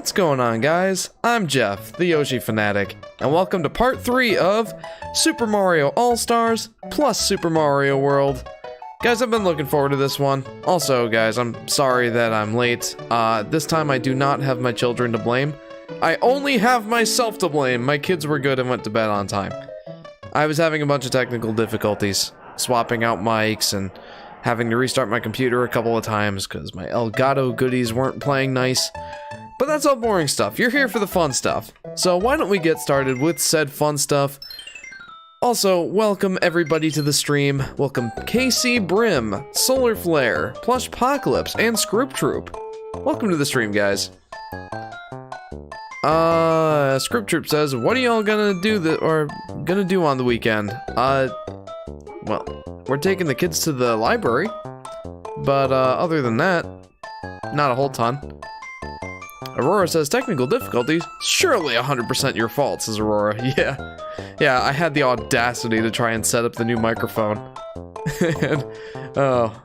What's going on, guys? I'm Jeff, the Yoshi Fanatic, and welcome to part 3 of Super Mario All-Stars plus Super Mario World. Guys, I've been looking forward to this one. Also, guys, I'm sorry that I'm late. This time I do not have my children to blame. I only have myself to blame. My kids were good and went to bed on time. I was having a bunch of technical difficulties, swapping out mics and having to restart my computer a couple of times because my Elgato goodies weren't playing nice. But that's all boring stuff. You're here for the fun stuff. So why don't we get started with said fun stuff. Also, welcome everybody to the stream. Welcome KC Brim, Solar Flare, Plush Apocalypse, and Scroop Troop. Welcome to the stream, guys. Scroop Troop says, what are y'all gonna do on the weekend? Well, we're taking the kids to the library. But, other than that, not a whole ton. Aurora says, technical difficulties? Surely 100% your fault, says Aurora. Yeah, I had the audacity to try and set up the new microphone. And, oh.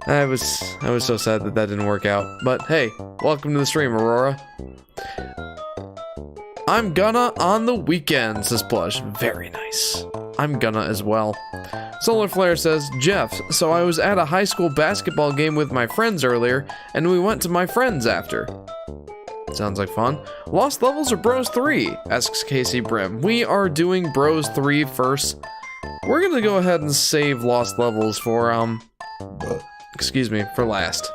I was so sad that didn't work out. But hey, welcome to the stream, Aurora. I'm gonna on the weekend, says Plush. Very nice. I'm gonna as well. Solar Flare says, Jeff, so I was at a high school basketball game with my friends earlier, and we went to my friends after. Sounds like fun. Lost Levels or Bros 3? Asks Casey Brim. We are doing Bros 3 first. We're gonna go ahead and save Lost Levels for, for last.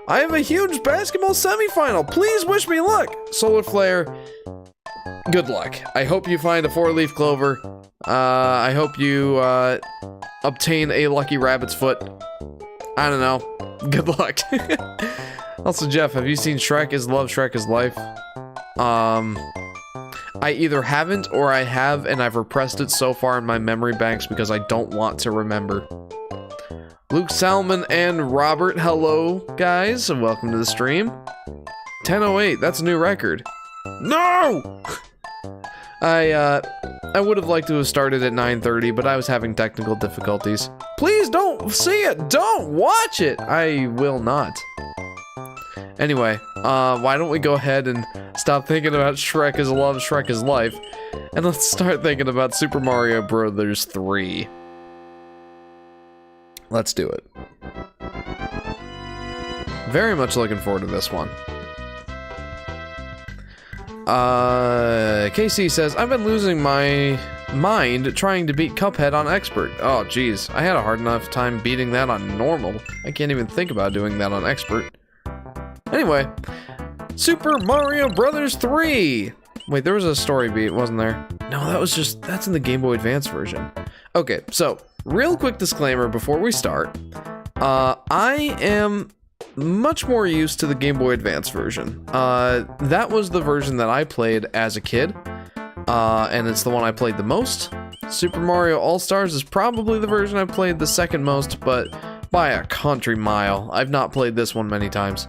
I have a huge basketball semifinal. Please wish me luck. Solar Flare, good luck. I hope you find a 4-leaf clover. I hope you, obtain a lucky rabbit's foot. I don't know. Good luck. Also, Jeff, have you seen Shrek is Love, Shrek is Life? I either haven't or I have, and I've repressed it so far in my memory banks because I don't want to remember. Luke Salmon and Robert, hello, guys, and welcome to the stream. 10:08, that's a new record. No! I would have liked to have started at 9:30, but I was having technical difficulties. Please don't see it! Don't watch it! I will not. Anyway, why don't we go ahead and stop thinking about Shrek is Love, Shrek is Life, and let's start thinking about Super Mario Bros. 3. Let's do it. Very much looking forward to this one. KC says, I've been losing my mind trying to beat Cuphead on Expert. Oh, geez. I had a hard enough time beating that on Normal. I can't even think about doing that on Expert. Anyway, Super Mario Bros. 3! Wait, there was a story beat, wasn't there? No, that's in the Game Boy Advance version. Okay, so, real quick disclaimer before we start. I am much more used to the Game Boy Advance version. That was the version that I played as a kid, and it's the one I played the most. Super Mario All-Stars is probably the version I played the second most, but by a country mile. I've not played this one many times.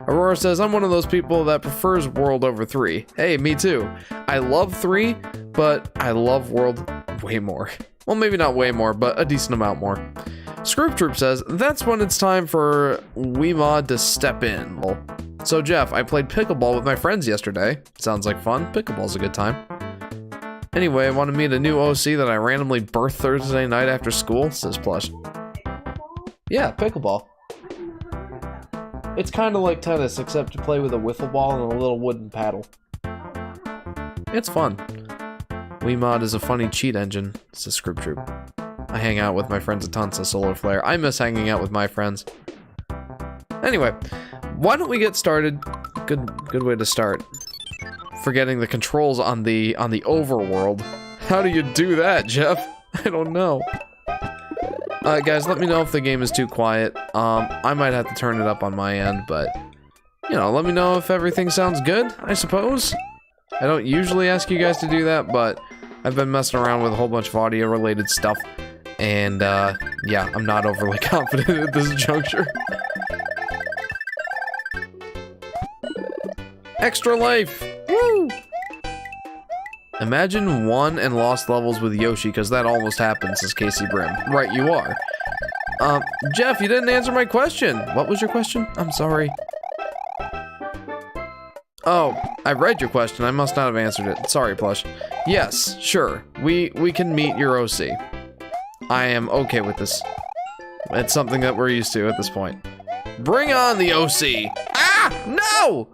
Aurora says, I'm one of those people that prefers World over 3. Hey, me too. I love 3, but I love World way more. Well, maybe not way more, but a decent amount more. Scroop Troop says, that's when it's time for Weemod to step in. So Jeff, I played pickleball with my friends yesterday. Sounds like fun. Pickleball's a good time. Anyway, I want to meet a new OC that I randomly birthed Thursday night after school, says Plush. Yeah, pickleball. It's kind of like tennis, except you play with a wiffle ball and a little wooden paddle. It's fun. Weemod is a funny cheat engine, says Scroop Troop. I hang out with my friends a ton, says Solar Flare. I miss hanging out with my friends. Anyway, why don't we get started? Good way to start. Forgetting the controls on the overworld. How do you do that, Jeff? I don't know. Guys, let me know if the game is too quiet. I might have to turn it up on my end, but you know, let me know if everything sounds good, I suppose. I don't usually ask you guys to do that, but I've been messing around with a whole bunch of audio-related stuff, and, yeah, I'm not overly confident at this juncture. Extra life! Woo! Imagine won and lost levels with Yoshi, because that almost happened, says Casey Brim. Right, you are. Jeff, you didn't answer my question. What was your question? I'm sorry. Oh, I read your question. I must not have answered it. Sorry, Plush. Yes, sure. We can meet your OC. I am okay with this. It's something that we're used to at this point. Bring on the OC! Ah! No!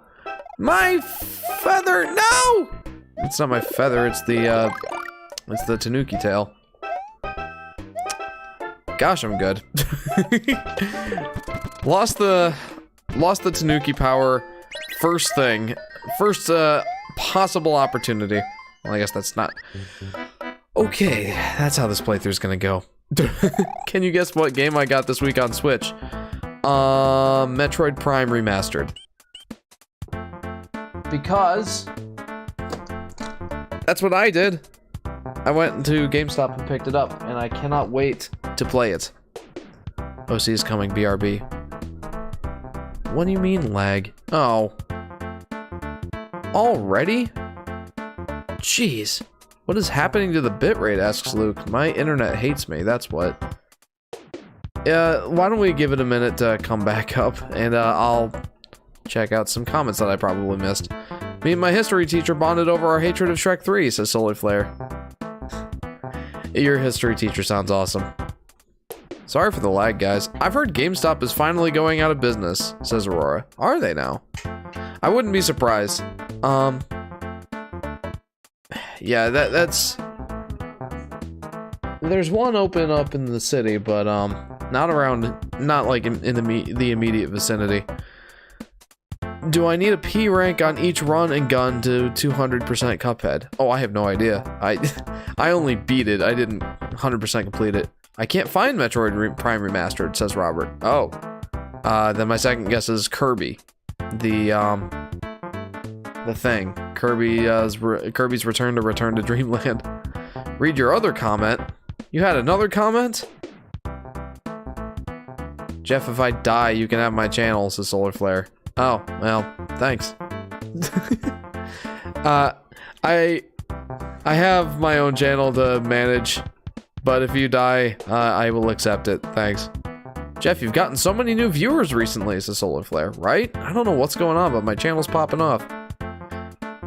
My feather! No! It's not my feather, it's the Tanuki tail. Gosh, I'm good. Lost the Tanuki power first thing. First possible opportunity. Well, I guess that's not... Okay, that's how this playthrough's gonna go. Can you guess what game I got this week on Switch? Metroid Prime Remastered. Because... that's what I did. I went into GameStop and picked it up, and I cannot wait to play it. OC is coming, BRB. What do you mean, lag? Oh. Already? Jeez. What is happening to the bitrate, asks Luke. My internet hates me, that's what. Why don't we give it a minute to come back up, and I'll check out some comments that I probably missed. Me and my history teacher bonded over our hatred of Shrek 3, says Solar Flare. Your history teacher sounds awesome. Sorry for the lag, guys. I've heard GameStop is finally going out of business, says Aurora. Are they now? I wouldn't be surprised. Yeah, that's... There's one open up in the city, but, not around... Not, like, in the immediate vicinity. Do I need a P rank on each run and gun to 200% Cuphead? Oh, I have no idea. I only beat it. I didn't 100% complete it. I can't find Metroid Prime Remastered, says Robert. Oh. Then my second guess is Kirby. The thing. Kirby's Return to Dreamland. Read your other comment. You had another comment? Jeff, if I die, you can have my channel, says Solar Flare. Oh, well, thanks. I have my own channel to manage, but if you die, I will accept it. Thanks. Jeff, you've gotten so many new viewers recently, says Solar Flare, right? I don't know what's going on, but my channel's popping off.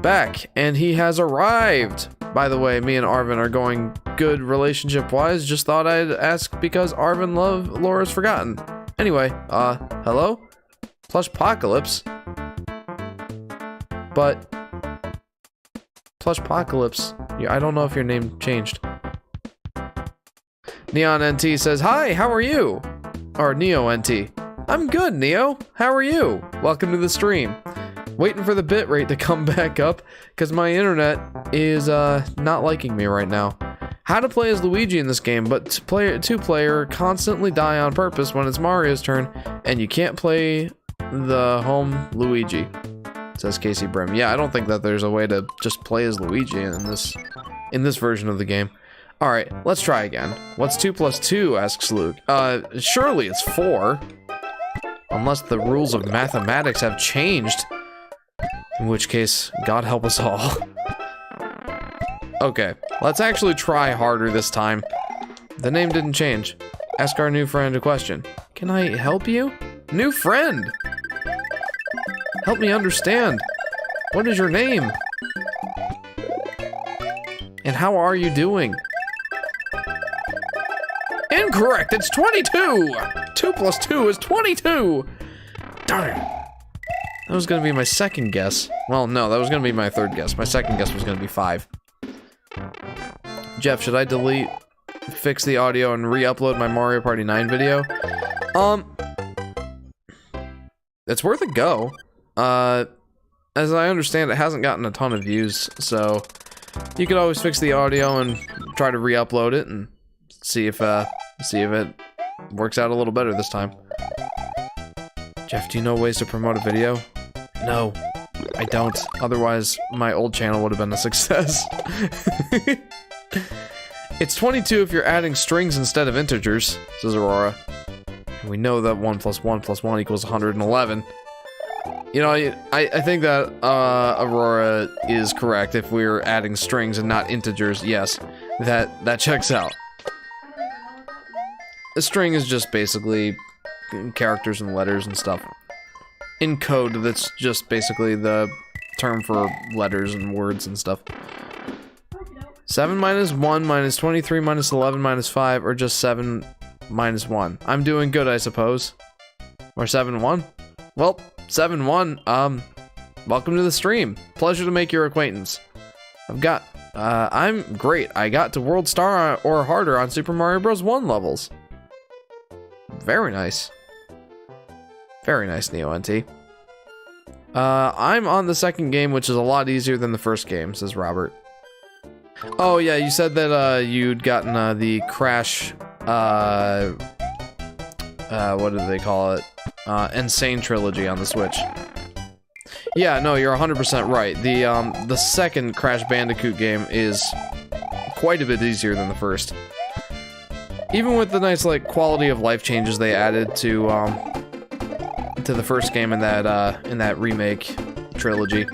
Back, and he has arrived. By the way, me and Arvin are going good relationship-wise. Just thought I'd ask because Arvin Laura's forgotten. Anyway, hello? Plushpocalypse? But... Plushpocalypse, yeah, I don't know if your name changed. Neon NT says, hi, how are you? Or Neo NT. I'm good, Neo. How are you? Welcome to the stream. Waiting for the bitrate to come back up, because my internet is, not liking me right now. How to play as Luigi in this game, but two-player constantly die on purpose when it's Mario's turn, and you can't play the home Luigi, says Casey Brim. Yeah, I don't think that there's a way to just play as Luigi in this version of the game. Alright, let's try again. What's 2 plus 2, asks Luke. Surely it's 4. Unless the rules of mathematics have changed. In which case, God help us all. Okay, let's actually try harder this time. The name didn't change. Ask our new friend a question. Can I help you? New friend! Help me understand. What is your name? And how are you doing? Incorrect! It's 22! 2 plus 2 is 22! Darn it. That was gonna be my second guess. Well, no, that was gonna be my third guess. My second guess was gonna be 5. Jeff, should I fix the audio and re-upload my Mario Party 9 video? It's worth a go. As I understand, it hasn't gotten a ton of views, so you could always fix the audio and try to re-upload it and see if it works out a little better this time. Jeff, do you know ways to promote a video? No, I don't. Otherwise, my old channel would have been a success. It's 22 if you're adding strings instead of integers, says Aurora. And we know that 1 plus 1 plus 1 equals 111. You know, I think that Aurora is correct. If we're adding strings and not integers, yes, that checks out. A string is just basically characters and letters and stuff. In code, that's just basically the term for letters and words and stuff. 7 minus 1 minus 23 minus 11 minus 5, or just 7 minus 1. I'm doing good, I suppose. Or 7-1? Well, 7-1, welcome to the stream. Pleasure to make your acquaintance. I'm great. I got to World Star or harder on Super Mario Bros. 1 levels. Very nice. Very nice, NeoNT. I'm on the second game, which is a lot easier than the first game, says Robert. Oh yeah, you said that you'd gotten the Crash, what do they call it? Insane Trilogy on the Switch. Yeah, no, you're 100% right. The second Crash Bandicoot game is quite a bit easier than the first. Even with the nice, like, quality of life changes they added to the first game in that remake trilogy.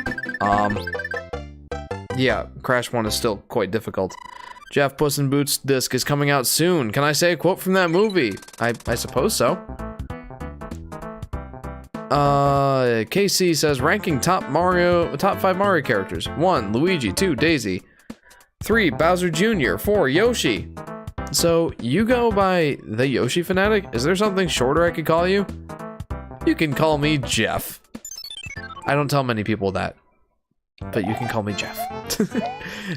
Yeah, Crash 1 is still quite difficult. Jeff, Puss in Boots disc is coming out soon. Can I say a quote from that movie? I suppose so. KC says ranking top 5 Mario characters. 1, Luigi. 2, Daisy. 3, Bowser Jr. 4, Yoshi. So, you go by the Yoshi Fanatic? Is there something shorter I could call you? You can call me Jeff. I don't tell many people that. But you can call me Jeff.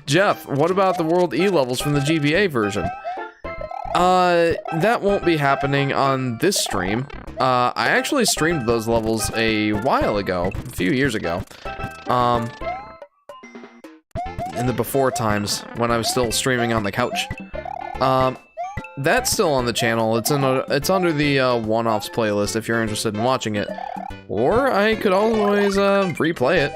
Jeff, what about the World E levels from the GBA version? That won't be happening on this stream. I actually streamed those levels a while ago, a few years ago. In the before times, when I was still streaming on the couch. That's still on the channel. It's under the one-offs playlist if you're interested in watching it. Or I could always replay it.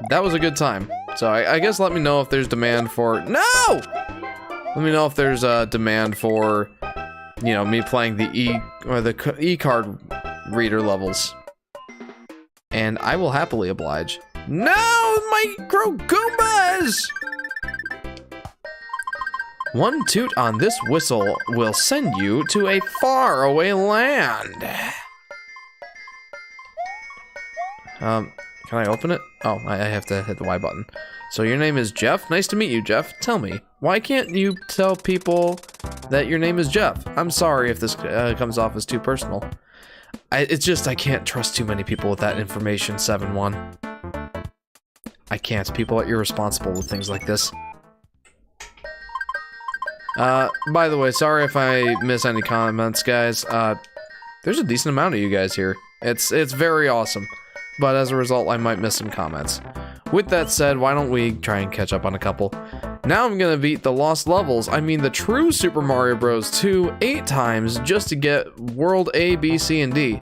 That was a good time. So I guess let me know if there's demand for... No! Let me know if there's a demand for, you know, me playing the E-card reader levels. And I will happily oblige. No! Micro Goombas! One toot on this whistle will send you to a faraway land. Can I open it? Oh, I have to hit the Y button. So your name is Jeff? Nice to meet you, Jeff. Tell me, why can't you tell people that your name is Jeff? I'm sorry if this comes off as too personal. It's just I can't trust too many people with that information, 7-1. I can't. People are irresponsible with things like this. By the way, sorry if I miss any comments, guys. There's a decent amount of you guys here. It's very awesome. But as a result, I might miss some comments. With that said, why don't we try and catch up on a couple? Now I'm gonna beat the lost levels, I mean the true Super Mario Bros. 2 8 times just to get World A, B, C, and D.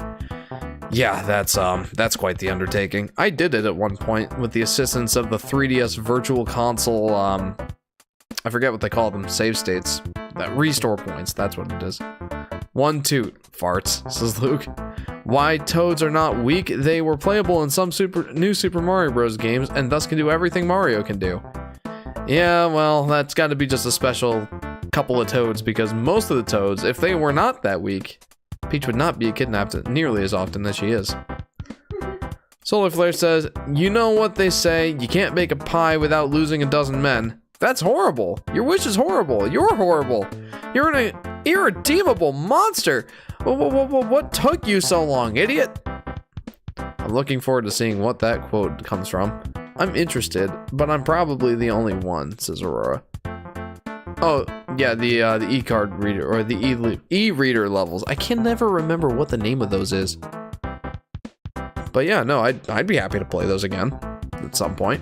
Yeah, that's quite the undertaking. I did it at one point with the assistance of the 3DS Virtual Console, I forget what they call them, save states. Restore points, that's what it is. One toot, farts, says Luke. Why Toads are not weak? They were playable in some new Super Mario Bros. Games, and thus can do everything Mario can do. Yeah, well, that's gotta be just a special couple of Toads, because most of the Toads, if they were not that weak, Peach would not be kidnapped nearly as often as she is. Solar Flare says, you know what they say, you can't bake a pie without losing a dozen men. That's horrible. Your wish is horrible. You're horrible. You're an irredeemable monster. What took you so long, idiot? I'm looking forward to seeing what that quote comes from. I'm interested, but I'm probably the only one, says Aurora. Oh, yeah, the E-card reader, or the E-reader levels. I can never remember what the name of those is. But yeah, no, I'd be happy to play those again at some point.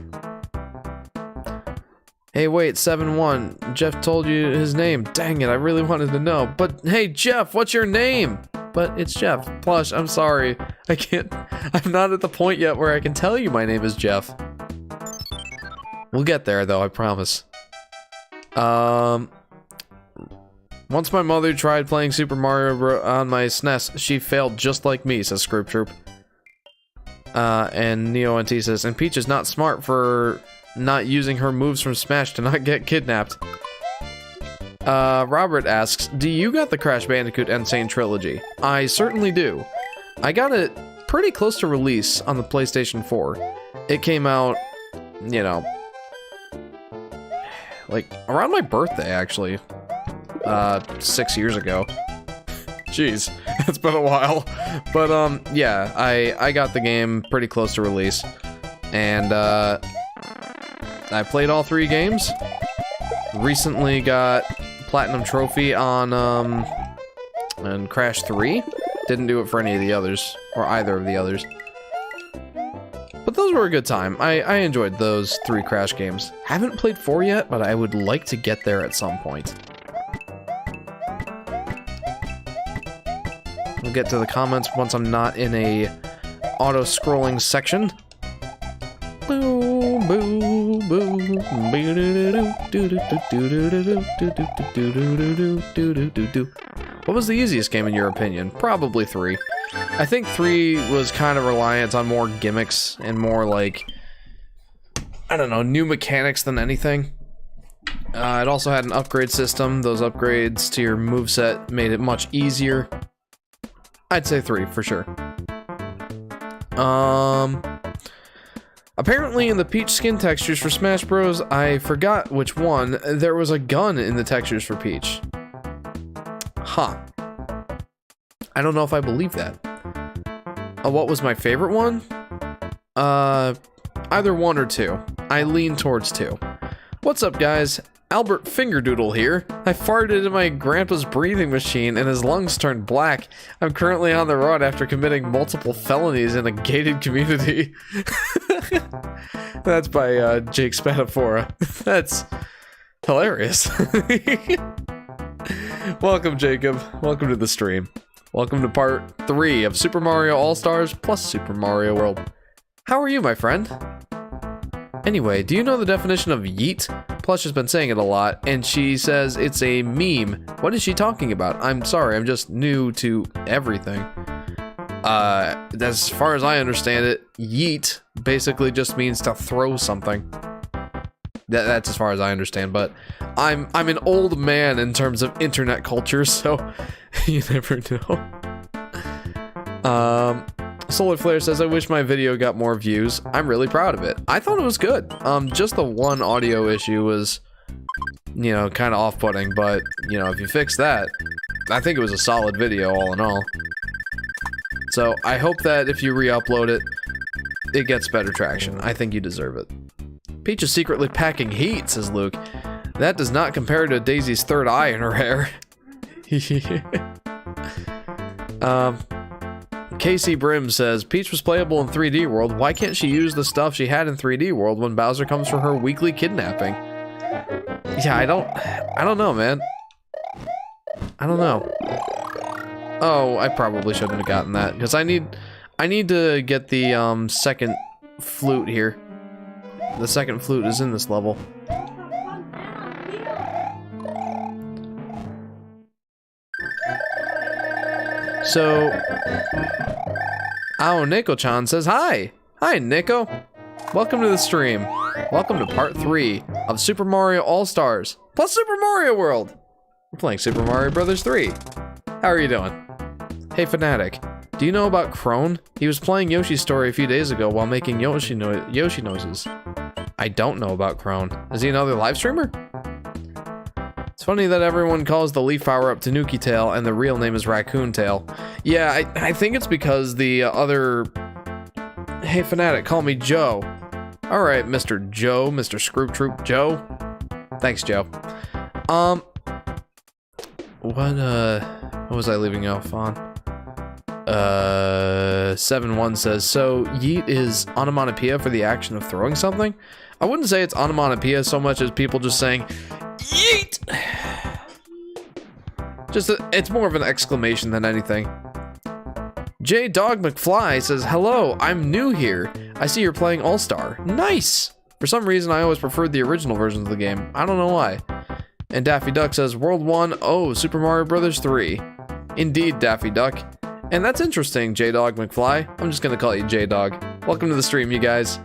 Hey, wait, 7-1. Jeff told you his name. Dang it, I really wanted to know. But hey, Jeff, what's your name? But it's Jeff. Plush, I'm sorry. I'm not at the point yet where I can tell you my name is Jeff. We'll get there, though, I promise. Once my mother tried playing Super Mario on my SNES, she failed just like me, says Scroop Troop. And NeoNT says, and Peach is not smart for not using her moves from Smash to not get kidnapped. Robert asks, do you got the Crash Bandicoot Insane Trilogy? I certainly do. I got it pretty close to release on the PlayStation 4. It came out, you know, like around my birthday, actually. 6 years ago. Jeez, it's been a while. But, yeah, I got the game pretty close to release. And, I played all 3 games. Recently got Platinum Trophy on, Crash 3. Didn't do it for any of the others, or either of the others. But those were a good time. I enjoyed those 3 Crash games. Haven't played 4 yet, but I would like to get there at some point. We'll get to the comments once I'm not in a auto-scrolling section. Boo, boo, boo, what was the easiest game in your opinion? Probably 3. I think 3 was kind of reliant on more gimmicks and more like, I don't know, new mechanics than anything. It also had an upgrade system. Those upgrades to your moveset made it much easier. I'd say 3 for sure. Apparently in the Peach skin textures for Smash Bros, I forgot which one, there was a gun in the textures for Peach. Huh. I don't know if I believe that. What was my favorite one? Either 1 or 2. I lean towards 2. What's up, guys? Albert Fingerdoodle here. I farted in my grandpa's breathing machine and his lungs turned black. I'm currently on the run after committing multiple felonies in a gated community. That's by Jake Spadafora. That's hilarious. Welcome, Jacob. Welcome to the stream. Welcome to part 3 of Super Mario All-Stars plus Super Mario World. How are you, my friend? Anyway, do you know the definition of yeet? Plush has been saying it a lot, and she says it's a meme. What is she talking about? I'm sorry, I'm just new to everything. As far as I understand it, yeet basically just means to throw something. That's as far as I understand, but I'm an old man in terms of internet culture, so you never know. Solar Flare says, I wish my video got more views. I'm really proud of it. I thought it was good. Just the one audio issue was, you know, kind of off-putting, but, you know, if you fix that, I think it was a solid video all in all. So, I hope that if you re-upload it, it gets better traction. I think you deserve it. Peach is secretly packing heat, says Luke. That does not compare to Daisy's third eye in her hair. KC Brim says, Peach was playable in 3D World. Why can't she use the stuff she had in 3D World when Bowser comes for her weekly kidnapping? Yeah, I don't know, man. I don't know. Oh, I probably shouldn't have gotten that, because I need to get the, second flute here. The second flute is in this level. So, Nico-chan says, hi! Hi, Nico! Welcome to the stream. Welcome to part 3 of Super Mario All-Stars plus Super Mario World. We're playing Super Mario Bros. 3. How are you doing? Hey, Fanatic. Do you know about Crone? He was playing Yoshi's Story a few days ago while making Yoshi noises. I don't know about Crone. Is he another live streamer? It's funny that everyone calls the Leaf Power-Up Tanuki Tail and the real name is Raccoon Tail. Yeah, I think it's because the other... Hey, Fanatic, call me Joe. Alright, Mr. Joe, Mr. Scroop Troop Joe. Thanks, Joe. What was I leaving off on? 7-1 says, so yeet is onomatopoeia for the action of throwing something? I wouldn't say it's onomatopoeia so much as people just saying, yeet! It's more of an exclamation than anything. J Dog McFly says, hello, I'm new here. I see you're playing All-Star. Nice! For some reason, I always preferred the original versions of the game. I don't know why. And Daffy Duck says, World 1, oh, Super Mario Bros. 3. Indeed, Daffy Duck. And that's interesting, J Dog McFly. I'm just gonna call you J Dog. Welcome to the stream, you guys.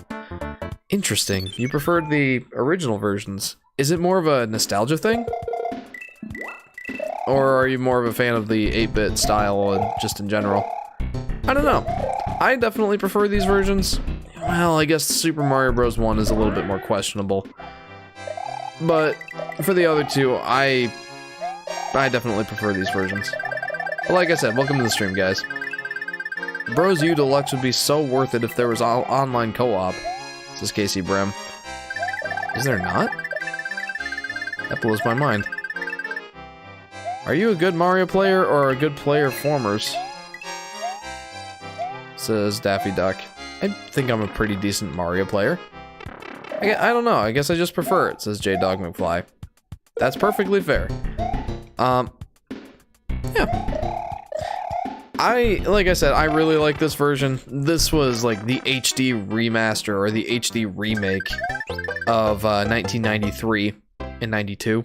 Interesting. You preferred the original versions. Is it more of a nostalgia thing? Or are you more of a fan of the 8-bit style and just in general? I don't know. I definitely prefer these versions. well, I guess Super Mario Bros. 1 is a little bit more questionable. But for the other two, I definitely prefer these versions. But like I said, welcome to the stream, guys. Bros U Deluxe would be so worth it if there was online co-op, says Casey Brim. Is there not? That blows my mind. Are you a good Mario player or a good player formers? Says Daffy Duck. I think I'm a pretty decent Mario player. I don't know, I guess I just prefer it, says J Dog McFly. That's perfectly fair. Yeah. Like I said, I really like this version. This was like the HD remaster or the HD remake of 1993 and 92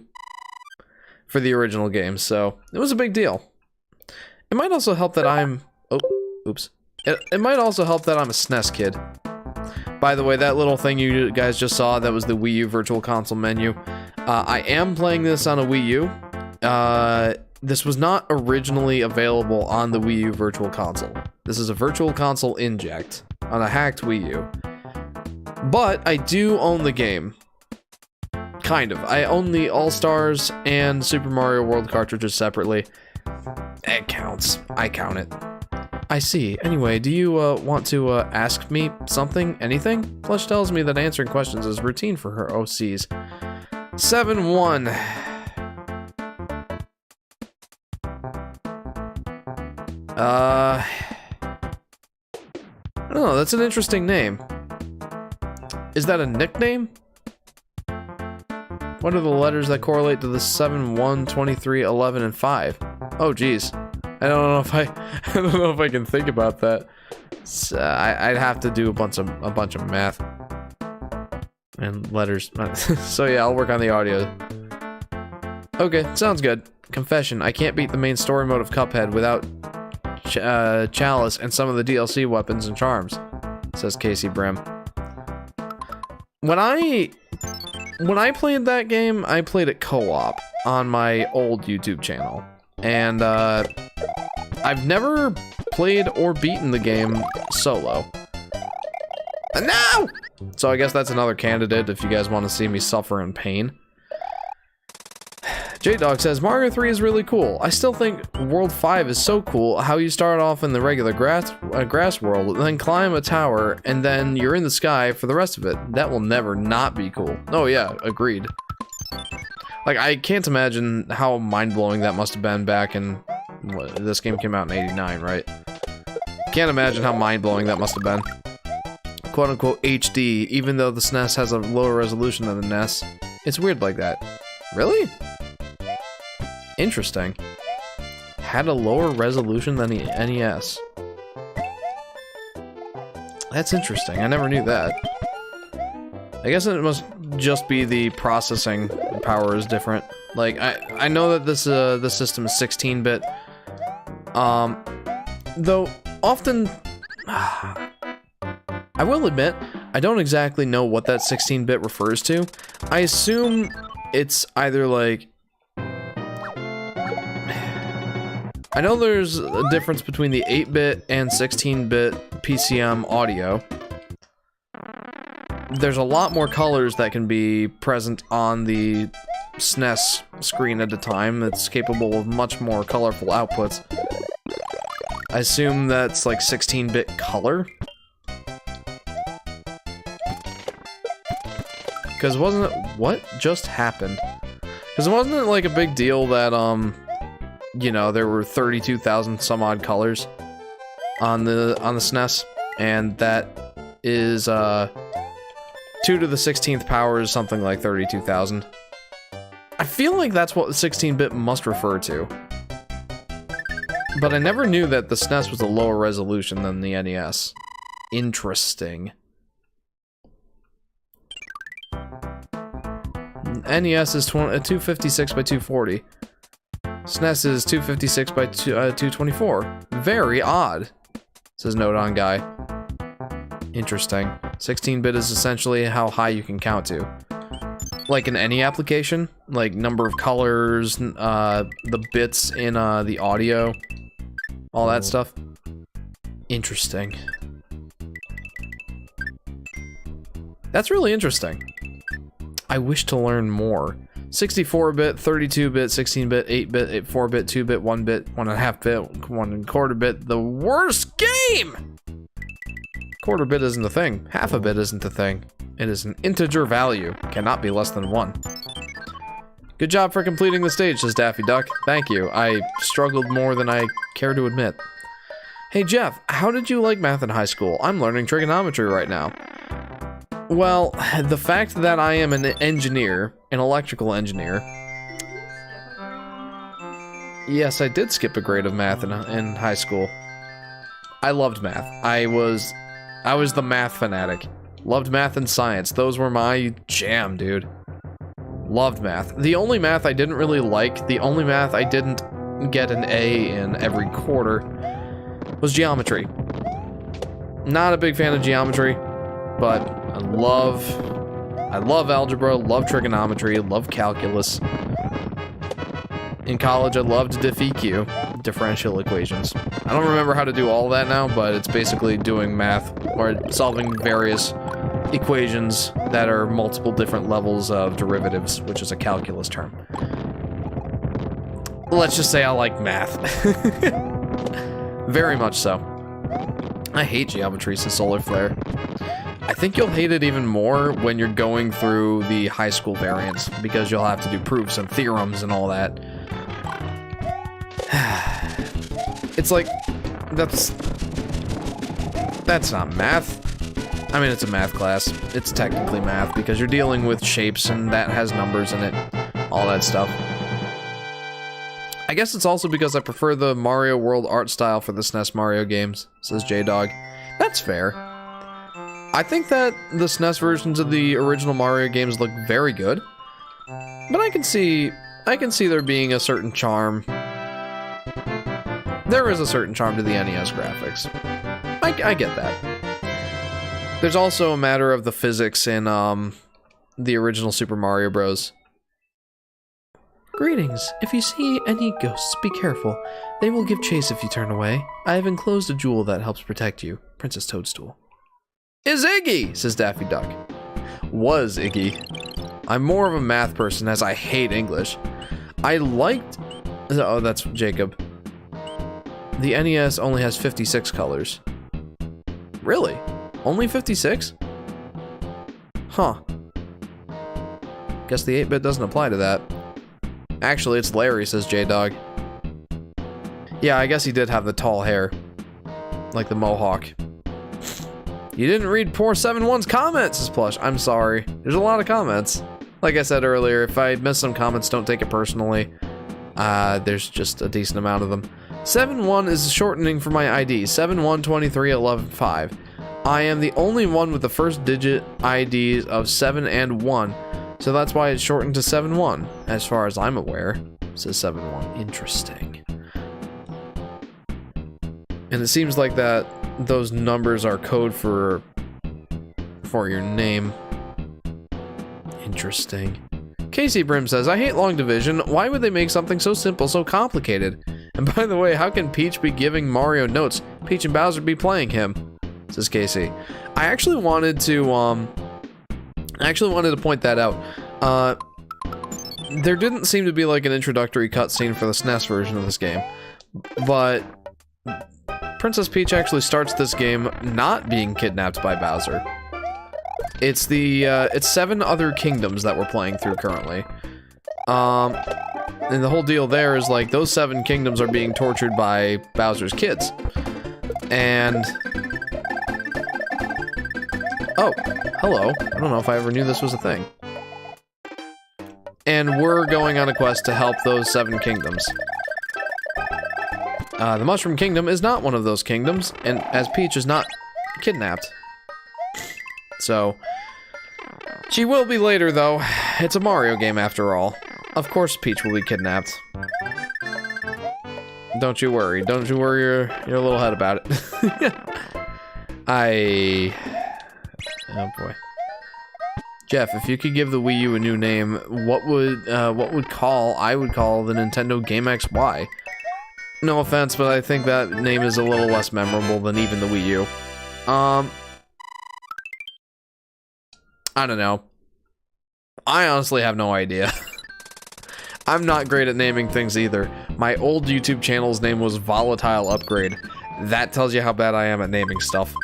for the original game, so it was a big deal. It might also help that I'm... Oh, oops. It might also help that I'm a SNES kid. By the way, that little thing you guys just saw, that was the Wii U Virtual Console menu. I am playing this on a Wii U. This was not originally available on the Wii U Virtual Console. This is a Virtual Console inject on a hacked Wii U. But I do own the game. Kind of. I own the All-Stars and Super Mario World cartridges separately. It counts. I count it. I see. Anyway, do you want to ask me something? Anything? Flesh tells me that answering questions is routine for her OCs. 7-1. I don't know, that's an interesting name. Is that a nickname? What are the letters that correlate to the 7, 1, 23, 11, and 5? Oh, geez. I don't know if I don't know if I can think about that. I'd have to do a bunch of math and letters. So yeah, I'll work on the audio. Okay, sounds good. Confession: I can't beat the main story mode of Cuphead without Chalice and some of the DLC weapons and charms, says Casey Brim. When I played that game, I played it co-op on my old YouTube channel, and I've never played or beaten the game solo. No! So I guess that's another candidate if you guys want to see me suffer in pain. J-Dog says, Mario 3 is really cool. I still think World 5 is so cool, how you start off in the regular grass world, then climb a tower, and then you're in the sky for the rest of it. That will never not be cool. Oh yeah, agreed. Like, I can't imagine how mind-blowing that must have been back in... this game came out in 89, right? Can't imagine how mind-blowing that must have been. Quote-unquote HD, even though the SNES has a lower resolution than the NES. It's weird like that. Really? Interesting. Had a lower resolution than the NES. That's interesting. I never knew that. I guess it must just be the processing power is different. Like, I know that this system is 16-bit. Though often I will admit I don't exactly know what that 16-bit refers to. I assume it's either like, I know there's a difference between the 8-bit and 16-bit PCM audio. There's a lot more colors that can be present on the SNES screen at a time. It's capable of much more colorful outputs. I assume that's like 16-bit color. Because wasn't it... what just happened? Because wasn't it like a big deal that, you know, there were 32,000 some odd colors on the SNES, and that is 2 to the 16th power is something like 32,000. I feel like that's what the 16-bit must refer to. But I never knew that the SNES was a lower resolution than the NES. Interesting. NES is 256 by 240. SNES is 256 by 224. Very odd, says Note On Guy. Interesting. 16-bit is essentially how high you can count to. Like in any application, like number of colors, the bits in the audio, all that stuff. Interesting. That's really interesting. I wish to learn more. 64-bit, 32-bit, 16-bit, 8-bit, 4-bit, 2-bit, 1-bit, 1.5-bit, 1.25-bit. The worst game! Quarter bit isn't a thing. Half a bit isn't a thing. It is an integer value. Cannot be less than 1. Good job for completing the stage, says Daffy Duck. Thank you. I struggled more than I care to admit. Hey Jeff, how did you like math in high school? I'm learning trigonometry right now. Well, the fact that I am an engineer, an electrical engineer. Yes, I did skip a grade of math in high school. I loved math. I was the math fanatic. Loved math and science. Those were my jam, dude. Loved math. The only math I didn't really like, the only math I didn't get an A in every quarter was geometry. Not a big fan of geometry, but I love algebra, love trigonometry, love calculus. In college, I loved diff-EQ, differential equations. I don't remember how to do all that now, but it's basically doing math or solving various equations that are multiple different levels of derivatives, which is a calculus term. Let's just say I like math. Very much so. I hate geometry, says Solar Flare. I think you'll hate it even more when you're going through the high school variants, because you'll have to do proofs and theorems and all that. It's like, that's not math. I mean, it's a math class. It's technically math, because you're dealing with shapes, and that has numbers in it. All that stuff. I guess it's also because I prefer the Mario World art style for the SNES Mario games, says J-Dog. That's fair. I think that the SNES versions of the original Mario games look very good. But I can see there being a certain charm. There is a certain charm to the NES graphics. I get that. There's also a matter of the physics in the original Super Mario Bros. Greetings. If you see any ghosts, be careful. They will give chase if you turn away. I have enclosed a jewel that helps protect you. Princess Toadstool. Is Iggy, says Daffy Duck. Was Iggy. I'm more of a math person as I hate English. I liked... Oh, that's Jacob. The NES only has 56 colors. Really? Only 56? Huh. Guess the 8-bit doesn't apply to that. Actually, it's Larry, says J-Dog. Yeah, I guess he did have the tall hair. Like the mohawk. You didn't read poor 7-1's comments, says Plush. I'm sorry. There's a lot of comments. Like I said earlier, if I miss some comments, don't take it personally. There's just a decent amount of them. 7-1 is shortening for my ID. 7-1-23-11-5. I am the only one with the first digit IDs of 7 and 1. So that's why it's shortened to 7-1, as far as I'm aware, says 7-1. Interesting. And it seems like that those numbers are code for your name. Interesting. Casey Brim says, I hate long division. Why would they make something so simple so complicated? And by the way, how can Peach be giving Mario notes? Peach and Bowser be playing him, says Casey. I actually wanted to point that out. There didn't seem to be like an introductory cutscene for the SNES version of this game, but Princess Peach actually starts this game not being kidnapped by Bowser. It's it's 7 other kingdoms that we're playing through currently. And the whole deal there is like those 7 kingdoms are being tortured by Bowser's kids. And oh, hello. I don't know if I ever knew this was a thing. And we're going on a quest to help those 7 kingdoms. The Mushroom Kingdom is not one of those kingdoms, and as Peach is not kidnapped. So, she will be later though. It's a Mario game after all. Of course Peach will be kidnapped. Don't you worry. Don't you worry your little head about it. Oh boy. Jeff, if you could give the Wii U a new name, what would I would call the Nintendo Game XY? No offense, but I think that name is a little less memorable than even the Wii U. I don't know. I honestly have no idea. I'm not great at naming things either. My old YouTube channel's name was Volatile Upgrade. That tells you how bad I am at naming stuff.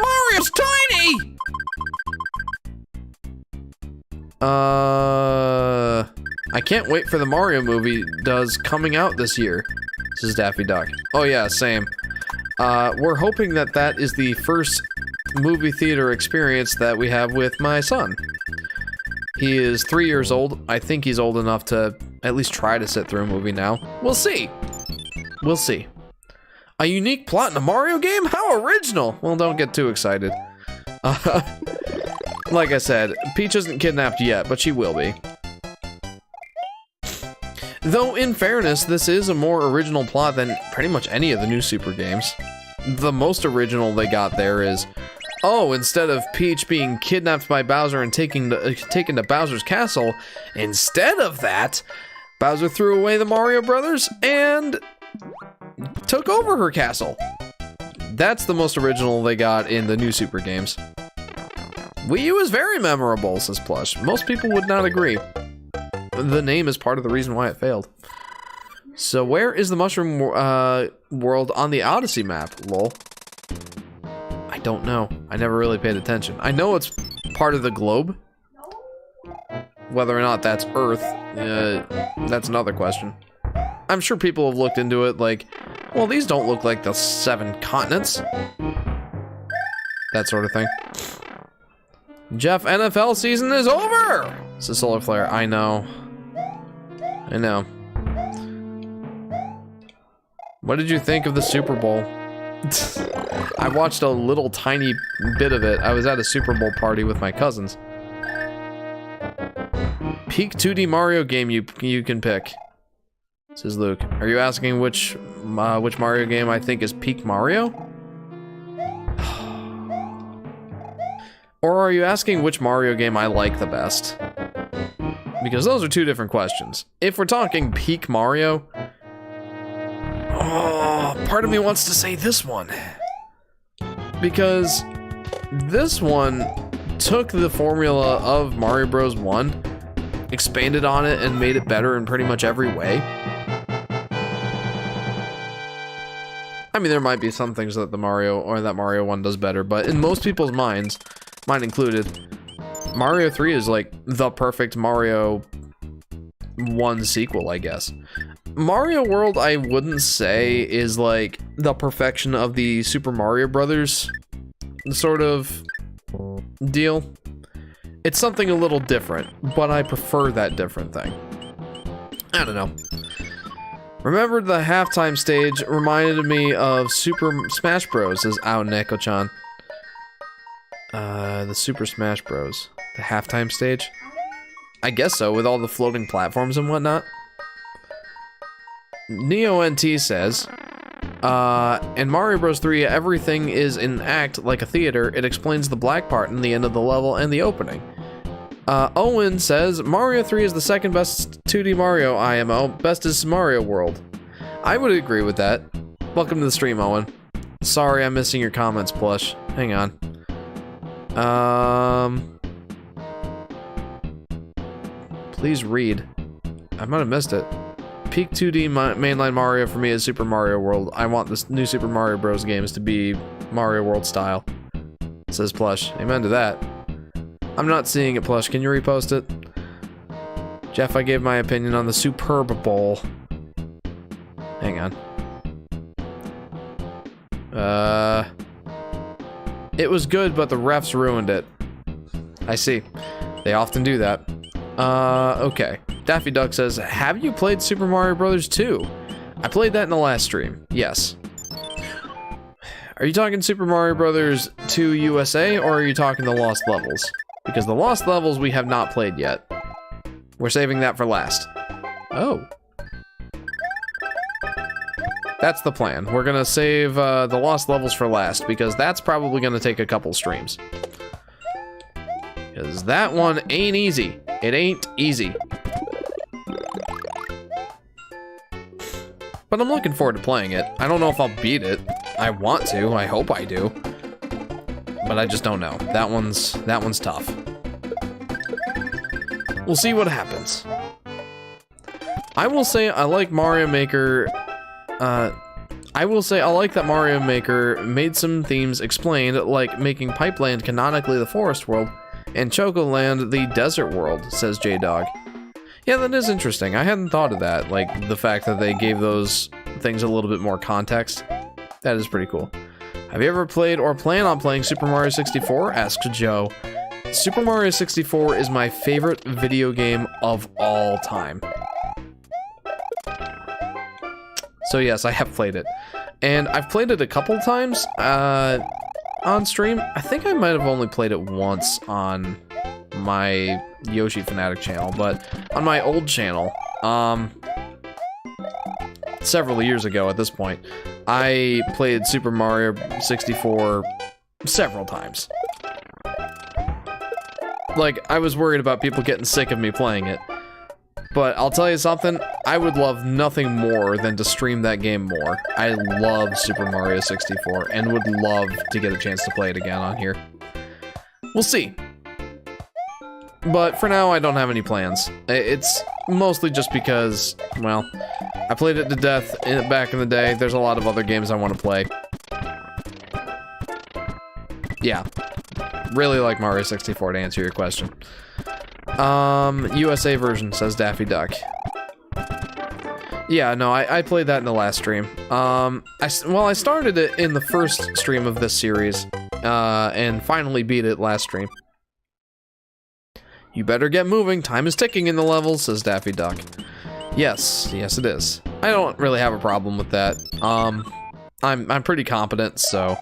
Mario's tiny! I can't wait for the Mario movie coming out this year. This is Daffy Duck. Oh yeah, same. We're hoping that that is the first movie theater experience that we have with my son. He is 3 years old. I think he's old enough to at least try to sit through a movie now. We'll see. We'll see. A unique plot in a Mario game? How original! Well, don't get too excited. Like I said, Peach isn't kidnapped yet, but she will be. Though, in fairness, this is a more original plot than pretty much any of the new Super games. The most original they got there is, oh, instead of Peach being kidnapped by Bowser and taken to Bowser's castle, instead of that, Bowser threw away the Mario Brothers and took over her castle. That's the most original they got in the new Super games. Wii U is very memorable, says Plush. Most people would not agree. The name is part of the reason why it failed. So where is the Mushroom World on the Odyssey map, lol? I don't know. I never really paid attention. I know it's part of the globe. Whether or not that's Earth, that's another question. I'm sure people have looked into it like, well, these don't look like the 7 continents. That sort of thing. Jeff, NFL season is over! Says Solar Flare. I know. I know. What did you think of the Super Bowl? I watched a little tiny bit of it. I was at a Super Bowl party with my cousins. Peak 2D Mario game you can pick, says Luke. Are you asking which Mario game I think is peak Mario? Or are you asking which Mario game I like the best? Because those are two different questions. If we're talking peak Mario, oh, part of me wants to say this one. Because this one took the formula of Mario Bros. 1, expanded on it, and made it better in pretty much every way. I mean, there might be some things that that Mario 1 does better, but in most people's minds, mine included, Mario 3 is like the perfect Mario 1 sequel, I guess. Mario World, I wouldn't say is like the perfection of the Super Mario Brothers sort of deal. It's something a little different, but I prefer that different thing. I don't know. Remembered the halftime stage reminded me of Super Smash Bros. Says Ao Neko-chan. The Super Smash Bros. The halftime stage? I guess so, with all the floating platforms and whatnot. NeoNT says, in Mario Bros. 3, everything is in act like a theater. It explains the black part in the end of the level and the opening. Owen says, Mario 3 is the second best 2D Mario IMO. Best is Mario World. I would agree with that. Welcome to the stream, Owen. Sorry I'm missing your comments, Plush. Hang on. Please read. I might have missed it. Peak 2D mainline Mario for me is Super Mario World. I want this new Super Mario Bros. Games to be Mario World style. Says Plush. Amen to that. I'm not seeing it, Plush. Can you repost it? Jeff, I gave my opinion on the Superb Bowl. Hang on. It was good, but the refs ruined it. I see. They often do that. Okay. Daffy Duck says, have you played Super Mario Bros. 2? I played that in the last stream. Yes. Are you talking Super Mario Bros. 2 USA, or are you talking the Lost Levels? Because the Lost Levels we have not played yet. We're saving that for last. Oh. That's the plan. We're gonna save the Lost Levels for last, because that's probably gonna take a couple streams. Because that one ain't easy. It ain't easy. But I'm looking forward to playing it. I don't know if I'll beat it. I want to. I hope I do. But I just don't know. That one's tough. We'll see what happens. I will say I like Mario Maker. I will say I like that Mario Maker made some themes explained, like making Pipeland canonically the forest world, and Chocoland the desert world, says J-Dog. Yeah, that is interesting. I hadn't thought of that, like the fact that they gave those things a little bit more context. That is pretty cool. Have you ever played or plan on playing Super Mario 64? Asks Joe. Super Mario 64 is my favorite video game of all time. So yes, I have played it. And I've played it a couple times on stream. I think I might have only played it once on my Yoshi Fanatic channel, but on my old channel, several years ago at this point, I played Super Mario 64 several times. Like, I was worried about people getting sick of me playing it. But I'll tell you something, I would love nothing more than to stream that game more. I love Super Mario 64 and would love to get a chance to play it again on here. We'll see. But for now, I don't have any plans. It's mostly just because, well, I played it to death back in the day. There's a lot of other games I want to play. Yeah. Really like Mario 64 to answer your question. USA version, says Daffy Duck. Yeah, no, I played that in the last stream. I started it in the first stream of this series, and finally beat it last stream. You better get moving, time is ticking in the levels, says Daffy Duck. Yes it is. I don't really have a problem with that. I'm pretty competent, so...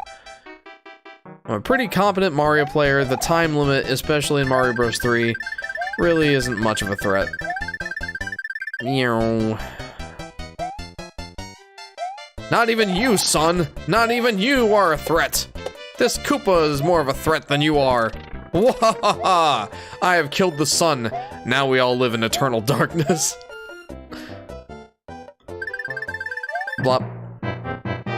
I'm a pretty competent Mario player. The time limit, especially in Mario Bros. 3, really isn't much of a threat. Not even you, son! Not even you are a threat! This Koopa is more of a threat than you are! Wahahaha! I have killed the sun. Now we all live in eternal darkness. Blop.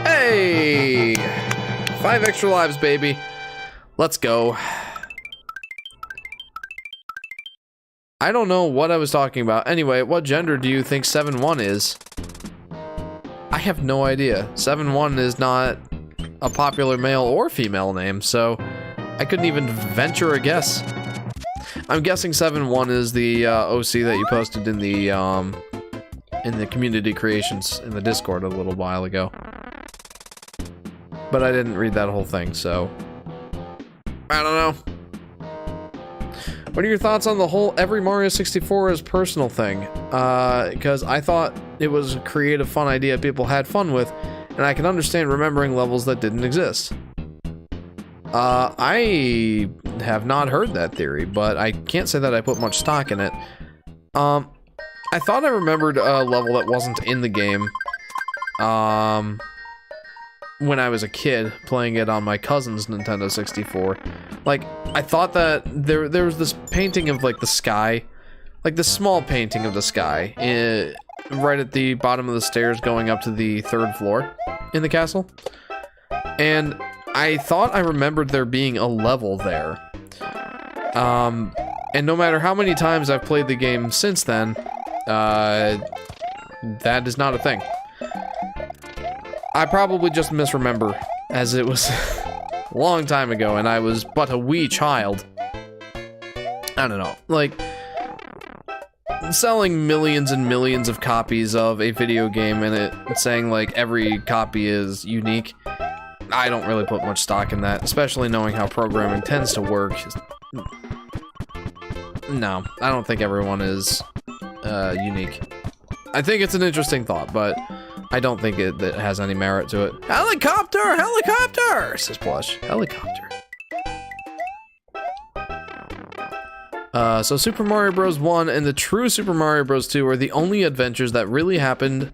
Hey! 5 extra lives, baby. Let's go. I don't know what I was talking about. Anyway, what gender do you think 7-1 is? I have no idea. 7-1 is not a popular male or female name, so I couldn't even venture a guess. I'm guessing 7-1 is the OC that you posted in the community creations in the Discord a little while ago. But I didn't read that whole thing, so... I don't know. What are your thoughts on the whole every Mario 64 is personal thing? Because I thought it was a creative, fun idea people had fun with, and I can understand remembering levels that didn't exist. I have not heard that theory, but I can't say that I put much stock in it. I thought I remembered a level that wasn't in the game, when I was a kid, playing it on my cousin's Nintendo 64. Like, I thought that there was this painting of, like, the sky. Like, this small painting of the sky. Right at the bottom of the stairs going up to the 3rd floor in the castle. And I thought I remembered there being a level there. And no matter how many times I've played the game since then, that is not a thing. I probably just misremember, as it was a long time ago and I was but a wee child. I don't know, like, selling millions and millions of copies of a video game and it saying, like, every copy is unique, I don't really put much stock in that, especially knowing how programming tends to work. No, I don't think everyone is unique. I think it's an interesting thought, but I don't think it has any merit to it. Helicopter! Helicopter! Says Plush. Helicopter. So Super Mario Bros. 1 and the true Super Mario Bros. 2 are the only adventures that really happened.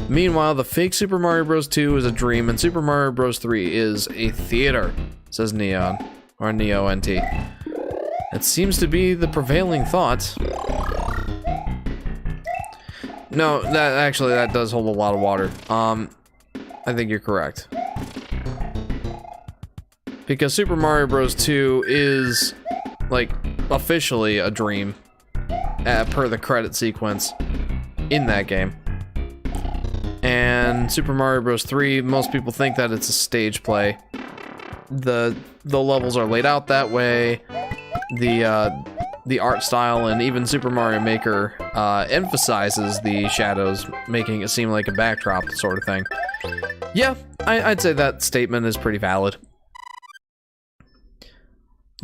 Meanwhile, the fake Super Mario Bros. 2 is a dream, and Super Mario Bros. 3 is a theater, says Neon. Or Neo-NT. It seems to be the prevailing thought. No, that does hold a lot of water. I think you're correct. Because Super Mario Bros. 2 is, like, officially a dream. per the credit sequence in that game. And Super Mario Bros. 3, most people think that it's a stage play. The levels are laid out that way. The art style and even Super Mario Maker emphasizes the shadows, making it seem like a backdrop sort of thing. Yeah, I'd say that statement is pretty valid.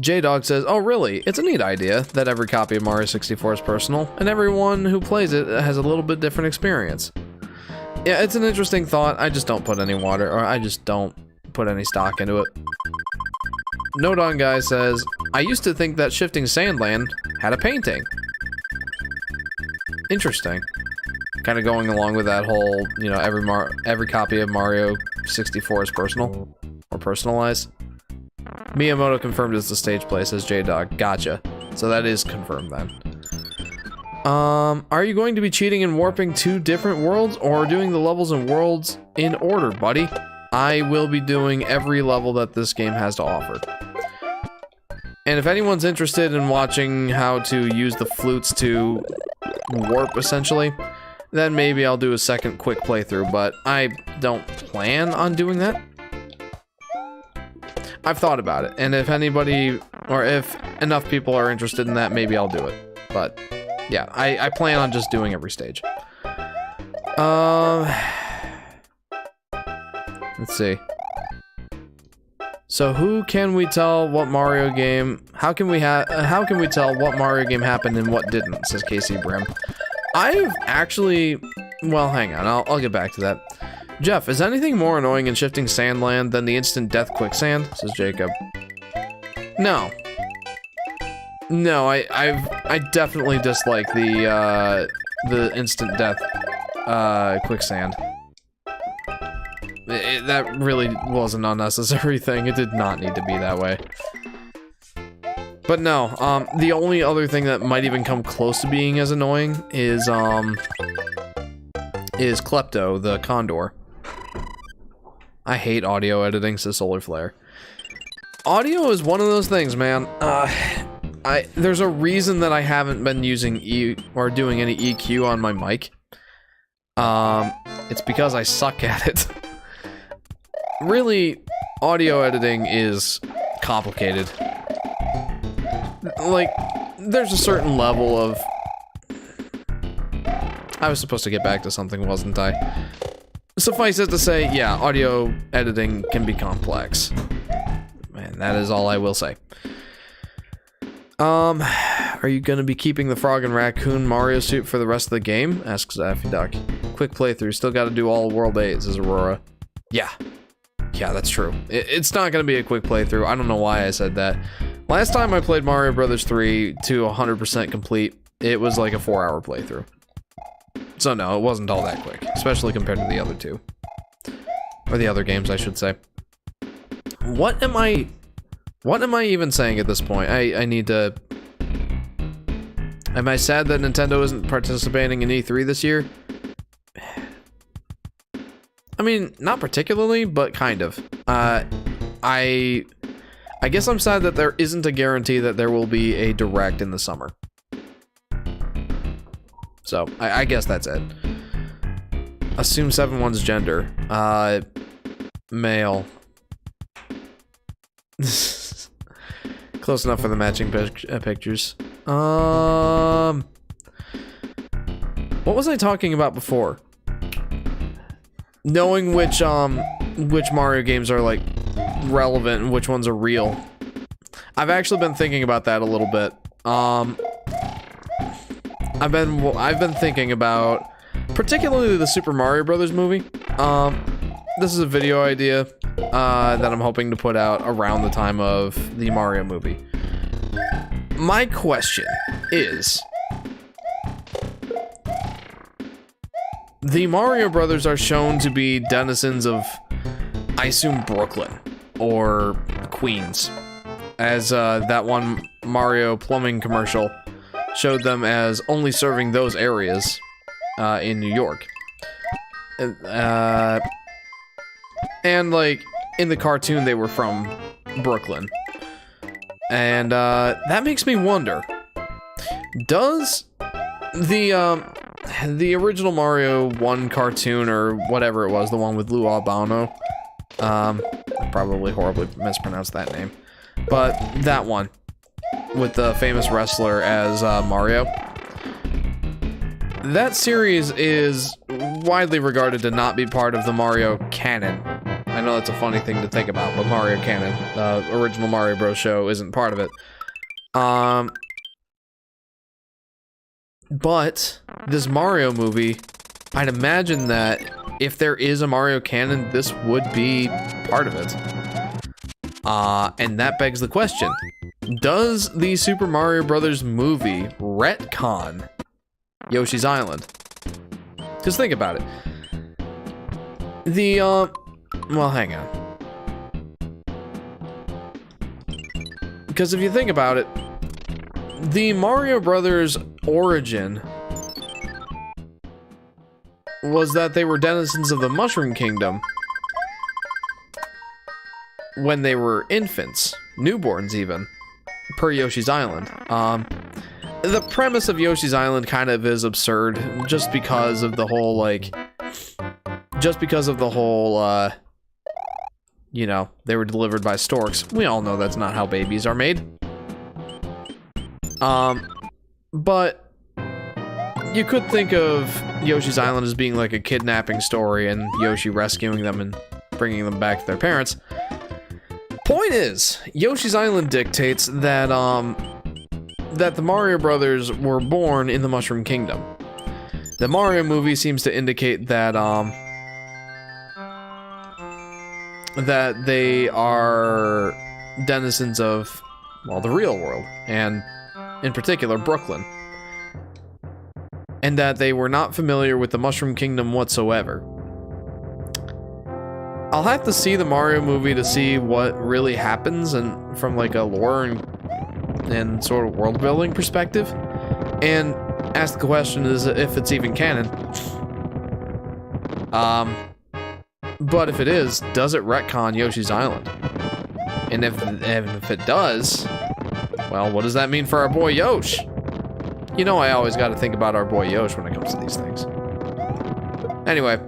J-Dog says, oh really? It's a neat idea that every copy of Mario 64 is personal, and everyone who plays it has a little bit different experience. Yeah, it's an interesting thought. I just don't put any water, or I just don't put any stock into it. Nodon Guy says, I used to think that Shifting Sandland had a painting. Interesting. Kind of going along with that whole, you know, every copy of Mario 64 is personal, or personalized. Miyamoto confirmed it's the stage play, says J-Dog. Gotcha. So that is confirmed then. Are you going to be cheating and warping 2 different worlds, or doing the levels and worlds in order, buddy? I will be doing every level that this game has to offer. And if anyone's interested in watching how to use the flutes to warp, essentially, then maybe I'll do a second quick playthrough, but I don't plan on doing that. I've thought about it, and if anybody, or if enough people are interested in that, maybe I'll do it. But, yeah, I plan on just doing every stage. Let's see. So who can we tell what Mario game, how can we tell what Mario game happened and what didn't, says Casey Brim. I've actually, well, hang on, I'll get back to that. Jeff, is anything more annoying in Shifting Sandland than the instant death quicksand, says Jacob. No. No, I definitely dislike the instant death quicksand. That really was an unnecessary thing. It did not need to be that way. But no, the only other thing that might even come close to being as annoying is Klepto, the condor. I hate audio editing, says Solar Flare. Audio is one of those things, man. There's a reason that I haven't been using doing any EQ on my mic. It's because I suck at it. Really, audio editing is complicated. Like, there's a certain level of... I was supposed to get back to something, wasn't I? Suffice it to say, yeah, audio editing can be complex. And that is all I will say. Are you gonna be keeping the frog and raccoon Mario suit for the rest of the game? Asks Daffy Duck. Quick playthrough, still gotta do all World 8, says Aurora. Yeah. Yeah, that's true. It's not gonna be a quick playthrough. I don't know why I said that. Last time I played Mario Bros. 3 to 100% complete, it was like a 4-hour playthrough. So no, it wasn't all that quick, especially compared to the other two. Or the other games, I should say. What am I even saying at this point? I need to... Am I sad that Nintendo isn't participating in E3 this year? I mean, not particularly, but kind of. I guess I'm sad that there isn't a guarantee that there will be a Direct in the summer. So, I guess that's it. Assume 7-1's gender. Male. Close enough for the matching pictures. What was I talking about before? Knowing which Mario games are, like, relevant and which ones are real. I've actually been thinking about that a little bit. I've been thinking about particularly the Super Mario Brothers movie. This is a video idea that I'm hoping to put out around the time of the Mario movie. My question is, the Mario Brothers are shown to be denizens of, I assume, Brooklyn or Queens, as that one Mario plumbing commercial showed them as only serving those areas in New York. And like, in the cartoon they were from Brooklyn. And that makes me wonder, does The original Mario 1 cartoon, or whatever it was, the one with Lou Albano, I probably horribly mispronounced that name, but that one, with the famous wrestler as Mario. That series is widely regarded to not be part of the Mario canon. I know that's a funny thing to think about, but Mario canon, the original Mario Bros. Show, isn't part of it. But this Mario movie, I'd imagine that if there is a Mario canon, this would be part of it. And that begs the question, does the Super Mario Bros. Movie retcon Yoshi's Island? Because think about it. Well, hang on. Because if you think about it, the Mario Brothers origin was that they were denizens of the Mushroom Kingdom when they were infants, newborns even, per Yoshi's Island. The premise of Yoshi's Island kind of is absurd, just because of the whole, like, you know, they were delivered by storks. We all know that's not how babies are made. But you could think of Yoshi's Island as being like a kidnapping story and Yoshi rescuing them and bringing them back to their parents. Point is, Yoshi's Island dictates that, that the Mario Brothers were born in the Mushroom Kingdom. The Mario movie seems to indicate that, that they are denizens of, well, the real world, and in particular, Brooklyn. And that they were not familiar with the Mushroom Kingdom whatsoever. I'll have to see the Mario movie to see what really happens, and from like a lore and sort of world building perspective, and ask the question is if it's even canon. But if it is, does it retcon Yoshi's Island? And if it does, well, what does that mean for our boy Yosh? You know I always got to think about our boy Yosh when it comes to these things. Anyway,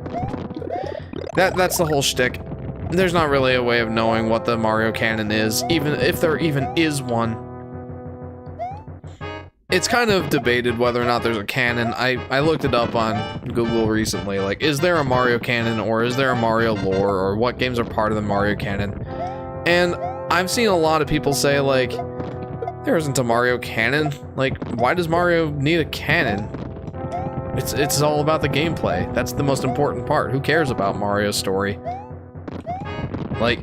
that's the whole shtick. There's not really a way of knowing what the Mario canon is, even if there even is one. It's kind of debated whether or not there's a canon. I looked it up on Google recently, like, is there a Mario canon, or is there a Mario lore, or what games are part of the Mario canon? And I've seen a lot of people say, like, there isn't a Mario canon. Like, why does Mario need a canon? It's all about the gameplay. That's the most important part. Who cares about Mario's story? Like,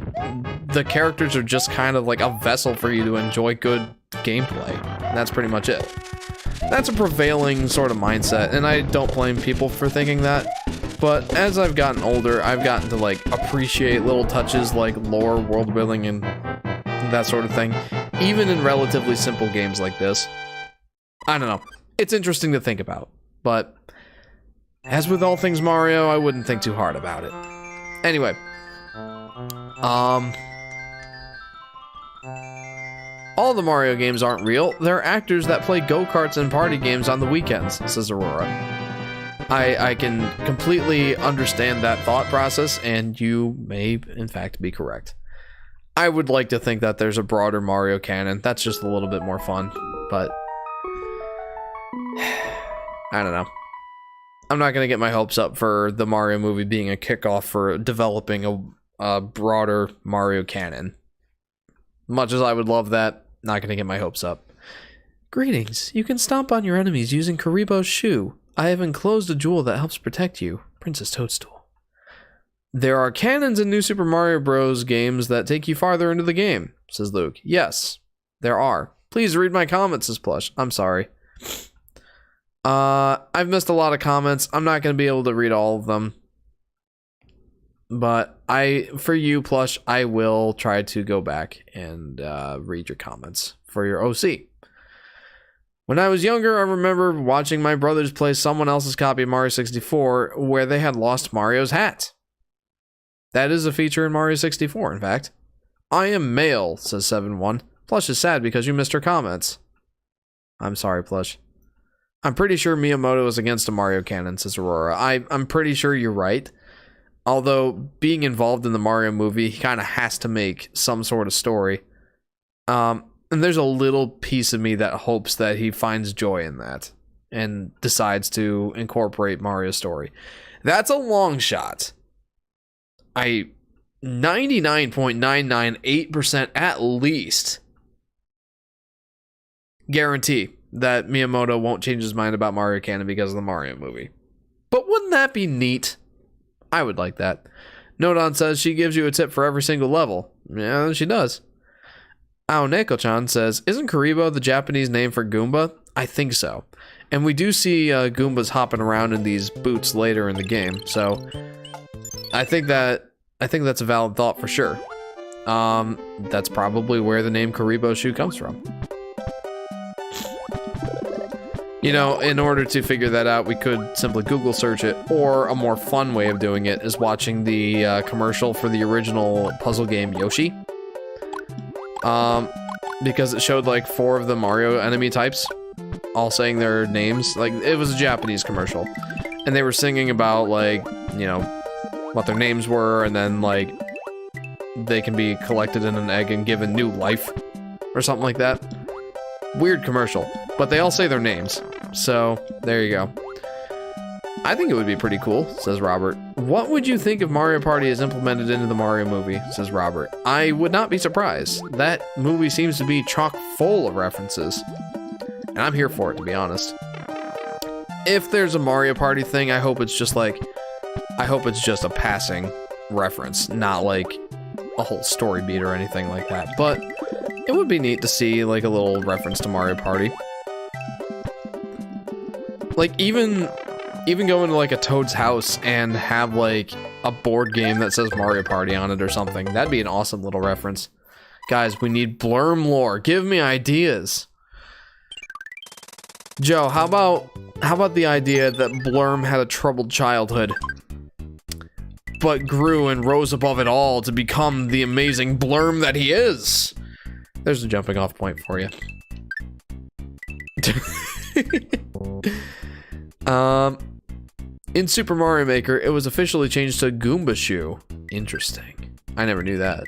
the characters are just kind of like a vessel for you to enjoy good gameplay. And that's pretty much it. That's a prevailing sort of mindset, and I don't blame people for thinking that. But as I've gotten older, I've gotten to, like, appreciate little touches like lore, world building, and that sort of thing, even in relatively simple games like this. I don't know. It's interesting to think about, but as with all things Mario, I wouldn't think too hard about it. Anyway, all the Mario games aren't real. They're actors that play go-karts and party games on the weekends, says Aurora. I can completely understand that thought process, and you may, in fact, be correct. I would like to think that there's a broader Mario canon. That's just a little bit more fun, but I don't know. I'm not going to get my hopes up for the Mario movie being a kickoff for developing a broader Mario canon. Much as I would love that, not going to get my hopes up. Greetings. You can stomp on your enemies using Karibo's shoe. I have enclosed a jewel that helps protect you. Princess Toadstool. There are canons in New Super Mario Bros. Games that take you farther into the game, says Luke. Yes, there are. Please read my comments, says Plush. I'm sorry. I've missed a lot of comments. I'm not going to be able to read all of them. But for you, Plush, I will try to go back and read your comments for your OC. When I was younger, I remember watching my brothers play someone else's copy of Mario 64 where they had lost Mario's hat. That is a feature in Mario 64, in fact. I am male, says 7-1. Plush is sad because you missed her comments. I'm sorry, Plush. I'm pretty sure Miyamoto is against a Mario canon, says Aurora. I'm pretty sure you're right. Although, being involved in the Mario movie, he kind of has to make some sort of story. And there's a little piece of me that hopes that he finds joy in that and decides to incorporate Mario's story. That's a long shot. 99.998% at least guarantee that Miyamoto won't change his mind about Mario canon because of the Mario movie. But wouldn't that be neat? I would like that. Nodon says she gives you a tip for every single level. Yeah, she does. Neko-chan says, isn't Karibo the Japanese name for Goomba? I think so. And we do see Goombas hopping around in these boots later in the game, so I think that's a valid thought for sure. That's probably where the name Karibo shoe comes from. You know, in order to figure that out, we could simply Google search it, or a more fun way of doing it is watching the commercial for the original puzzle game Yoshi. Because it showed like 4 of the Mario enemy types, all saying their names. Like, it was a Japanese commercial, and they were singing about, like, you know, what their names were, and then, like, they can be collected in an egg and given new life, or something like that. Weird commercial, but they all say their names. So, there you go. I think it would be pretty cool, says Robert. What would you think if Mario Party is implemented into the Mario movie, says Robert. I would not be surprised. That movie seems to be chock full of references. And I'm here for it, to be honest. If there's a Mario Party thing, I hope it's just like... I hope it's just a passing reference, not like a whole story beat or anything like that. But it would be neat to see like a little reference to Mario Party. Like, even go into like a Toad's house and have like a board game that says Mario Party on it or something. That'd be an awesome little reference. Guys, we need Blurm lore. Give me ideas. Joe, how about the idea that Blurm had a troubled childhood, but grew and rose above it all to become the amazing Blurm that he is? There's a jumping off point for you. In Super Mario Maker, it was officially changed to Goomba Shoe. Interesting. I never knew that.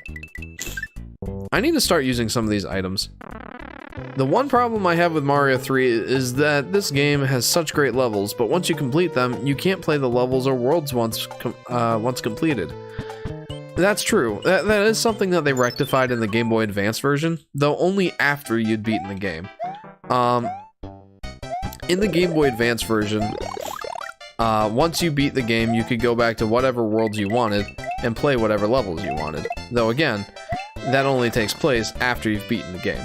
I need to start using some of these items. The one problem I have with Mario 3 is that this game has such great levels, but once you complete them, you can't play the levels or worlds once completed. That's true. That is something that they rectified in the Game Boy Advance version, though only after you'd beaten the game. In the Game Boy Advance version, once you beat the game, you could go back to whatever worlds you wanted and play whatever levels you wanted. Though again, that only takes place after you've beaten the game.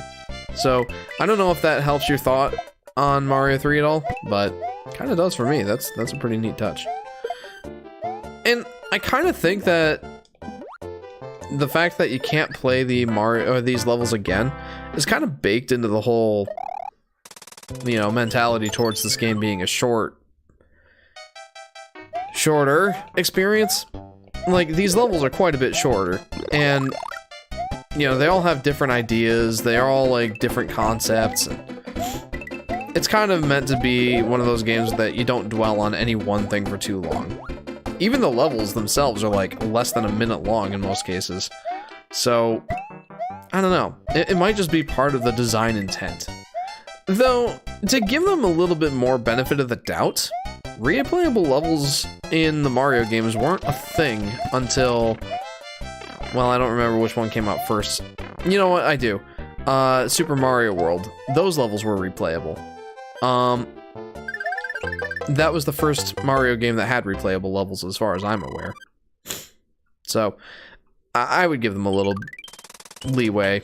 So, I don't know if that helps your thought on Mario 3 at all, but kind of does for me. That's a pretty neat touch. And I kind of think that the fact that you can't play the Mario or these levels again is kind of baked into the whole, you know, mentality towards this game being a shorter experience. Like, these levels are quite a bit shorter, and you know, they all have different ideas, they are all like different concepts. It's kind of meant to be one of those games that you don't dwell on any one thing for too long. Even the levels themselves are like less than a minute long in most cases. So, I don't know. It might just be part of the design intent. Though, to give them a little bit more benefit of the doubt, replayable levels in the Mario games weren't a thing until... well, I don't remember which one came out first. You know what? I do. Super Mario World. Those levels were replayable. That was the first Mario game that had replayable levels as far as I'm aware. So, I would give them a little leeway,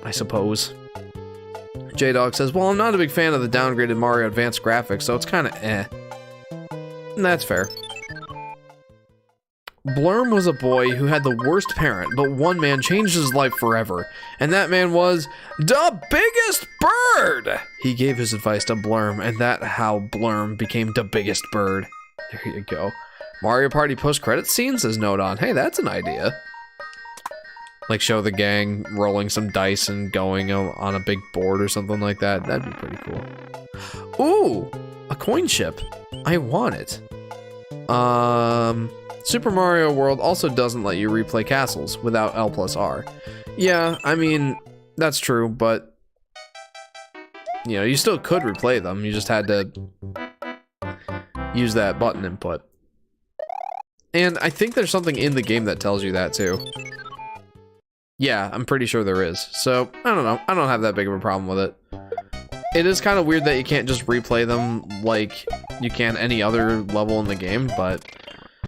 I suppose. J-Dog says, well, I'm not a big fan of the downgraded Mario Advance graphics, so it's kind of eh. And that's fair. Blurm was a boy who had the worst parent, but one man changed his life forever, and that man was the biggest bird! He gave his advice to Blurm, and that's how Blurm became the biggest bird. There you go. Mario Party post-credit scene, says Nodon. Hey, that's an idea. Like, show the gang rolling some dice and going on a big board or something like that. That'd be pretty cool. Ooh! A coin ship. I want it. Super Mario World also doesn't let you replay castles without L+R. Yeah, I mean, that's true, but you know, you still could replay them. You just had to use that button input. And I think there's something in the game that tells you that too. Yeah, I'm pretty sure there is. So, I don't know. I don't have that big of a problem with it. It is kind of weird that you can't just replay them like you can any other level in the game, but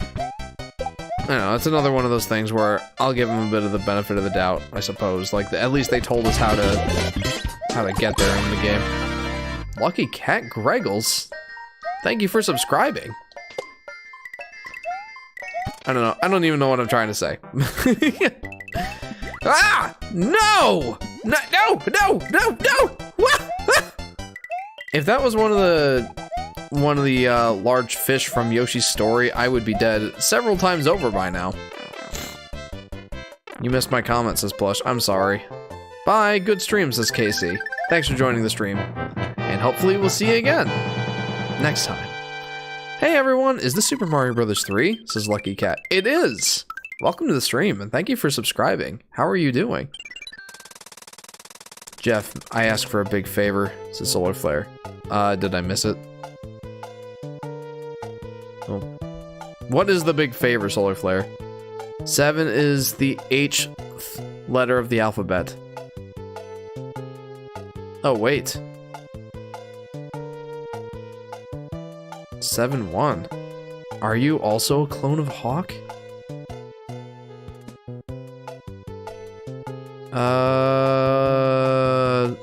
I don't know, it's another one of those things where I'll give them a bit of the benefit of the doubt, I suppose. Like, at least they told us how to get there in the game. Lucky Cat Greggles, thank you for subscribing. I don't know. I don't even know what I'm trying to say. Ah! No! No! No! No! No! No! If that was one of the large fish from Yoshi's story, I would be dead several times over by now. You missed my comment, says Plush. I'm sorry. Bye. Good stream, says Casey. Thanks for joining the stream. And hopefully we'll see you again next time. Hey everyone, is this Super Mario Bros. 3? Says Lucky Cat. It is! Welcome to the stream, and thank you for subscribing. How are you doing? Jeff, I asked for a big favor, says Solar Flare. Did I miss it? Oh. What is the big favor, Solar Flare? 7 is the H letter of the alphabet. Oh, wait. 7-1. Are you also a clone of Hawk?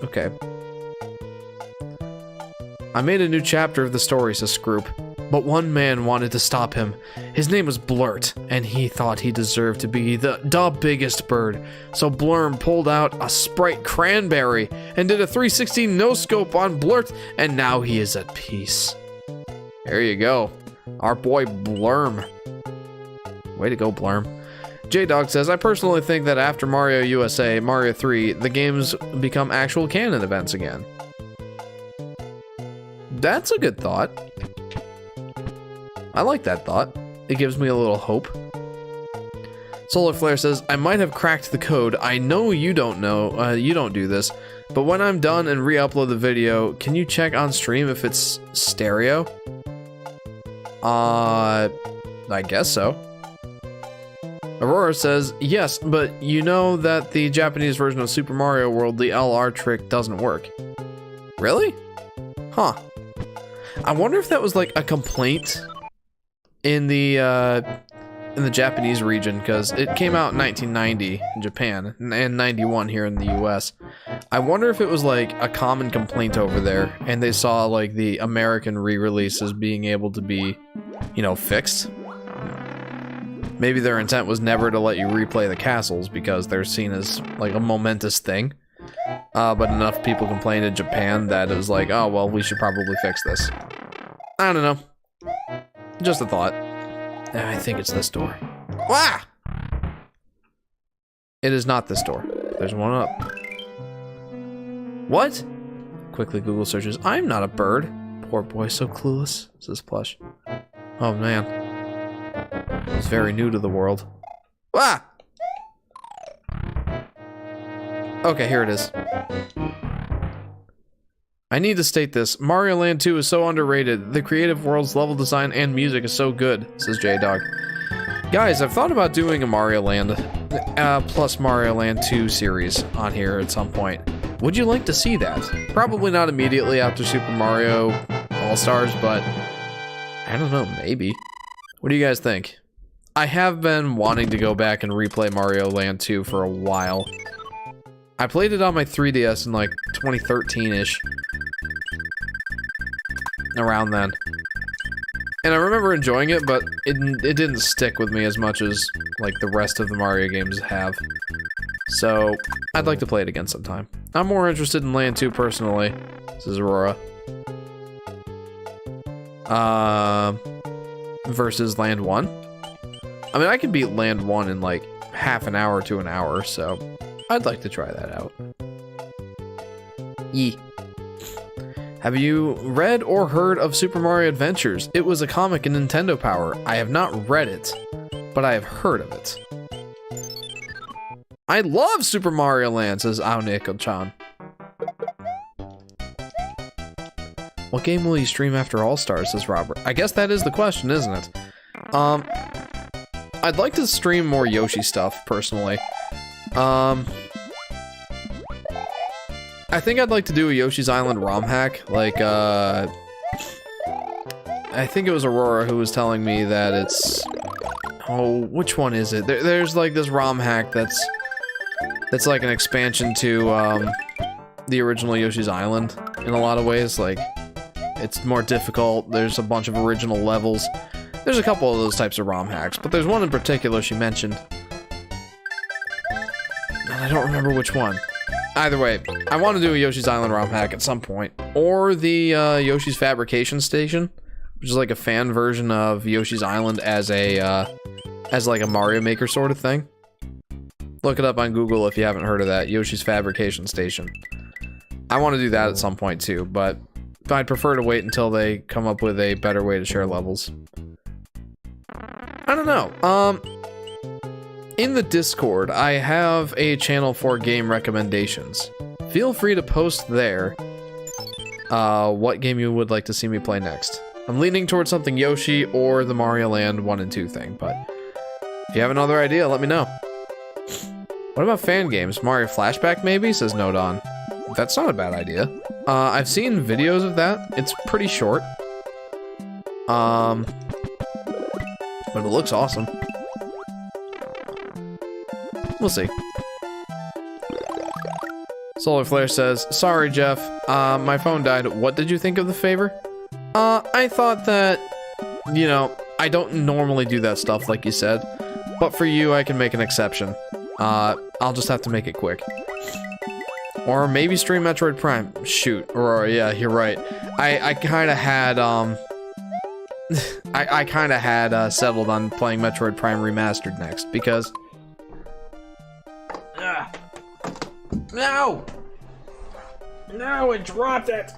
Okay. I made a new chapter of the story, says Scroop, but one man wanted to stop him. His name was Blurt, and he thought he deserved to be the biggest bird. So Blurm pulled out a Sprite Cranberry and did a 360 no-scope on Blurt, and now he is at peace. There you go. Our boy Blurm. Way to go, Blurm. J-Dog says, I personally think that after Mario USA, Mario 3, the games become actual canon events again. That's a good thought. I like that thought. It gives me a little hope. Solar Flare says, I might have cracked the code. I know you don't know, you don't do this, but when I'm done and re-upload the video, can you check on stream if it's stereo? I guess so. Aurora says, yes, but you know that the Japanese version of Super Mario World, the LR trick doesn't work. Really? Huh. I wonder if that was like a complaint in the Japanese region, because it came out in 1990 in Japan and 91 here in the US. I wonder if it was like a common complaint over there and they saw like the American re-releases being able to be, you know, fixed. Maybe their intent was never to let you replay the castles because they're seen as like a momentous thing. But enough people complained in Japan that it was like, oh, well, we should probably fix this. I don't know. Just a thought. I think it's this door. Wah! It is not this door. There's one up. What? Quickly Google searches. I'm not a bird. Poor boy, so clueless, says Plush. Oh, man. He's very new to the world. Ah! Okay, here it is. I need to state this. Mario Land 2 is so underrated. The creative world's level design and music is so good, says J-Dog. Guys, I've thought about doing a Mario Land plus Mario Land 2 series on here at some point. Would you like to see that? Probably not immediately after Super Mario All-Stars, but I don't know, maybe. What do you guys think? I have been wanting to go back and replay Mario Land 2 for a while. I played it on my 3DS in like 2013-ish. Around then. And I remember enjoying it, but it didn't stick with me as much as like the rest of the Mario games have. So, I'd like to play it again sometime. I'm more interested in Land 2 personally, says Aurora. Versus Land 1. I mean, I can beat Land 1 in like half an hour to an hour, so I'd like to try that out. Yee. Have you read or heard of Super Mario Adventures? It was a comic in Nintendo Power. I have not read it, but I have heard of it. I love Super Mario Land, says Aoneko-chan. What game will you stream after All-Stars, says Robert. I guess that is the question, isn't it? I'd like to stream more Yoshi stuff, personally. I think I'd like to do a Yoshi's Island ROM hack, like, I think it was Aurora who was telling me that it's... Oh, which one is it? There's like this ROM hack that's like an expansion to, the original Yoshi's Island, in a lot of ways, like, it's more difficult, there's a bunch of original levels. There's a couple of those types of ROM hacks, but there's one in particular she mentioned. And I don't remember which one. Either way, I want to do a Yoshi's Island ROM hack at some point. Or the Yoshi's Fabrication Station, which is like a fan version of Yoshi's Island as a as like a Mario Maker sort of thing. Look it up on Google if you haven't heard of that, Yoshi's Fabrication Station. I want to do that at some point too, but I'd prefer to wait until they come up with a better way to share levels. I don't know. In the Discord, I have a channel for game recommendations. Feel free to post there what game you would like to see me play next. I'm leaning towards something Yoshi or the Mario Land 1 and 2 thing, but if you have another idea, let me know. What about fan games? Mario Flashback maybe, says Nodon. That's not a bad idea. I've seen videos of that. It's pretty short. But it looks awesome. We'll see. Solar Flare says, sorry, Jeff. My phone died. What did you think of the favor? I thought that, you know, I don't normally do that stuff like you said, but for you, I can make an exception. I'll just have to make it quick. Or maybe stream Metroid Prime. Shoot, Aurora, yeah, you're right. I kind of had, I kind of had settled on playing Metroid Prime Remastered next, because... No! No, it dropped it!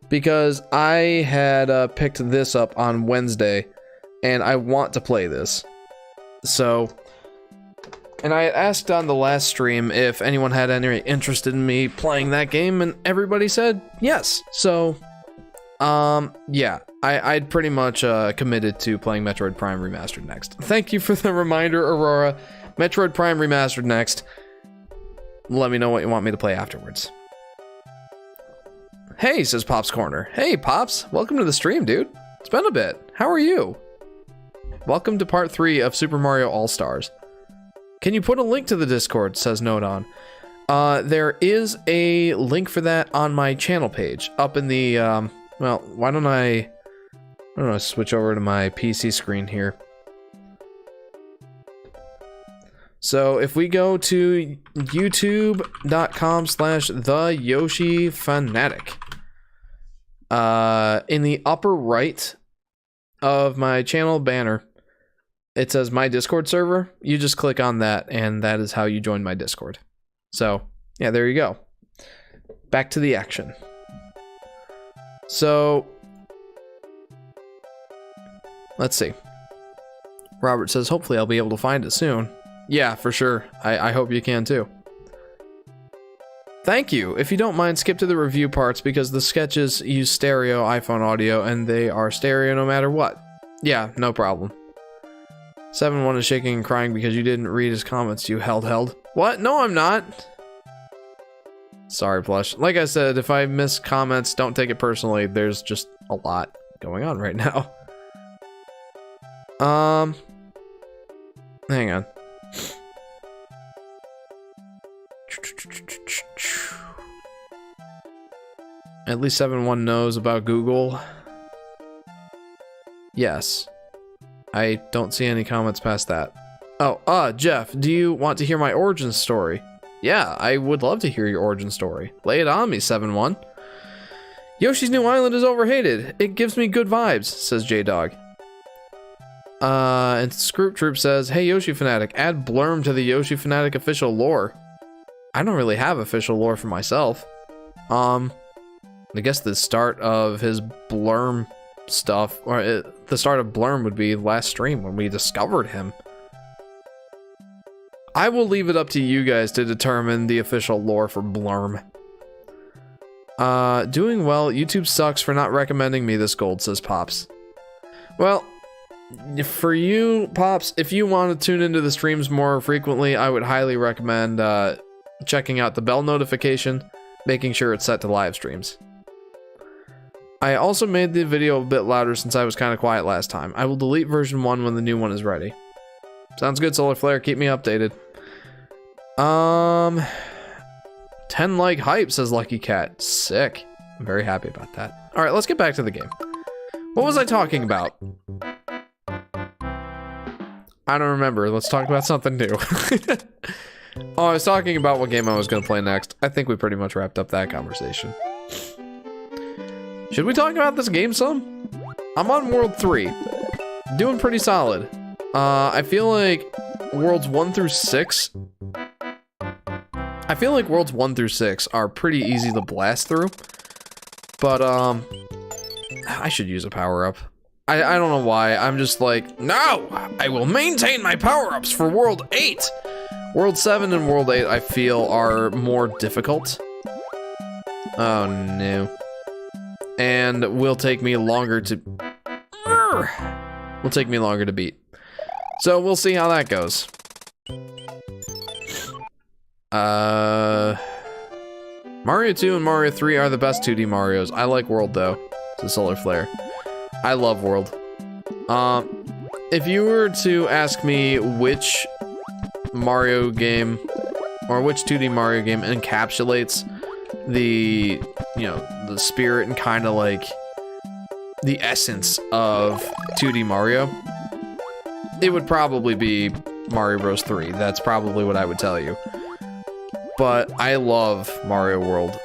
Because I had picked this up on Wednesday, and I want to play this. So... And I asked on the last stream if anyone had any interest in me playing that game, and everybody said yes. So, yeah, I'd pretty much committed to playing Metroid Prime Remastered next. Thank you for the reminder, Aurora. Metroid Prime Remastered next. Let me know what you want me to play afterwards. Hey, says Pop's Corner. Hey, Pops. Welcome to the stream, dude. It's been a bit. How are you? Welcome to part 3 of Super Mario All-Stars. Can you put a link to the Discord, says Nodon. There is a link for that on my channel page, up in the, well, why don't I switch over to my PC screen here. So if we go to youtube.com/TheYoshiFanatic, in the upper right of my channel banner, it says my Discord server. You just click on that, and that is how you join my Discord. So, yeah, there you go. Back to the action. So, let's see. Robert says, hopefully I'll be able to find it soon. Yeah, for sure. I hope you can too. Thank you. If you don't mind, skip to the review parts because the sketches use stereo iPhone audio, and they are stereo no matter what. Yeah, no problem. 7-1 is shaking and crying because you didn't read his comments, you held. What? No, I'm not. Sorry, Plush. Like I said, if I miss comments, don't take it personally. There's just a lot going on right now. Hang on. At least 7-1 knows about Google. Yes. I don't see any comments past that. Oh, Jeff, do you want to hear my origin story? Yeah, I would love to hear your origin story. Lay it on me, 7-1. Yoshi's New Island is overhated. It gives me good vibes, says J-Dog. And Scroop Troop says, hey, Yoshi Fanatic, add Blurm to the Yoshi Fanatic official lore. I don't really have official lore for myself. I guess the start of his Blurm stuff, or the start of Blurm would be last stream when we discovered him. I will leave it up to you guys to determine the official lore for Blurm. Doing well. YouTube sucks for not recommending me this gold, says Pops. Well, for you, Pops, if you want to tune into the streams more frequently, I would highly recommend checking out the bell notification, making sure it's set to live streams. I also made the video a bit louder since I was kind of quiet last time. I will delete version 1 when the new one is ready. Sounds good, Solar Flare. Keep me updated. 10 like hype, says Lucky Cat. Sick. I'm very happy about that. All right, let's get back to the game. What was I talking about? I don't remember. Let's talk about something new. Oh, I was talking about what game I was going to play next. I think we pretty much wrapped up that conversation. Should we talk about this game some? I'm on World 3. Doing pretty solid. I feel like Worlds 1 through 6... I feel like Worlds 1 through 6 are pretty easy to blast through. But, I should use a power-up. I don't know why. I'm just like, no! I will maintain my power-ups for World 8! World 7 and World 8, I feel, are more difficult. Oh, no. And will take me longer to... will take me longer to beat. So, we'll see how that goes. Mario 2 and Mario 3 are the best 2D Marios. I like World, though. It's a Solar Flare. I love World. If you were to ask me which Mario game, or which 2D Mario game encapsulates the, you know, the spirit and kind of like the essence of 2D Mario, it would probably be Mario Bros. 3. That's probably what I would tell you. But I love Mario World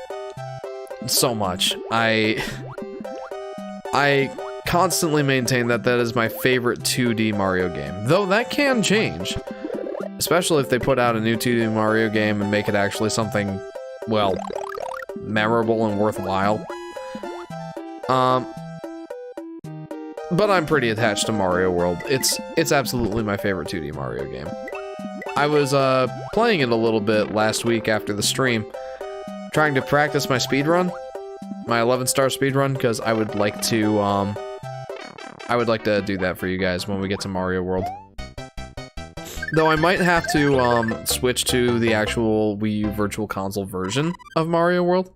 so much. I constantly maintain that that is my favorite 2D Mario game. Though that can change. Especially if they put out a new 2D Mario game and make it actually something, well, memorable and worthwhile. But I'm pretty attached to Mario World. It's absolutely my favorite 2D Mario game. I was playing it a little bit last week after the stream, trying to practice my speedrun, my 11-star speedrun, because I would like to do that for you guys when we get to Mario World. Though I might have to switch to the actual Wii U Virtual Console version of Mario World,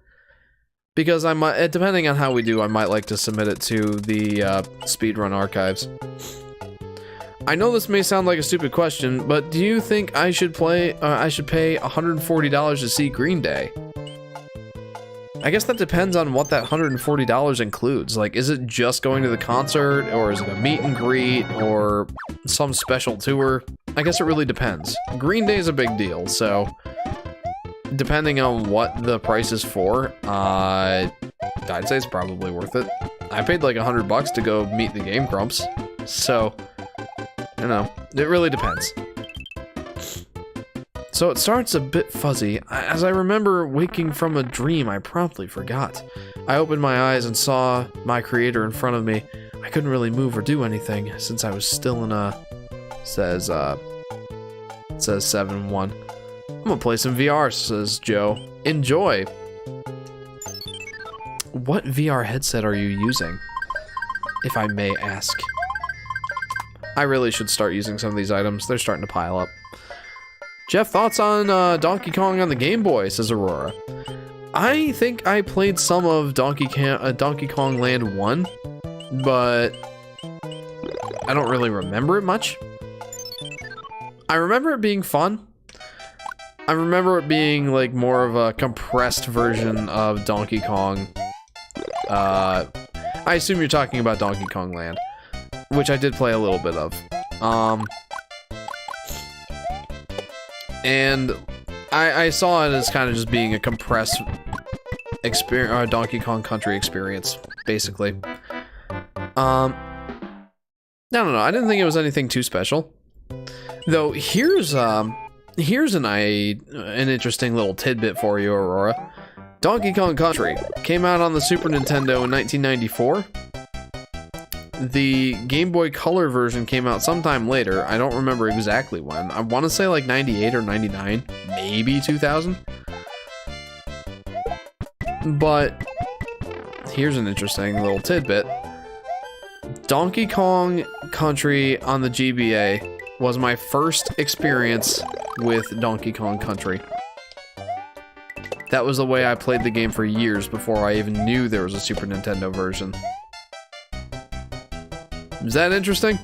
because I might, depending on how we do, I might like to submit it to the speedrun archives. I know this may sound like a stupid question, but do you think I should pay $140 to see Green Day? I guess that depends on what that $140 includes. Like, is it just going to the concert, or is it a meet and greet, or some special tour? I guess it really depends. Green Day is a big deal, so depending on what the price is for, I'd say it's probably worth it. I paid like $100 to go meet the Game Grumps, so... you know, it really depends. So it starts a bit fuzzy. As I remember waking from a dream, I promptly forgot. I opened my eyes and saw my creator in front of me. I couldn't really move or do anything since I was still in a... says 7-1. I'm gonna play some VR, says Joe. Enjoy! What VR headset are you using? If I may ask. I really should start using some of these items. They're starting to pile up. Jeff, thoughts on Donkey Kong on the Game Boy, says Aurora. I think I played some of Donkey Kong Land 1, but I don't really remember it much. I remember it being fun. I remember it being like more of a compressed version of Donkey Kong. I assume you're talking about Donkey Kong Land, which I did play a little bit of. And I saw it as kind of just being a compressed experience, Donkey Kong Country experience, basically. I don't know, I didn't think it was anything too special. Though, here's an interesting little tidbit for you, Aurora. Donkey Kong Country came out on the Super Nintendo in 1994. The Game Boy Color version came out sometime later. I don't remember exactly when. I want to say like 98 or 99, maybe 2000. But here's an interesting little tidbit. Donkey Kong Country on the GBA was my first experience with Donkey Kong Country. That was the way I played the game for years before I even knew there was a Super Nintendo version. Is that interesting?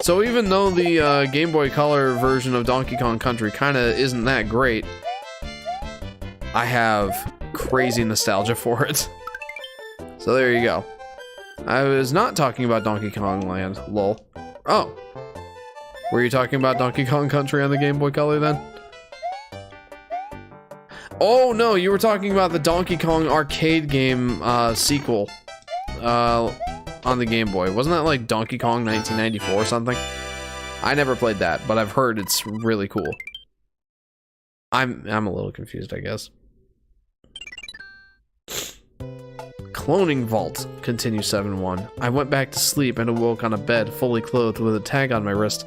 So even though the Game Boy Color version of Donkey Kong Country kind of isn't that great, I have crazy nostalgia for it. So there you go. I was not talking about Donkey Kong Land, lol. Oh. Were you talking about Donkey Kong Country on the Game Boy Color then? Oh no, you were talking about the Donkey Kong arcade game sequel. On the Game Boy. Wasn't that like Donkey Kong 1994 or something? I never played that, but I've heard it's really cool. I'm a little confused, I guess. Cloning Vault, continues 7-1. I went back to sleep and awoke on a bed, fully clothed with a tag on my wrist.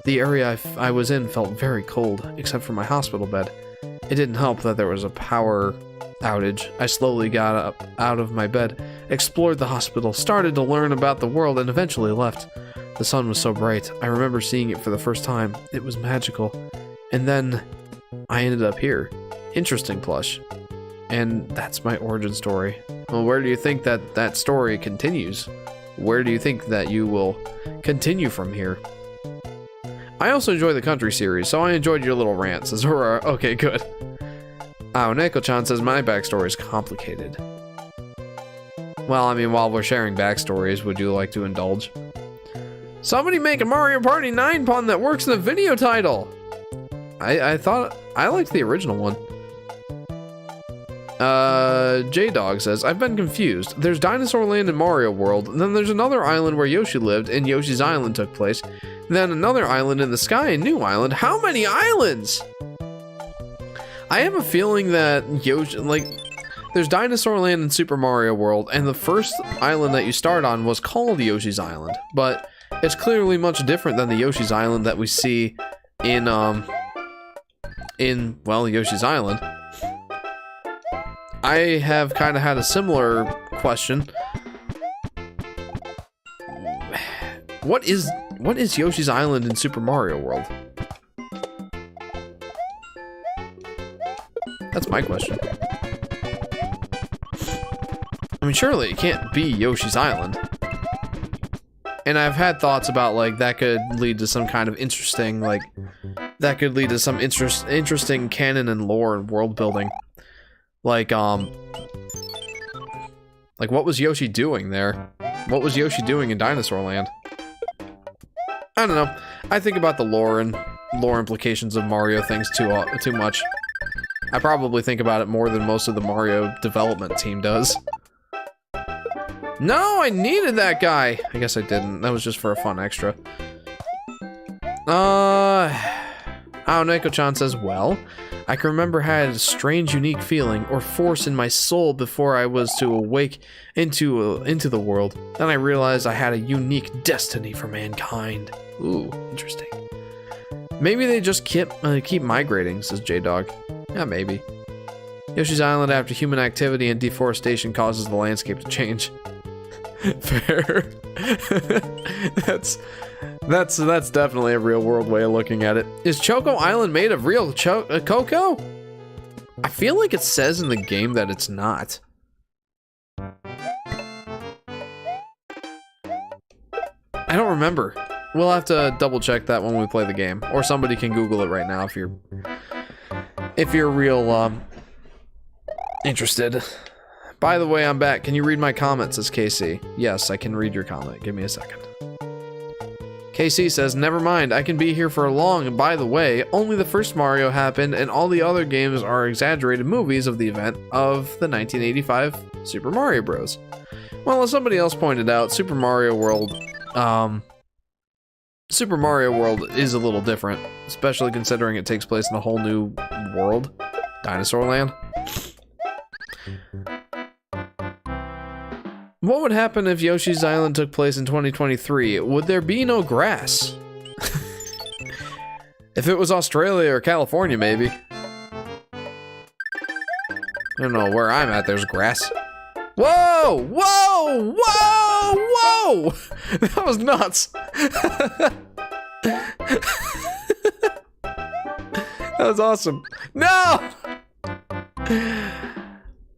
The area I was in felt very cold, except for my hospital bed. It didn't help that there was a power outage. I slowly got up out of my bed, explored the hospital, started to learn about the world, and eventually left. The sun was so bright. I remember seeing it for the first time. It was magical. And then I ended up here. Interesting plush. And that's my origin story. Well, where do you think that story continues? Where do you think that you will continue from here? I also enjoy the Country series, so I enjoyed your little rants. As Aurora. Okay, good. Oh, Neko-chan says my backstory is complicated. Well, I mean, while we're sharing backstories, would you like to indulge? Somebody make a Mario Party 9 pun that works in the video title! I thought I liked the original one. J-Dog says, I've been confused. There's Dinosaur Land and Mario World, and then there's another island where Yoshi lived and Yoshi's Island took place. Then another island in the sky and New Island. How many islands? I have a feeling that Yoshi, like, there's Dinosaur Land in Super Mario World, and the first island that you start on was called Yoshi's Island, but it's clearly much different than the Yoshi's Island that we see in, well, Yoshi's Island. I have kind of had a similar question. What is Yoshi's Island in Super Mario World? That's my question. I mean, surely it can't be Yoshi's Island. And I've had thoughts about, like, that could lead to some kind of interesting, like, that could lead to some interesting canon and lore and world building. Like, what was Yoshi doing there? What was Yoshi doing in Dinosaur Land? I don't know. I think about the lore and lore implications of Mario things too much. I probably think about it more than most of the Mario development team does. No, I needed that guy! I guess I didn't. That was just for a fun extra. Neko-chan says, well, I can remember I had a strange, unique feeling or force in my soul before I was to awake into the world. Then I realized I had a unique destiny for mankind. Ooh, interesting. Maybe they just keep migrating, says J-Dog. Yeah, maybe. Yoshi's Island, after human activity and deforestation, causes the landscape to change. Fair. That's definitely a real world way of looking at it. Is Choco Island made of real cocoa? I feel like it says in the game that it's not. I don't remember. We'll have to double check that when we play the game, or somebody can Google it right now if you're real interested. By the way, I'm back. Can you read my comment, says KC. Yes, I can read your comment. Give me a second. KC says, never mind, I can be here for long, and by the way, only the first Mario happened, and all the other games are exaggerated movies of the event of the 1985 Super Mario Bros. Well, as somebody else pointed out, Super Mario World is a little different, especially considering it takes place in a whole new world. Dinosaur Land. What would happen if Yoshi's Island took place in 2023? Would there be no grass? If it was Australia or California, maybe. I don't know where I'm at, there's grass. Whoa! Whoa! Whoa! Whoa! That was nuts. That was awesome. No!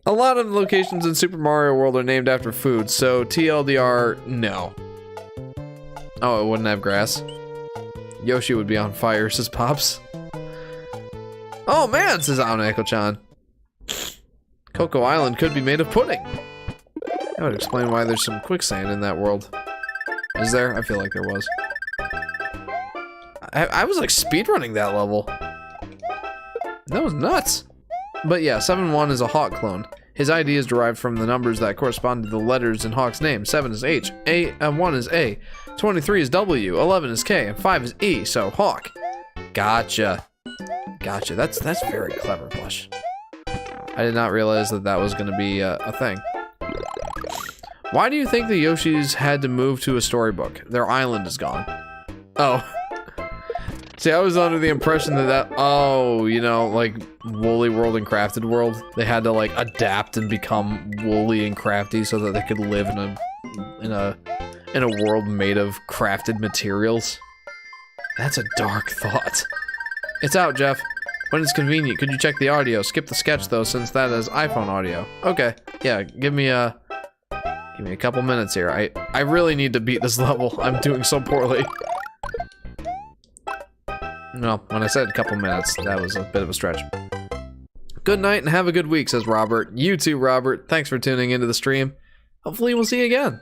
A lot of locations in Super Mario World are named after food, so TLDR, no. Oh, it wouldn't have grass. Yoshi would be on fire, says Pops. Oh man, says Aoneko-chan. Cocoa Island could be made of pudding. That would explain why there's some quicksand in that world. Is there? I feel like there was. I was like speedrunning that level. That was nuts. But yeah, 7-1 is a Hawk clone. His ID is derived from the numbers that correspond to the letters in Hawk's name. 7 is H, 1 is A, 23 is W, 11 is K, and 5 is E, so Hawk. Gotcha. Gotcha, that's very clever, Blush. I did not realize that that was going to be a thing. Why do you think the Yoshis had to move to a storybook? Their island is gone. Oh. See, I was under the impression that oh, you know, like Woolly World and Crafted World, they had to like adapt and become woolly and crafty so that they could live in a world made of crafted materials. That's a dark thought. It's out, Jeff. When it's convenient, could you check the audio? Skip the sketch though, since that is iPhone audio. Okay, yeah, give me a couple minutes here. I really need to beat this level. I'm doing so poorly. No, when I said a couple minutes, that was a bit of a stretch. Good night and have a good week, says Robert. You too, Robert. Thanks for tuning into the stream. Hopefully we'll see you again.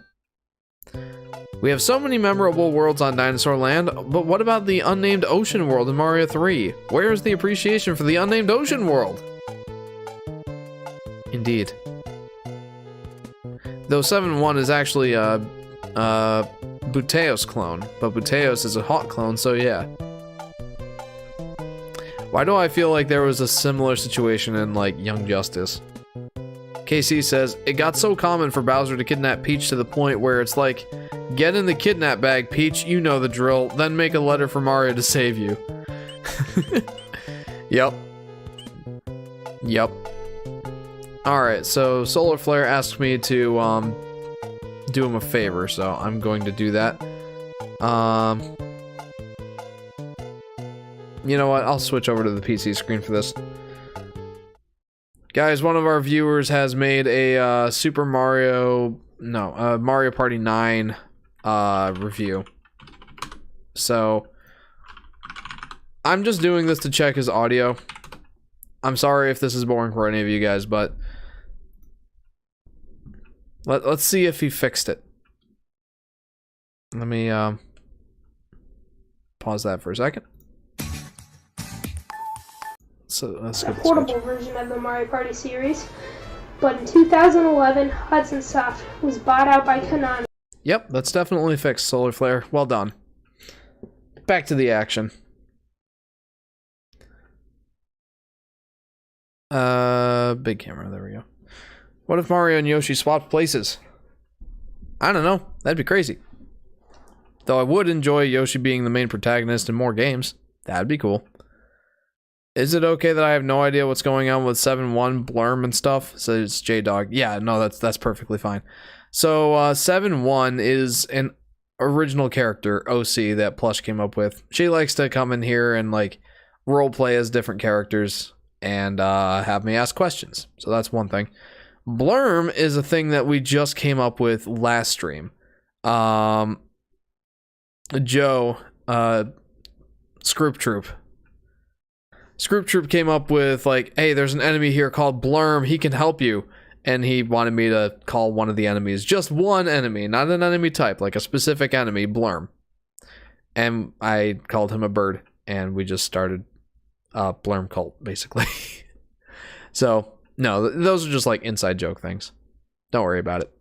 We have so many memorable worlds on Dinosaur Land, but what about the unnamed ocean world in Mario 3? Where is the appreciation for the unnamed ocean world? Indeed. Though 7-1 is actually a Buteos clone, but Buteos is a Hawk clone, so yeah. Why do I feel like there was a similar situation in, like, Young Justice? KC says, it got so common for Bowser to kidnap Peach to the point where it's like, get in the kidnap bag, Peach, you know the drill, then make a letter for Mario to save you. Yep. Yep. Alright, so Solar Flare asked me to, do him a favor, so I'm going to do that. You know what? I'll switch over to the PC screen for this. Guys, one of our viewers has made a Mario Party 9 review. So I'm just doing this to check his audio. I'm sorry if this is boring for any of you guys, but let's see if he fixed it. Let me pause that for a second. So let's a portable version of the Mario Party series, but in 2011, Hudson Soft was bought out by Konami. Yep, that's definitely fixed, Solar Flare. Well done. Back to the action. Big camera, there we go. What if Mario and Yoshi swapped places? I don't know, that'd be crazy. Though I would enjoy Yoshi being the main protagonist in more games. That'd be cool. Is it okay that I have no idea what's going on with 7-1 Blurm and stuff? So it's J-Dog. Yeah, no, that's perfectly fine. So 7-1 is an original character, OC, that Plush came up with. She likes to come in here and like role play as different characters and have me ask questions. So that's one thing. Blurm is a thing that we just came up with last stream. Joe, Scroop Troop came up with like, hey, there's an enemy here called Blurm, he can help you. And he wanted me to call one of the enemies, just one enemy, not an enemy type, like a specific enemy, Blurm. And I called him a bird, and we just started a Blurm cult, basically. So, no, those are just like inside joke things. Don't worry about it.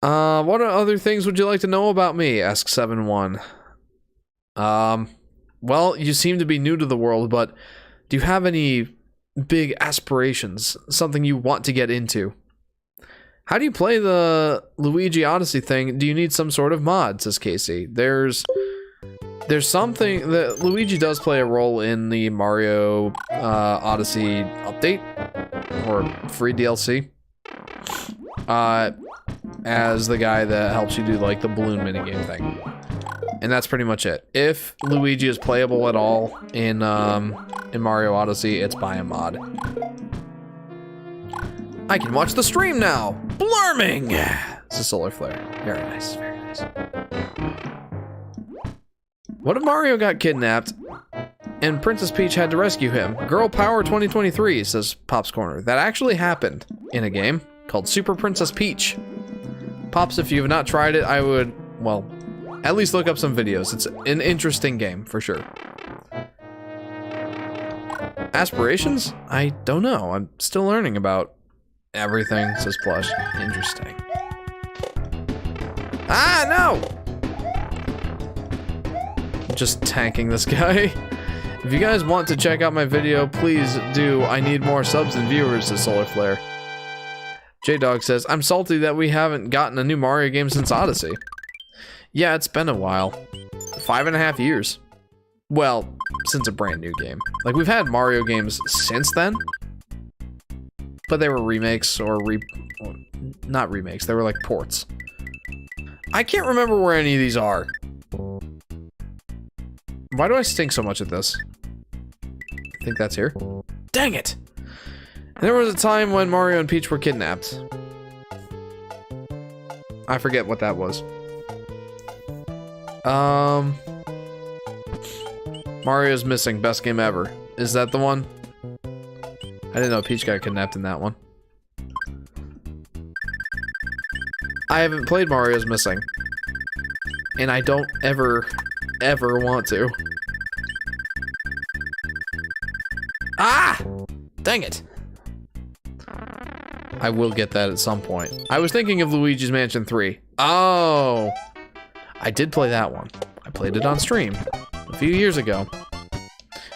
What other things would you like to know about me? Asks 7-1. Well, you seem to be new to the world, but do you have any big aspirations, something you want to get into. How do you play the Luigi Odyssey thing? Do you need some sort of mod, says Casey. There's something that Luigi does play a role in the Mario Odyssey update or free DLC. As the guy that helps you do like the balloon minigame thing. And that's pretty much it. If Luigi is playable at all in Mario Odyssey, it's by a mod. I can watch the stream now! Blarming! It's a solar flare. Very nice, very nice. What if Mario got kidnapped and Princess Peach had to rescue him? Girl Power 2023, says Pop's Corner. That actually happened in a game called Super Princess Peach. Pops, if you have not tried it, I would, well, at least look up some videos. It's an interesting game, for sure. Aspirations? I don't know. I'm still learning about everything, says Plush. Interesting. Ah, no! Just tanking this guy. If you guys want to check out my video, please do. I need more subs and viewers, says Solar Flare. J-Dog says, I'm salty that we haven't gotten a new Mario game since Odyssey. Yeah, it's been a while. 5.5 years. Well, since a brand new game. Like, we've had Mario games since then, but they were remakes or not remakes, they were like ports. I can't remember where any of these are. Why do I stink so much at this? I think that's here. Dang it! There was a time when Mario and Peach were kidnapped. I forget what that was. Mario's Missing, best game ever. Is that the one? I didn't know Peach got kidnapped in that one. I haven't played Mario's Missing. And I don't ever want to. Ah! Dang it. I will get that at some point. I was thinking of Luigi's Mansion 3. Oh! I did play that one. I played it on stream a few years ago.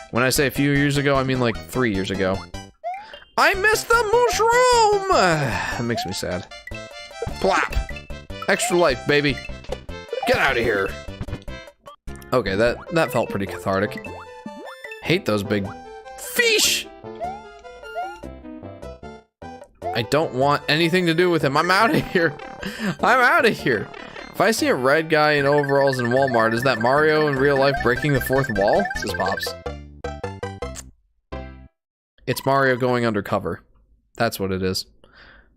When I say a few years ago, I mean like 3 years ago. I missed the mushroom! That makes me sad. Plop! Extra life, baby. Get out of here. Okay, that felt pretty cathartic. Hate those big fish! I don't want anything to do with him. I'm out of here. I'm out of here. If I see a red guy in overalls in Walmart, is that Mario in real life breaking the fourth wall? Says Pops. It's Mario going undercover. That's what it is.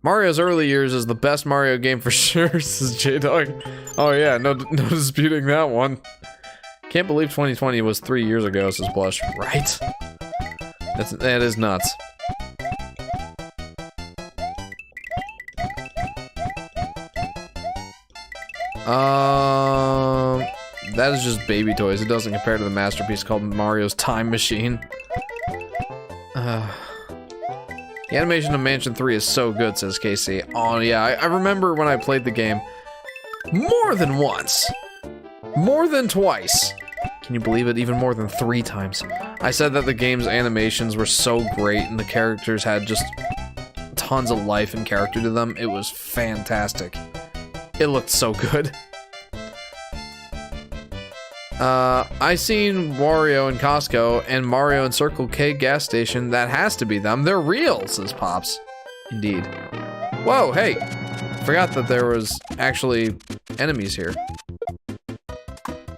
Mario's early years is the best Mario game for sure, says J-Dog. Oh yeah, no disputing that one. Can't believe 2020 was 3 years ago, says Blush. Right? That is nuts. That is just baby toys. It doesn't compare to the masterpiece called Mario's Time Machine. The animation of Mansion 3 is so good, says Casey. Oh yeah, I remember when I played the game more than once. More than twice. Can you believe it? Even more than 3 times. I said that the game's animations were so great and the characters had just tons of life and character to them. It was fantastic. It looked so good. I seen Wario in Costco and Mario in Circle K gas station. That has to be them. They're real, says Pops. Indeed. Whoa, hey. Forgot that there was actually enemies here.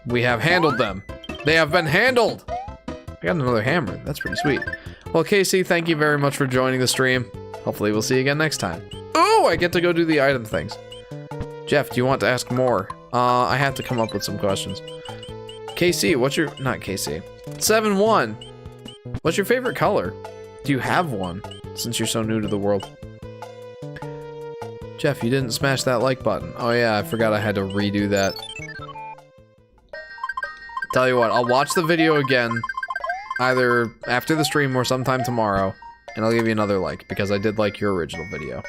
We have handled them. They have been handled. I got another hammer. That's pretty sweet. Well, Casey, thank you very much for joining the stream. Hopefully we'll see you again next time. Oh, I get to go do the item things. Jeff, do you want to ask more? I have to come up with some questions. KC, what's your... Not KC. 7-1. What's your favorite color? Do you have one? Since you're so new to the world. Jeff, you didn't smash that like button. Oh yeah, I forgot I had to redo that. Tell you what, I'll watch the video again. Either after the stream or sometime tomorrow. And I'll give you another like, because I did like your original video.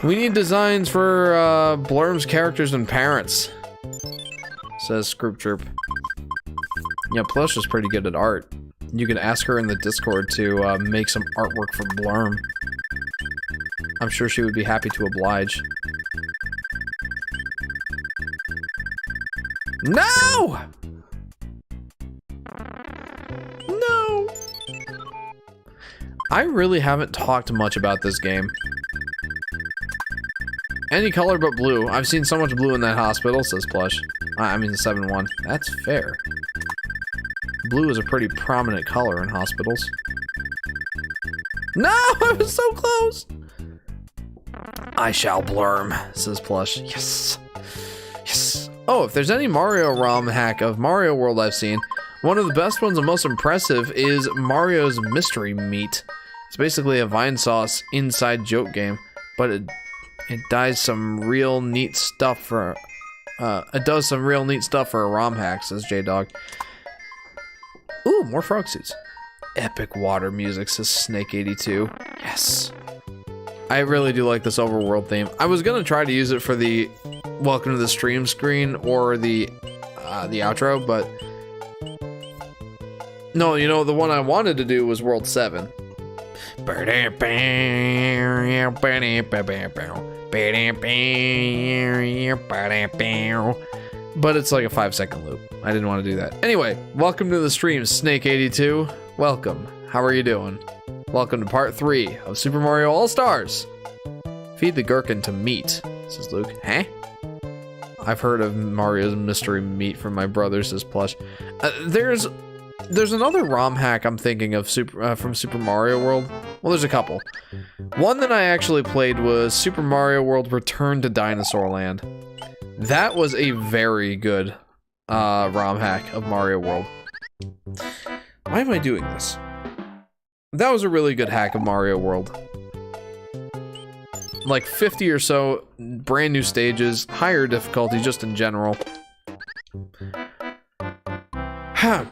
We need designs for Blurm's characters and parents, says Scroop Chirp. Yeah, Plush is pretty good at art. You can ask her in the Discord to make some artwork for Blurm. I'm sure she would be happy to oblige. No! No! I really haven't talked much about this game. Any color but blue. I've seen so much blue in that hospital, says Plush. I mean, 7-1. That's fair. Blue is a pretty prominent color in hospitals. No! I was so close! I shall blurm, says Plush. Yes! Yes! Oh, if there's any Mario ROM hack of Mario World I've seen, one of the best ones and most impressive is Mario's Mystery Meat. It's basically a Vine Sauce inside joke game, but it does some real neat stuff for a ROM hack, says J-Dog. Ooh, more frog suits. Epic water music, says Snake82. Yes. I really do like this overworld theme. I was gonna try to use it for the welcome to the stream screen or the outro, but no, you know, the one I wanted to do was World 7. But it's like a 5-second loop. I didn't want to do that. Anyway, welcome to the stream, Snake82. Welcome. How are you doing? Welcome to part 3 of Super Mario All-Stars. Feed the gherkin to meat, says Luke. Huh? I've heard of Mario's Mystery Meat from my brother, says Plush. There's another ROM hack I'm thinking of from Super Mario World. Well, there's a couple. One that I actually played was Super Mario World Return to Dinosaur Land. That was a very good ROM hack of Mario World. Why am I doing this? That was a really good hack of Mario World. Like 50 or so brand new stages, higher difficulty just in general. Huh.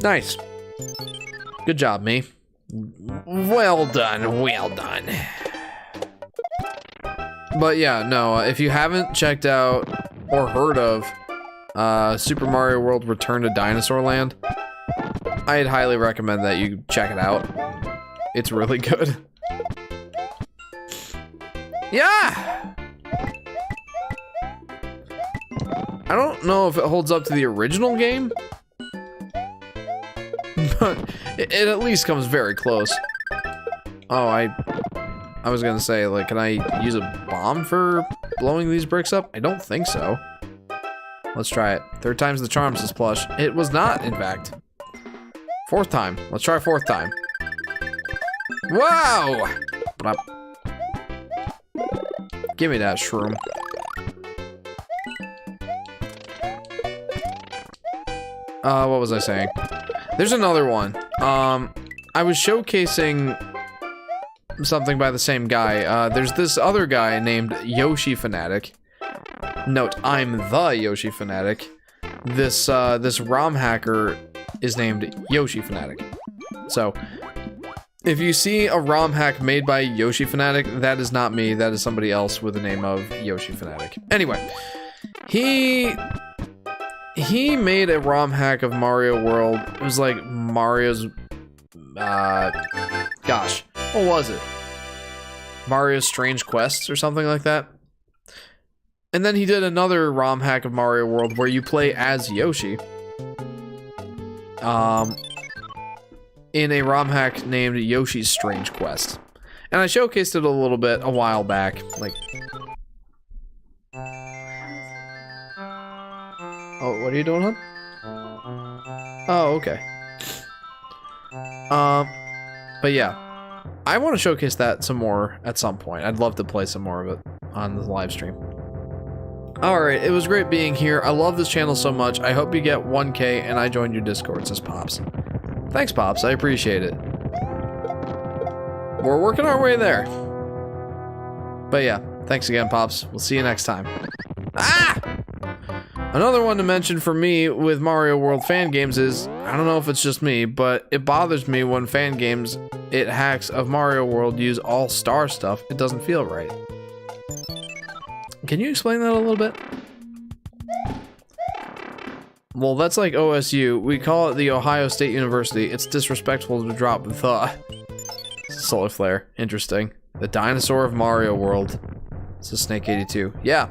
Nice. Good job, me. Well done, well done. But yeah, no, if you haven't checked out or heard of Super Mario World Return to Dinosaur Land, I'd highly recommend that you check it out. It's really good. Yeah! I don't know if it holds up to the original game, but it at least comes very close. Oh, I was gonna say, like, can I use a bomb for blowing these bricks up? I don't think so. Let's try it. 3rd time's the charm, says Plush. It was not, in fact. 4th time. Let's try 4th time. Wow! Give me that shroom. What was I saying? There's another one. I was showcasing something by the same guy. There's this other guy named Yoshi Fanatic. Note, I'm the Yoshi Fanatic. This ROM hacker is named Yoshi Fanatic. So, if you see a ROM hack made by Yoshi Fanatic, that is not me. That is somebody else with the name of Yoshi Fanatic. Anyway, he made a ROM hack of Mario World. It was like Mario's, gosh, what was it? Mario's Strange Quests or something like that. And then he did another ROM hack of Mario World where you play as Yoshi. In a ROM hack named Yoshi's Strange Quest. And I showcased it a little bit a while back. Like... Oh, what are you doing, hon? Oh, okay. But yeah. I want to showcase that some more at some point. I'd love to play some more of it on the live stream. Alright, it was great being here. I love this channel so much. I hope you get 1K and I joined your Discord, says Pops. Thanks, Pops. I appreciate it. We're working our way there. But yeah, thanks again, Pops. We'll see you next time. Ah! Another one to mention for me with Mario World fan games is, I don't know if it's just me, but it bothers me when fan games hacks of Mario World use all-star stuff. It doesn't feel right. Can you explain that a little bit? Well, that's like OSU. We call it the Ohio State University. It's disrespectful to drop the solar flare. Interesting. The dinosaur of Mario World. It's a Snake 82. Yeah.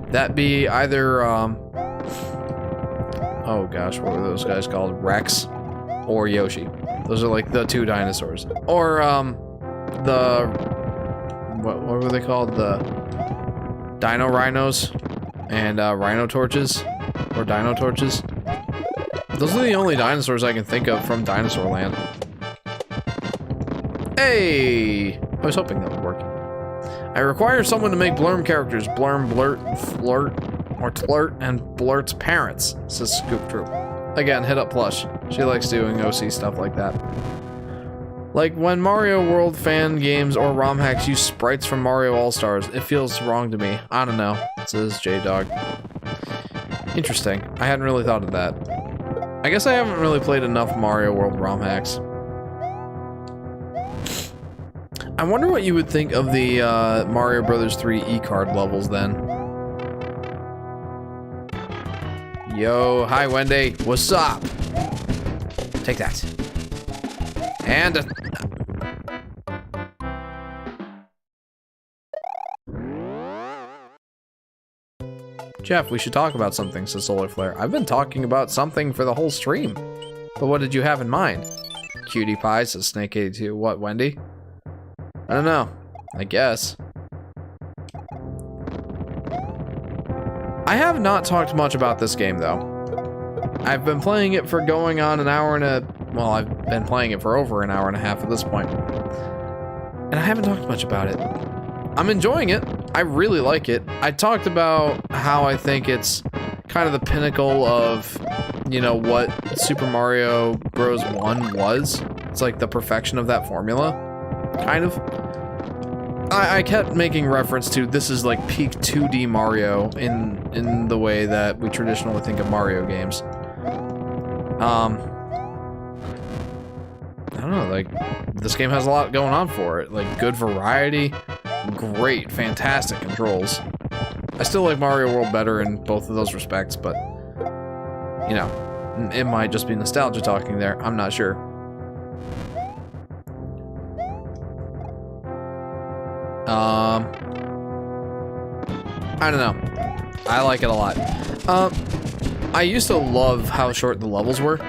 That'd be either, oh gosh, what were those guys called? Rex or Yoshi. Those are like the two dinosaurs. Or, what were they called? The Dino Rhinos and, Rhino Torches. Or Dino Torches. Those are the only dinosaurs I can think of from Dinosaur Land. Hey! I was hoping that would work. I require someone to make Blurm characters. Blurm, Blurt, Flirt, or Tlurt, and Blurt's parents, says Scoop Troop. Again, hit up Plush. She likes doing OC stuff like that. Like when Mario World fan games or ROM hacks use sprites from Mario All-Stars, it feels wrong to me. I don't know, says J-Dog. Interesting. I hadn't really thought of that. I guess I haven't really played enough Mario World ROM hacks. I wonder what you would think of the Mario Brothers 3 e-card levels then. Yo, hi Wendy, what's up? Take that. And Jeff, we should talk about something, says Solar Flare. I've been talking about something for the whole stream. But what did you have in mind? Cutie Pie, says Snake 82. What, Wendy? I don't know. I guess. I have not talked much about this game, though. I've been playing it for going on an hour and a... Well, I've been playing it for over an hour and a half at this point. And I haven't talked much about it. I'm enjoying it. I really like it. I talked about how I think it's kind of the pinnacle of, you know, what Super Mario Bros. 1 was. It's like the perfection of that formula. Kind of. I kept making reference to this is like peak 2D Mario in the way that we traditionally think of Mario games. I don't know, like, this game has a lot going on for it. Like, good variety, great, fantastic controls. I still like Mario World better in both of those respects, but, you know, it might just be nostalgia talking there. I'm not sure. I don't know. I like it a lot. I used to love how short the levels were.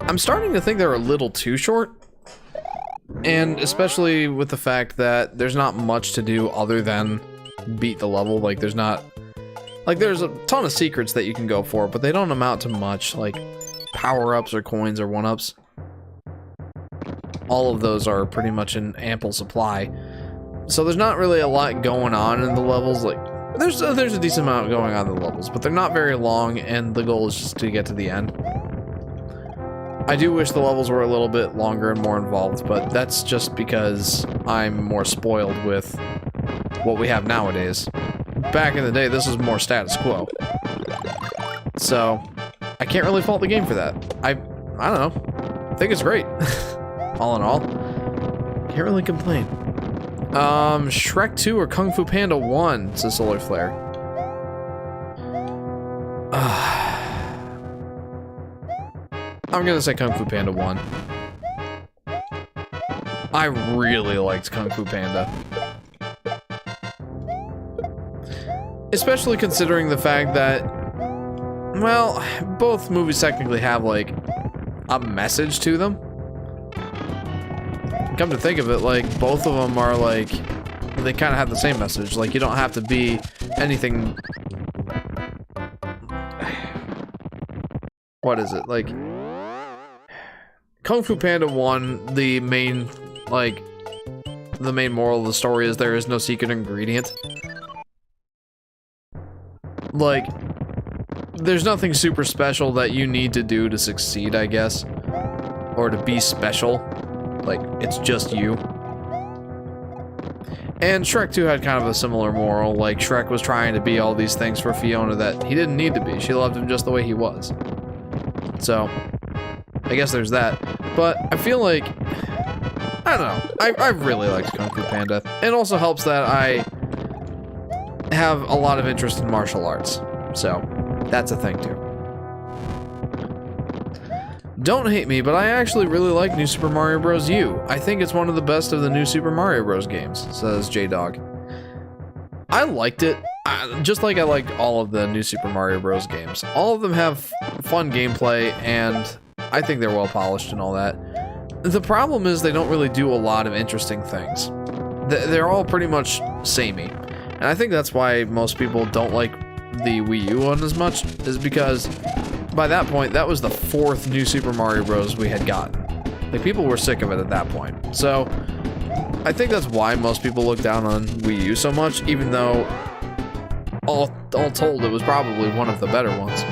I'm starting to think they're a little too short. And especially with the fact that there's not much to do other than beat the level. Like, there's not... Like, there's a ton of secrets that you can go for, but they don't amount to much. Like, power-ups or coins or one-ups. All of those are pretty much in ample supply. So there's not really a lot going on in the levels. Like, there's a decent amount going on in the levels, but they're not very long, and the goal is just to get to the end. I do wish the levels were a little bit longer and more involved, but that's just because I'm more spoiled with what we have nowadays. Back in the day, this was more status quo. So, I can't really fault the game for that. I don't know. I think it's great. All in all. Can't really complain. Shrek 2 or Kung Fu Panda 1, says Solar Flare. I'm gonna say Kung Fu Panda 1. I really liked Kung Fu Panda. Especially considering the fact that, well, both movies technically have, like, a message to them. Come to think of it, like, both of them are, like, they kind of have the same message. Like, you don't have to be anything... What is it? Like... Kung Fu Panda 1, the main moral of the story is there is no secret ingredient. Like, there's nothing super special that you need to do to succeed, I guess. Or to be special. Like, it's just you. And Shrek 2 had kind of a similar moral. Like, Shrek was trying to be all these things for Fiona that he didn't need to be. She loved him just the way he was. So, I guess there's that. But I feel like, I don't know, I really liked Kung Fu Panda. It also helps that I have a lot of interest in martial arts. So, that's a thing too. Don't hate me, but I actually really like New Super Mario Bros. U. I think it's one of the best of the New Super Mario Bros. Games, says J-Dog. I liked it, just like I liked all of the New Super Mario Bros. Games. All of them have fun gameplay, and I think they're well polished and all that. The problem is they don't really do a lot of interesting things. They're all pretty much samey. And I think that's why most people don't like the Wii U one as much, is because by that point, that was the 4th New Super Mario Bros. We had gotten. Like, people were sick of it at that point. So, I think that's why most people look down on Wii U so much, even though, all told, it was probably one of the better ones.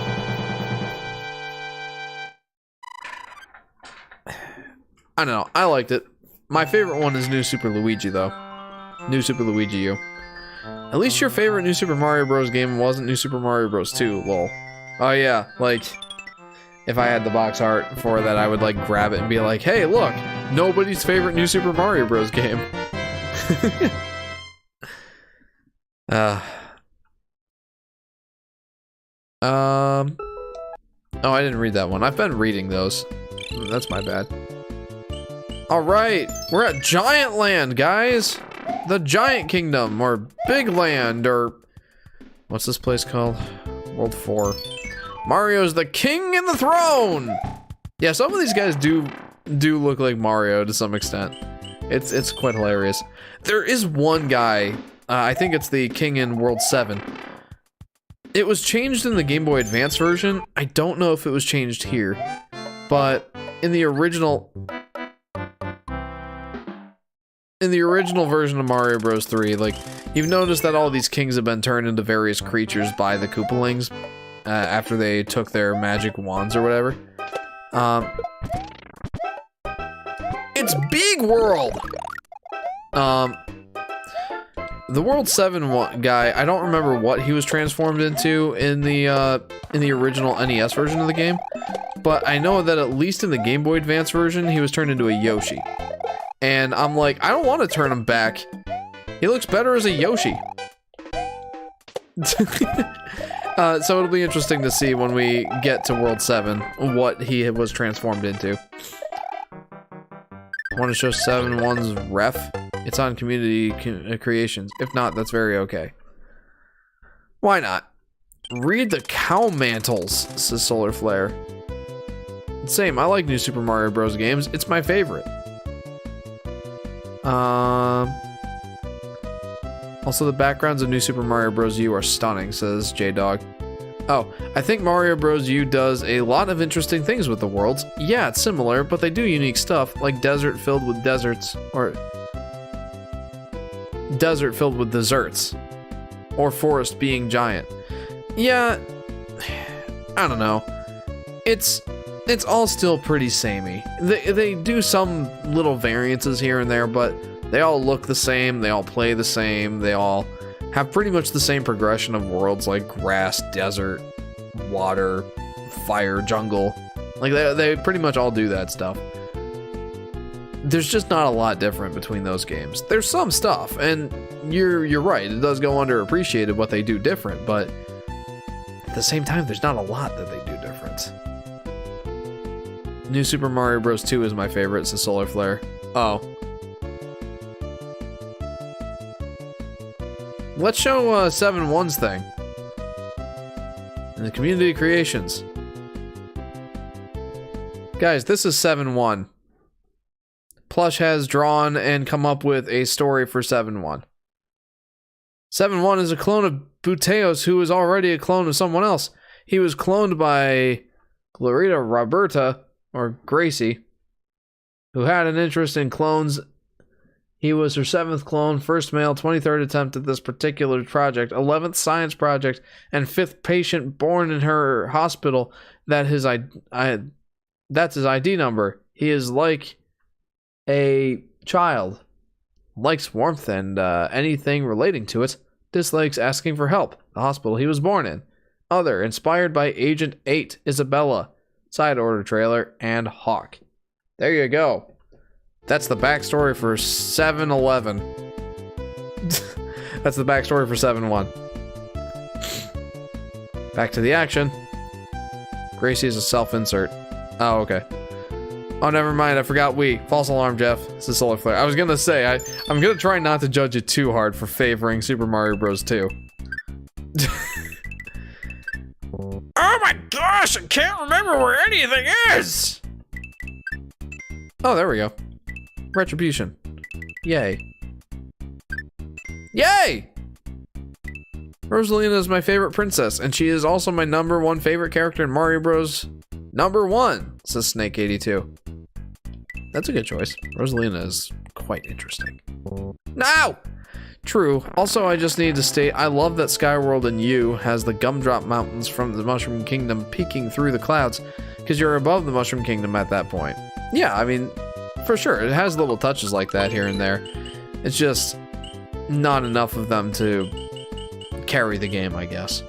I don't know, I liked it. My favorite one is New Super Luigi, though. New Super Luigi U. At least your favorite New Super Mario Bros. Game wasn't New Super Mario Bros. 2, lol. Oh yeah, like, if I had the box art for that, I would, like, grab it and be like, hey, look, nobody's favorite New Super Mario Bros. Game. Oh, I didn't read that one. I've been reading those. That's my bad. Alright, we're at Giant Land, guys! The Giant Kingdom, or Big Land, or... what's this place called? World 4. Mario's the king and the throne! Yeah, some of these guys do look like Mario to some extent. It's quite hilarious. There is one guy, I think it's the king in World 7. It was changed in the Game Boy Advance version. I don't know if it was changed here. But in the original version of Mario Bros. 3, like, you've noticed that all these kings have been turned into various creatures by the Koopalings after they took their magic wands or whatever. It's Big World! The World 7 guy, I don't remember what he was transformed into in the original NES version of the game, but I know that at least in the Game Boy Advance version, he was turned into a Yoshi. And I'm like, I don't want to turn him back. He looks better as a Yoshi. So it'll be interesting to see when we get to World 7 what he was transformed into. Want to show 7-1's ref? It's on Community Creations. If not, that's very okay. Why not? Read the cow mantles, says Solar Flare. Same, I like New Super Mario Bros. Games. It's my favorite. Also, the backgrounds of New Super Mario Bros. U are stunning, says J-Dog. Oh, I think Mario Bros. U does a lot of interesting things with the worlds. Yeah, it's similar, but they do unique stuff, like desert filled with deserts, or desert filled with desserts, or forest being giant. Yeah, I don't know. It's all still pretty samey. They do some little variances here and there, but they all look the same, they all play the same, they all have pretty much the same progression of worlds, like grass, desert, water, fire, jungle. Like, they pretty much all do that stuff. There's just not a lot different between those games. There's some stuff, and you're right, it does go underappreciated what they do different, but at the same time, there's not a lot that they do different. New Super Mario Bros. 2 is my favorite, says Solar Flare. Oh. Let's show 7-1's thing. In the Community Creations. Guys, this is 7-1. Plush has drawn and come up with a story for 7-1. 7-1 is a clone of Buteos, who is already a clone of someone else. He was cloned by Glorita Roberta, or Gracie, who had an interest in clones. He was her 7th clone, first male, 23rd attempt at this particular project, 11th science project, and 5th patient born in her hospital. That's his ID number. He is like a child, likes warmth and anything relating to it, dislikes asking for help. The hospital he was born in. Other, inspired by Agent 8, Isabella, side order trailer, and Hawk. There you go. That's the backstory for 7-11. That's the backstory for 7-1. Back to the action. Gracie is a self-insert. Oh, okay. Oh, never mind. I forgot Wii. False alarm, Jeff. This is Solar Flare. I was gonna say, I'm gonna try not to judge it too hard for favoring Super Mario Bros. 2. Oh my gosh, I can't remember where anything is! Oh, there we go. Retribution. Yay. Yay! Rosalina is my favorite princess, and she is also my #1 favorite character in Mario Bros. #1, says Snake82. That's a good choice. Rosalina is quite interesting. No! True. Also, I just need to state, I love that Skyworld in U has the gumdrop mountains from the Mushroom Kingdom peeking through the clouds, because you're above the Mushroom Kingdom at that point. Yeah, I mean, for sure, it has little touches like that here and there. It's just not enough of them to carry the game, I guess.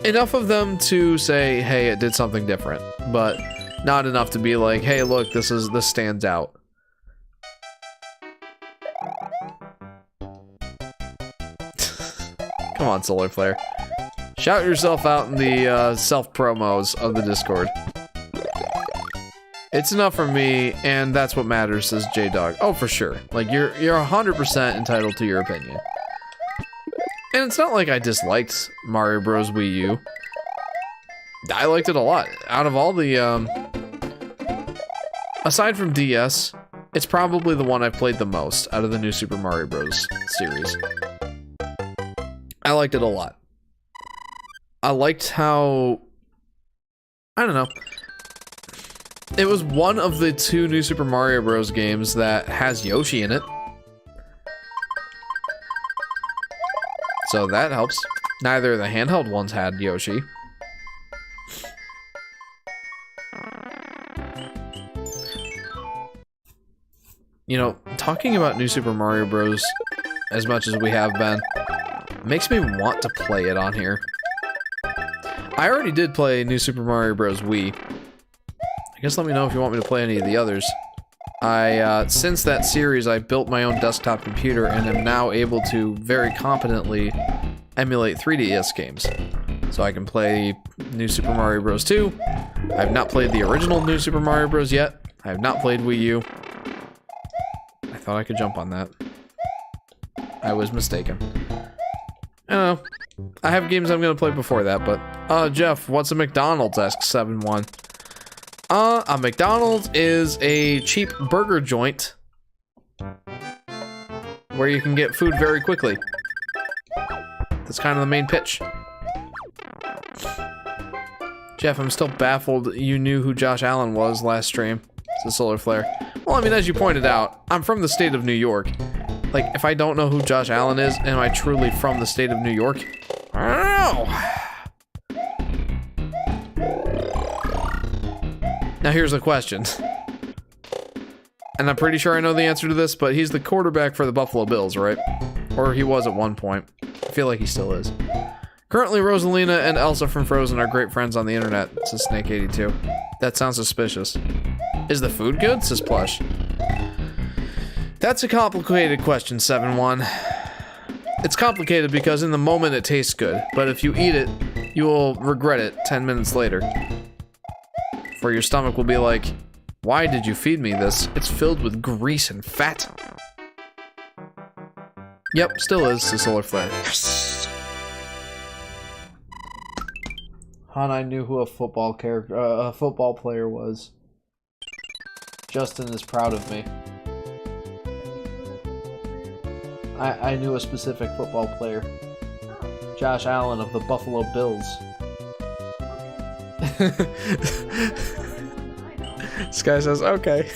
Enough of them to say, hey, it did something different, but not enough to be like, hey, look, this stands out. Come on, Solar Flare. Shout yourself out in the self-promos of the Discord. It's enough for me, and that's what matters, says J-Dog. Oh, for sure. Like, you're 100% entitled to your opinion. And it's not like I disliked Mario Bros. Wii U. I liked it a lot. Out of all the, aside from DS, it's probably the one I've played the most out of the new Super Mario Bros. Series. I liked it a lot. I liked how... I don't know. It was one of the 2 new Super Mario Bros. Games that has Yoshi in it. So that helps. Neither of the handheld ones had Yoshi. You know, talking about New Super Mario Bros. As much as we have been, makes me want to play it on here. I already did play New Super Mario Bros. Wii. I guess let me know if you want me to play any of the others. Since that series, I built my own desktop computer and am now able to very competently emulate 3DS games. So I can play New Super Mario Bros. 2. I have not played the original New Super Mario Bros. Yet. I have not played Wii U. I thought I could jump on that. I was mistaken. I don't know. I have games I'm gonna play before that, but... Jeff, what's a McDonald's? Asks 7-1. A McDonald's is a cheap burger joint where you can get food very quickly. That's kind of the main pitch. Jeff, I'm still baffled you knew who Josh Allen was last stream, says Solar Flare. Well, I mean, as you pointed out, I'm from the state of New York. Like, if I don't know who Josh Allen is, am I truly from the state of New York? I don't know. Now here's a question. And I'm pretty sure I know the answer to this, but he's the quarterback for the Buffalo Bills, right? Or he was at one point. I feel like he still is. Currently, Rosalina and Elsa from Frozen are great friends on the internet, says Snake82. That sounds suspicious. Is the food good? Says Plush. That's a complicated question, 7-1. It's complicated because in the moment it tastes good, but if you eat it, you will regret it 10 minutes later. For your stomach will be like, why did you feed me this? It's filled with grease and fat. Yep, still is, says Solar Flare. Yes! Han, I knew who a football player was. Justin is proud of me. I knew a specific football player. Josh Allen of the Buffalo Bills. Sky says, okay.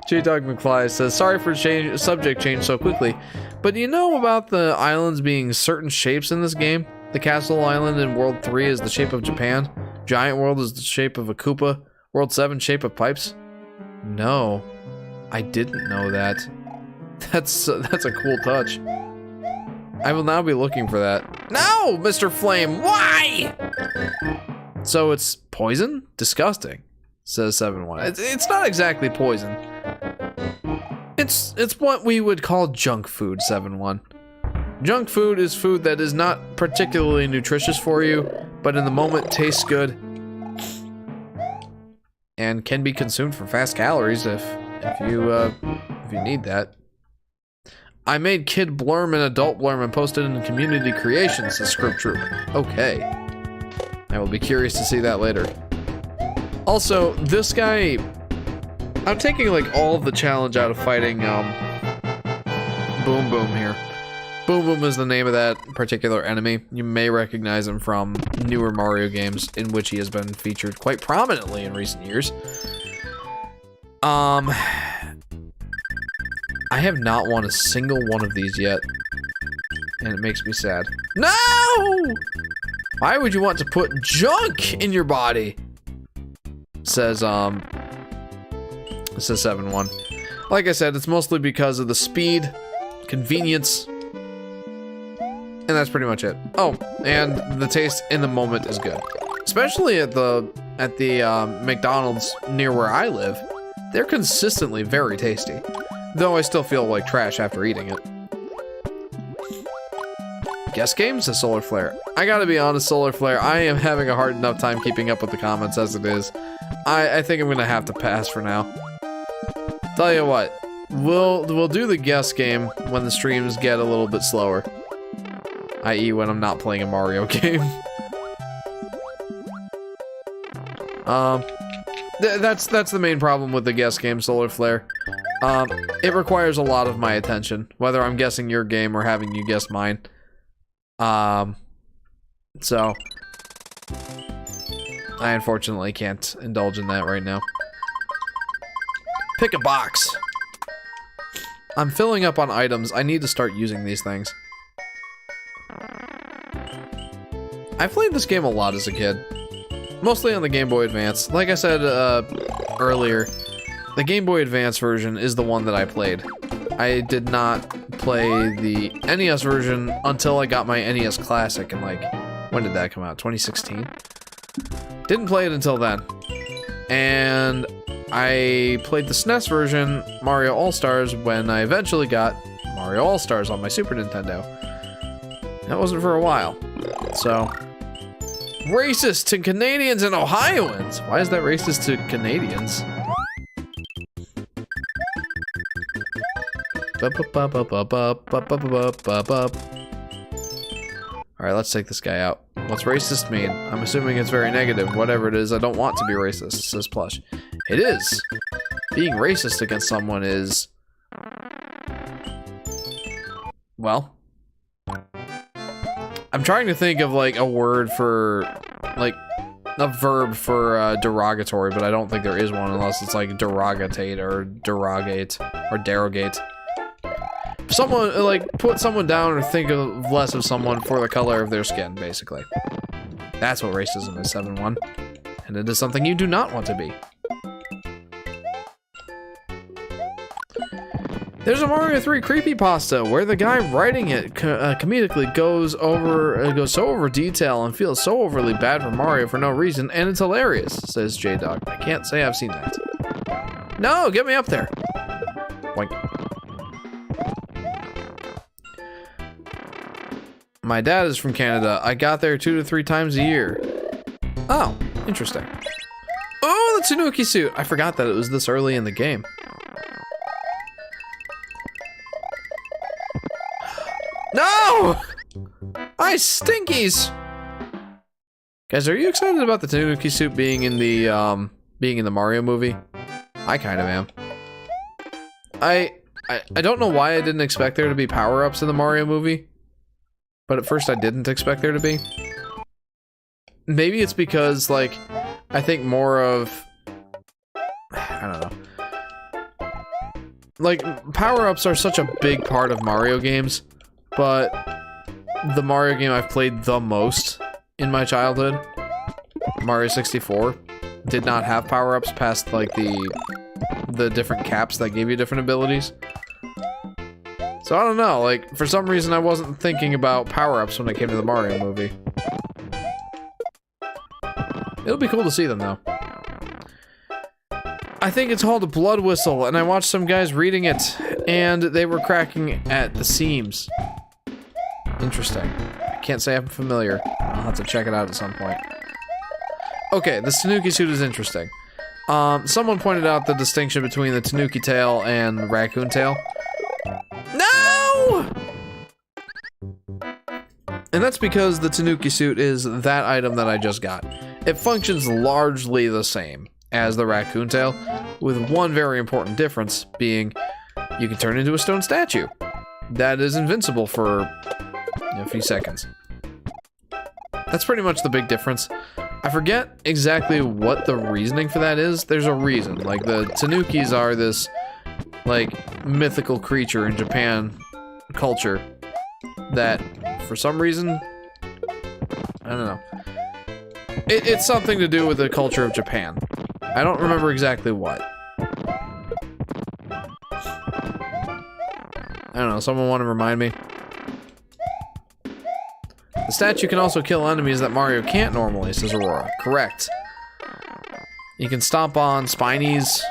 J-Dog McFly says, sorry for subject change so quickly, but do you know about the islands being certain shapes in this game? The Castle Island in World 3 is the shape of Japan. Giant World is the shape of a Koopa. World 7 shape of pipes? No. I didn't know that. That's a cool touch. I will now be looking for that. No, Mr. Flame, why? So it's poison? Disgusting, says 7-1. It's not exactly poison. It's what we would call junk food, 7-1. Junk food is food that is not particularly nutritious for you, but in the moment tastes good. and can be consumed for fast calories if you need that. I made Kid Blurm and Adult Blurm and posted in community creations, says Script Troop. Okay. I will be curious to see that later. Also, this guy... I'm taking, like, all of the challenge out of fighting, Boom Boom here. Boom Boom is the name of that particular enemy. You may recognize him from newer Mario games, in which he has been featured quite prominently in recent years. I have not won a single one of these yet, and it makes me sad. No! Why would you want to put junk in your body? Says 7-1. Like I said, it's mostly because of the speed, convenience, and that's pretty much it. Oh, and the taste in the moment is good. Especially at the McDonald's near where I live. They're consistently very tasty. Though I still feel like trash after eating it. Guess games to Solar Flare. I gotta be honest, Solar Flare, I am having a hard enough time keeping up with the comments as it is. I think I'm gonna have to pass for now. Tell you what, we'll do the guess game when the streams get a little bit slower. I.e. when I'm not playing a Mario game. That's the main problem with the guess game, Solar Flare. It requires a lot of my attention, whether I'm guessing your game or having you guess mine. So I unfortunately can't indulge in that right now. Pick a box. I'm filling up on items. I need to start using these things. I played this game a lot as a kid. Mostly on the Game Boy Advance. Like I said earlier, the Game Boy Advance version is the one that I played. I did not play the NES version until I got my NES Classic, and like, when did that come out? 2016? Didn't play it until then. And I played the SNES version, Mario All-Stars, when I eventually got Mario All-Stars on my Super Nintendo. That wasn't for a while. So, racist to Canadians and Ohioans! Why is that racist to Canadians? Alright, let's take this guy out. What's racist mean? I'm assuming it's very negative. Whatever it is, I don't want to be racist, says Plush. It is. Being racist against someone is... well... I'm trying to think of, like, a word for... like, a verb for derogatory, but I don't think there is one unless it's, like, derogatate or derogate or derogate. Someone, like, put someone down or think of less of someone for the color of their skin, basically. That's what racism is, 7-1. And it is something you do not want to be. There's a Mario 3 creepypasta where the guy writing it comedically goes so over detail and feels so overly bad for Mario for no reason, and it's hilarious, says J-Dog. I can't say I've seen that. No, get me up there. Boink. My dad is from Canada. I got there 2 to 3 times a year. Oh, interesting. Oh, the Tanuki suit. I forgot that it was this early in the game. No! I stinkies! Guys, are you excited about the Tanuki suit being in the Mario movie? I kind of am. I don't know why I didn't expect there to be power-ups in the Mario movie. But at first I didn't expect there to be. Maybe it's because, like, I think more of... I don't know. Like, power-ups are such a big part of Mario games, but the Mario game I've played the most in my childhood, Mario 64, did not have power-ups past, like, the different caps that gave you different abilities. So I don't know, like, for some reason I wasn't thinking about power-ups when it came to the Mario movie. It'll be cool to see them, though. I think it's called a blood whistle, and I watched some guys reading it, and they were cracking at the seams. Interesting. I can't say I'm familiar. I'll have to check it out at some point. Okay, the Tanuki suit is interesting. Someone pointed out the distinction between the Tanuki tail and the raccoon tail. No! And that's because the Tanuki suit is that item that I just got. It functions largely the same as the raccoon tail, with one very important difference being you can turn into a stone statue. That is invincible for a few seconds. That's pretty much the big difference. I forget exactly what the reasoning for that is. There's a reason. Like, the Tanukis are this, like, mythical creature in Japan culture that, for some reason, I don't know. It's something to do with the culture of Japan. I don't remember exactly what. I don't know, someone want to remind me? The statue can also kill enemies that Mario can't normally, says Aurora. Correct. You can stomp on Spinies.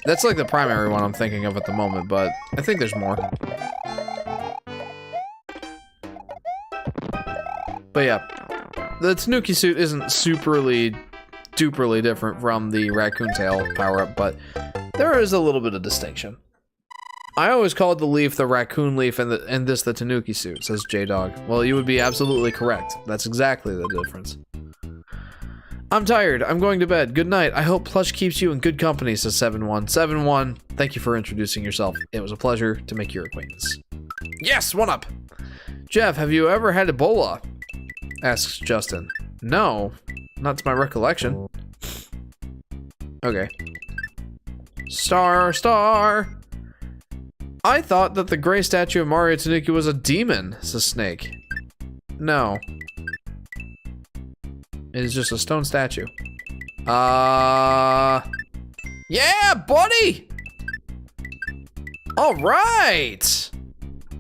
That's like the primary one I'm thinking of at the moment, but I think there's more. But yeah, the Tanuki suit isn't superly, duperly different from the raccoon tail power-up, but there is a little bit of distinction. I always called the leaf the raccoon leaf and this the Tanuki suit, says J-Dog. Well, you would be absolutely correct. That's exactly the difference. I'm tired. I'm going to bed. Good night. I hope Plush keeps you in good company, says 7-1. 7-1, thank you for introducing yourself. It was a pleasure to make your acquaintance. Yes, 1-up. Jeff, have you ever had Ebola? Asks Justin. No, not to my recollection. Okay. Star. I thought that the gray statue of Mario Tanuki was a demon, says Snake. No. It is just a stone statue. Yeah, buddy! Alright!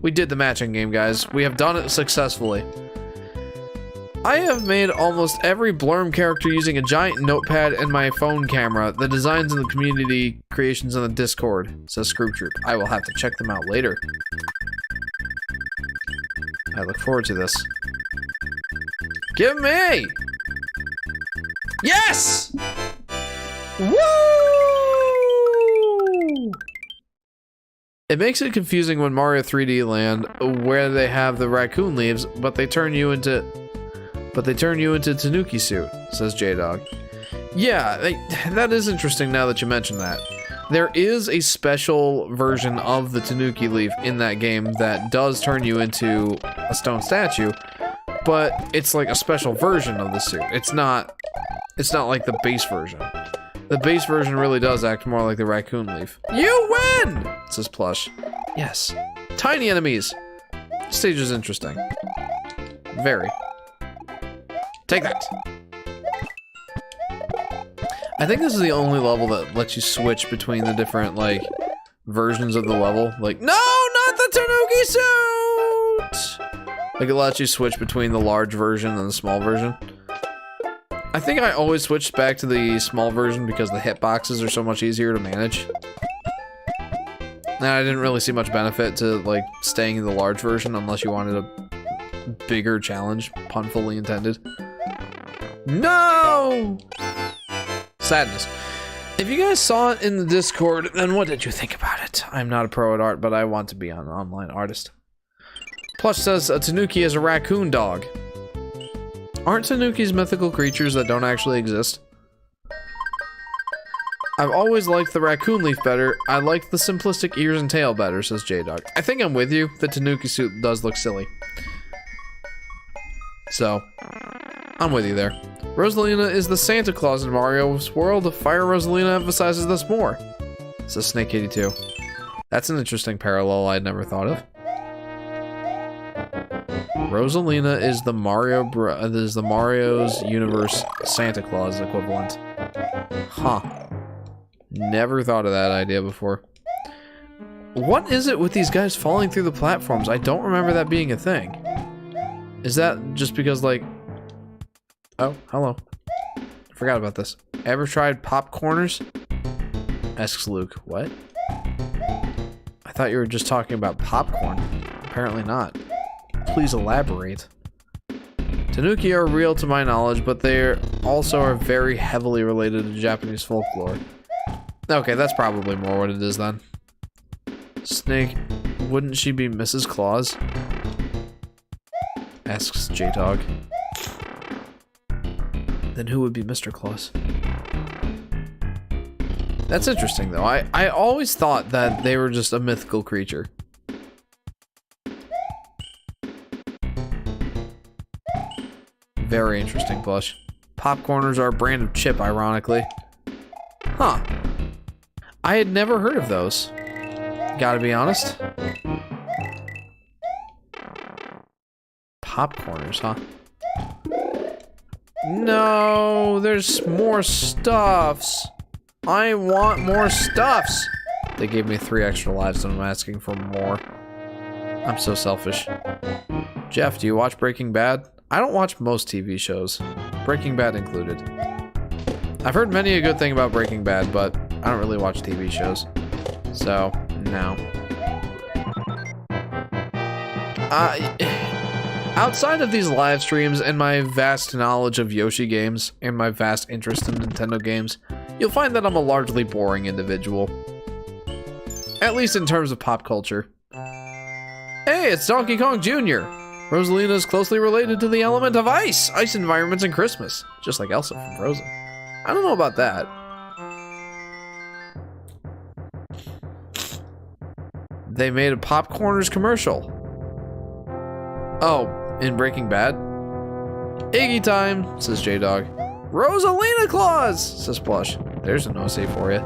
We did the matching game, guys. We have done it successfully. I have made almost every Blurm character using a giant notepad and my phone camera. The designs in the community creations in the Discord, says Scroob Troop. I will have to check them out later. I look forward to this. Give me! Yes! Woo! It makes it confusing when Mario 3D Land, where they have the raccoon leaves, but they turn you into Tanuki suit, says J-Dog. Yeah, that is interesting now that you mention that. There is a special version of the Tanuki leaf in that game that does turn you into a stone statue, but it's like a special version of the suit. It's not like the base version. The base version really does act more like the raccoon leaf. You win! Says Plush. Yes. Tiny enemies. Stage is interesting. Very. Take that. I think this is the only level that lets you switch between the different, like, versions of the level. Like, no, not the Tanuki suit! Like, it lets you switch between the large version and the small version. I think I always switched back to the small version because the hitboxes are so much easier to manage. And I didn't really see much benefit to, like, staying in the large version unless you wanted a bigger challenge, pun fully intended. No! Sadness. If you guys saw it in the Discord, then what did you think about it? I'm not a pro at art, but I want to be an online artist. Plush says a Tanuki is a raccoon dog. Aren't Tanukis mythical creatures that don't actually exist? I've always liked the raccoon leaf better. I like the simplistic ears and tail better, says J-Dog. I think I'm with you. The Tanuki suit does look silly. So, I'm with you there. Rosalina is the Santa Claus in Mario's world. Fire Rosalina emphasizes this more, says Snake82. That's an interesting parallel I'd never thought of. Rosalina is the Mario's universe Santa Claus equivalent. Huh. Never thought of that idea before. What is it with these guys falling through the platforms? I don't remember that being a thing. Is that just because, like... Oh, hello. Forgot about this. Ever tried popcorners? Asks Luke. What? I thought you were just talking about popcorn. Apparently not. Please elaborate. Tanuki are real to my knowledge, but they also are very heavily related to Japanese folklore. Okay, that's probably more what it is then. Snake, wouldn't she be Mrs. Claus? Asks J-Dog. Then who would be Mr. Claus? That's interesting though. I always thought that they were just a mythical creature. Very interesting plush. Popcorners are a brand of chip, ironically. Huh. I had never heard of those. Gotta be honest. Popcorners, huh? No, there's more stuffs. I want more stuffs. They gave me 3 extra lives and I'm asking for more. I'm so selfish. Jeff, do you watch Breaking Bad? I don't watch most TV shows, Breaking Bad included. I've heard many a good thing about Breaking Bad, but I don't really watch TV shows. So, no. Outside of these live streams and my vast knowledge of Yoshi games and my vast interest in Nintendo games, you'll find that I'm a largely boring individual. At least in terms of pop culture. Hey, it's Donkey Kong Jr. Rosalina is closely related to the element of ice. Ice environments in Christmas. Just like Elsa from Frozen. I don't know about that. They made a Popcorners commercial. Oh, in Breaking Bad? Iggy time, says J-Dog. Rosalina Claus, says Plush. There's an OC for you.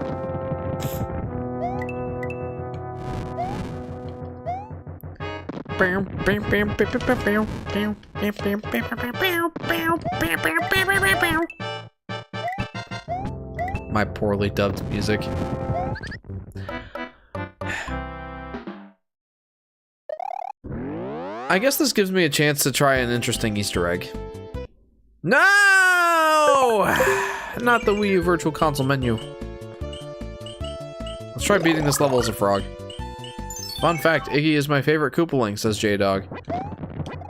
My poorly dubbed music. I guess this gives me a chance to try an interesting Easter egg. No! Not the Wii U Virtual Console menu. Let's try beating this level as a frog. Fun fact, Iggy is my favorite Koopaling, says J-Dog.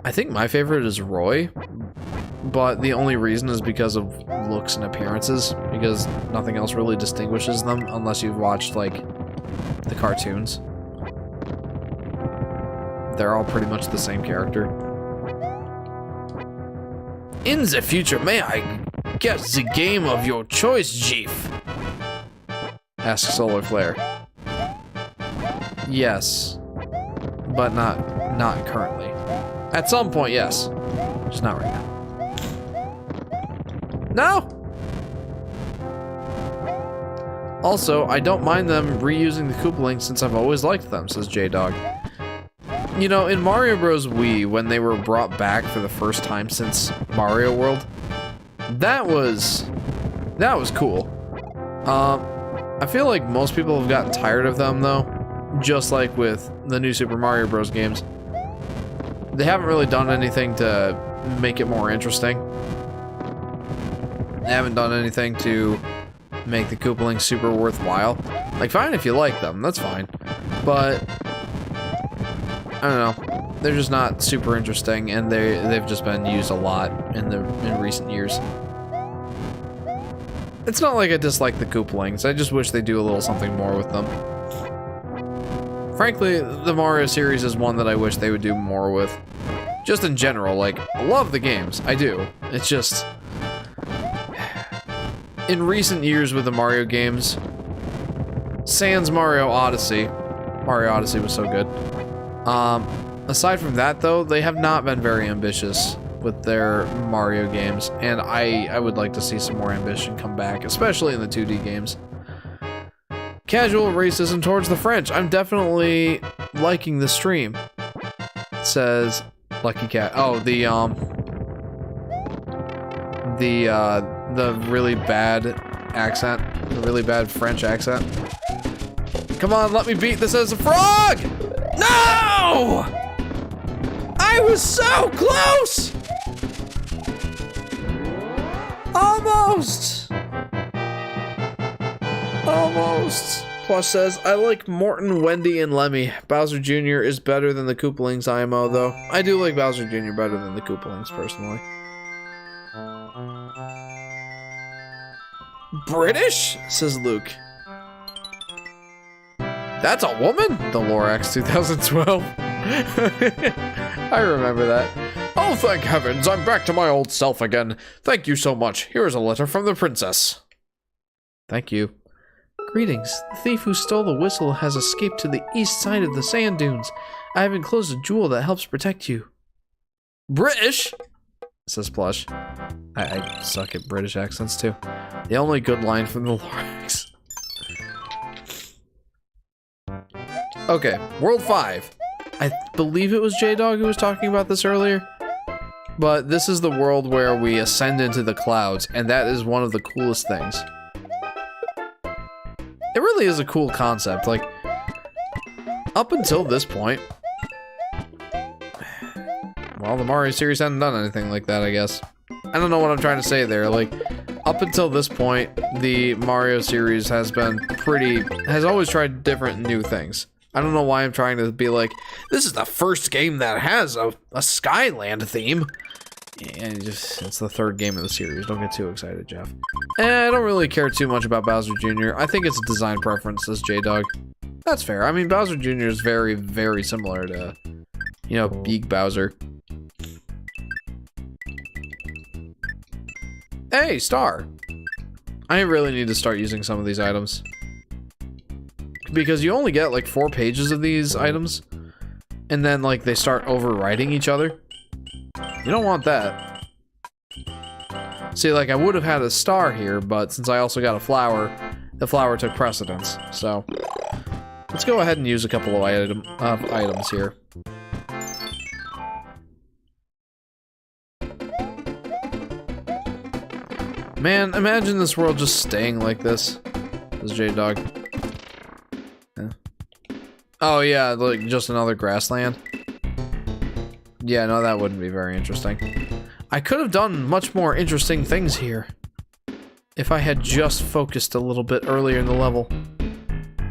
I think my favorite is Roy, but the only reason is because of looks and appearances, because nothing else really distinguishes them unless you've watched, like, the cartoons. They're all pretty much the same character. In the future, may I get the game of your choice, Chief? Asks Solar Flare. Yes, but not currently. At some point, yes, just not right now. No. Also, I don't mind them reusing the Koopaling since I've always liked them, says J-Dog. You know, in Mario Bros. Wii, when they were brought back for the first time since Mario World, that was cool. I feel like most people have gotten tired of them though, just like with the new Super Mario Bros. Games. They haven't really done anything to make it more interesting. They haven't done anything to make the Koopaling super worthwhile. Like, fine if you like them, that's fine. But I don't know. They're just not super interesting, and they've just been used a lot in recent years. It's not like I dislike the Koopalings. I just wish they do a little something more with them. Frankly, the Mario series is one that I wish they would do more with. Just in general, like, I love the games. I do. It's just in recent years with the Mario games, sans Mario Odyssey. Mario Odyssey was so good. Aside from that, though, they have not been very ambitious with their Mario games, and I would like to see some more ambition come back, especially in the 2D games. Casual racism towards the French. I'm definitely liking the stream, says Lucky Cat. Oh, the really bad accent, the really bad French accent. Come on, let me beat this as a frog! No! I was so close! Almost! Almost. Plush says, I like Morton, Wendy, and Lemmy. Bowser Jr. is better than the Koopalings IMO, though. I do like Bowser Jr. better than the Koopalings, personally. British? Says Luke. That's a woman? The Lorax 2012. I remember that. Oh, thank heavens, I'm back to my old self again. Thank you so much. Here is a letter from the princess. Thank you. Greetings. The thief who stole the whistle has escaped to the east side of the sand dunes. I have enclosed a jewel that helps protect you. British? Says Plush. I suck at British accents too. The only good line from the Lorax. Okay, World 5. I believe it was J-Dog who was talking about this earlier. But this is the world where we ascend into the clouds, and that is one of the coolest things. It really is a cool concept. Like, up until this point, well, the Mario series hadn't done anything like that, I guess. I don't know what I'm trying to say there. Like, up until this point, the Mario series has always tried different new things. I don't know why I'm trying to be like, this is the first game that has a Skyland theme. And it's the third game of the series. Don't get too excited, Jeff. I don't really care too much about Bowser Jr. I think it's a design preference, says J-Dog. That's fair. I mean, Bowser Jr. is very, very similar to, you know, Big Bowser. Hey, Star! I really need to start using some of these items. Because you only get like 4 pages of these items. And then like they start overwriting each other. You don't want that. See, like I would have had a star here, but since I also got a flower, the flower took precedence. So let's go ahead and use a couple of items here. Man, imagine this world just staying like this. This J-Dog. Yeah. Oh yeah, like just another grassland. Yeah, no, that wouldn't be very interesting. I could have done much more interesting things here if I had just focused a little bit earlier in the level.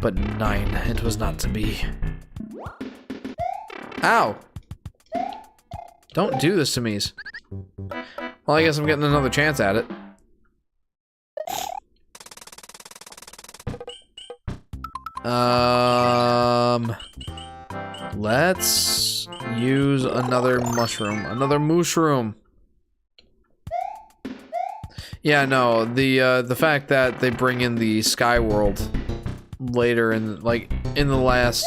But 9, it was not to be. Ow! Don't do this to me. Well, I guess I'm getting another chance at it. Let's use another mushroom. Another mushroom. Yeah, no, the fact that they bring in the Sky World later in, like, in the last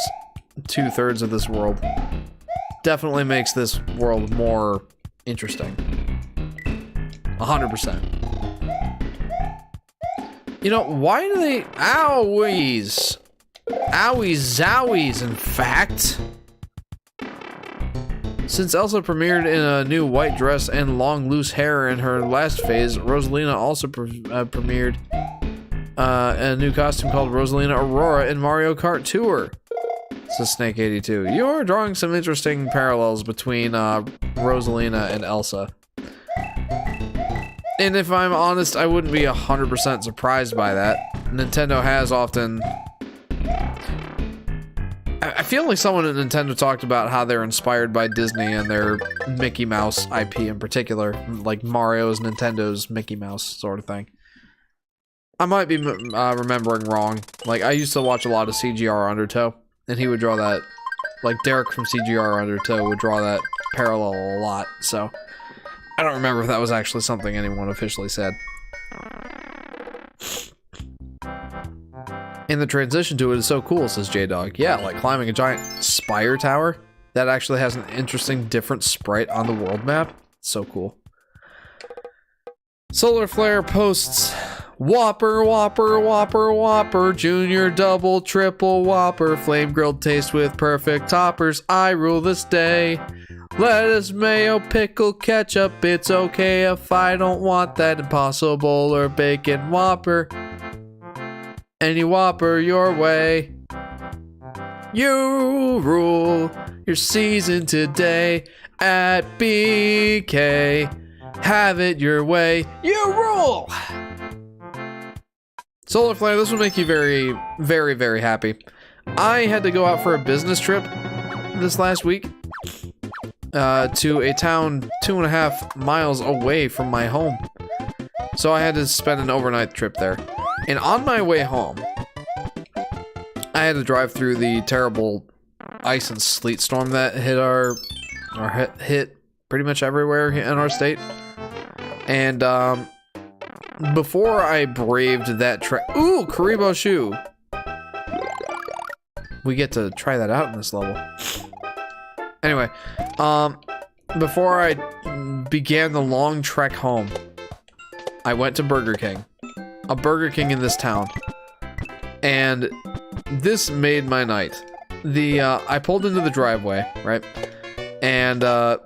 2/3 of this world definitely makes this world more interesting. 100%. You know, why do they... Owies! Owies zowies, in fact. Since Elsa premiered in a new white dress and long loose hair in her last phase, Rosalina also premiered a new costume called Rosalina Aurora in Mario Kart Tour. Says Snake82. You're drawing some interesting parallels between Rosalina and Elsa. And if I'm honest, I wouldn't be 100% surprised by that. Nintendo has often... I feel like someone at Nintendo talked about how they're inspired by Disney and their Mickey Mouse IP in particular. Like Mario's Nintendo's Mickey Mouse sort of thing. I might be remembering wrong. Like, I used to watch a lot of CGR Undertow, and he would draw that. Like, Derek from CGR Undertow would draw that parallel a lot, so... I don't remember if that was actually something anyone officially said. And the transition to it is so cool, says J-Dog. Yeah, like climbing a giant spire tower that actually has an interesting, different sprite on the world map. So cool. Solar Flare posts, Whopper, Whopper, Whopper, Whopper, Junior, Double, Triple, Whopper, Flame Grilled taste with perfect toppers. I rule this day. Lettuce, mayo, pickle, ketchup. It's okay if I don't want that Impossible or Bacon Whopper. Any Whopper your way. You rule your season today at BK. Have it your way. You rule! Solar Flare, this will make you very, very, very happy. I had to go out for a business trip this last week to a town 2.5 miles away from my home. So I had to spend an overnight trip there. And on my way home, I had to drive through the terrible ice and sleet storm that hit pretty much everywhere in our state. And before I braved that ooh, Karibo shoe. We get to try that out in this level. Anyway, before I began the long trek home, I went to Burger King. A Burger King in this town. And this made my night. I pulled into the driveway, right? And, I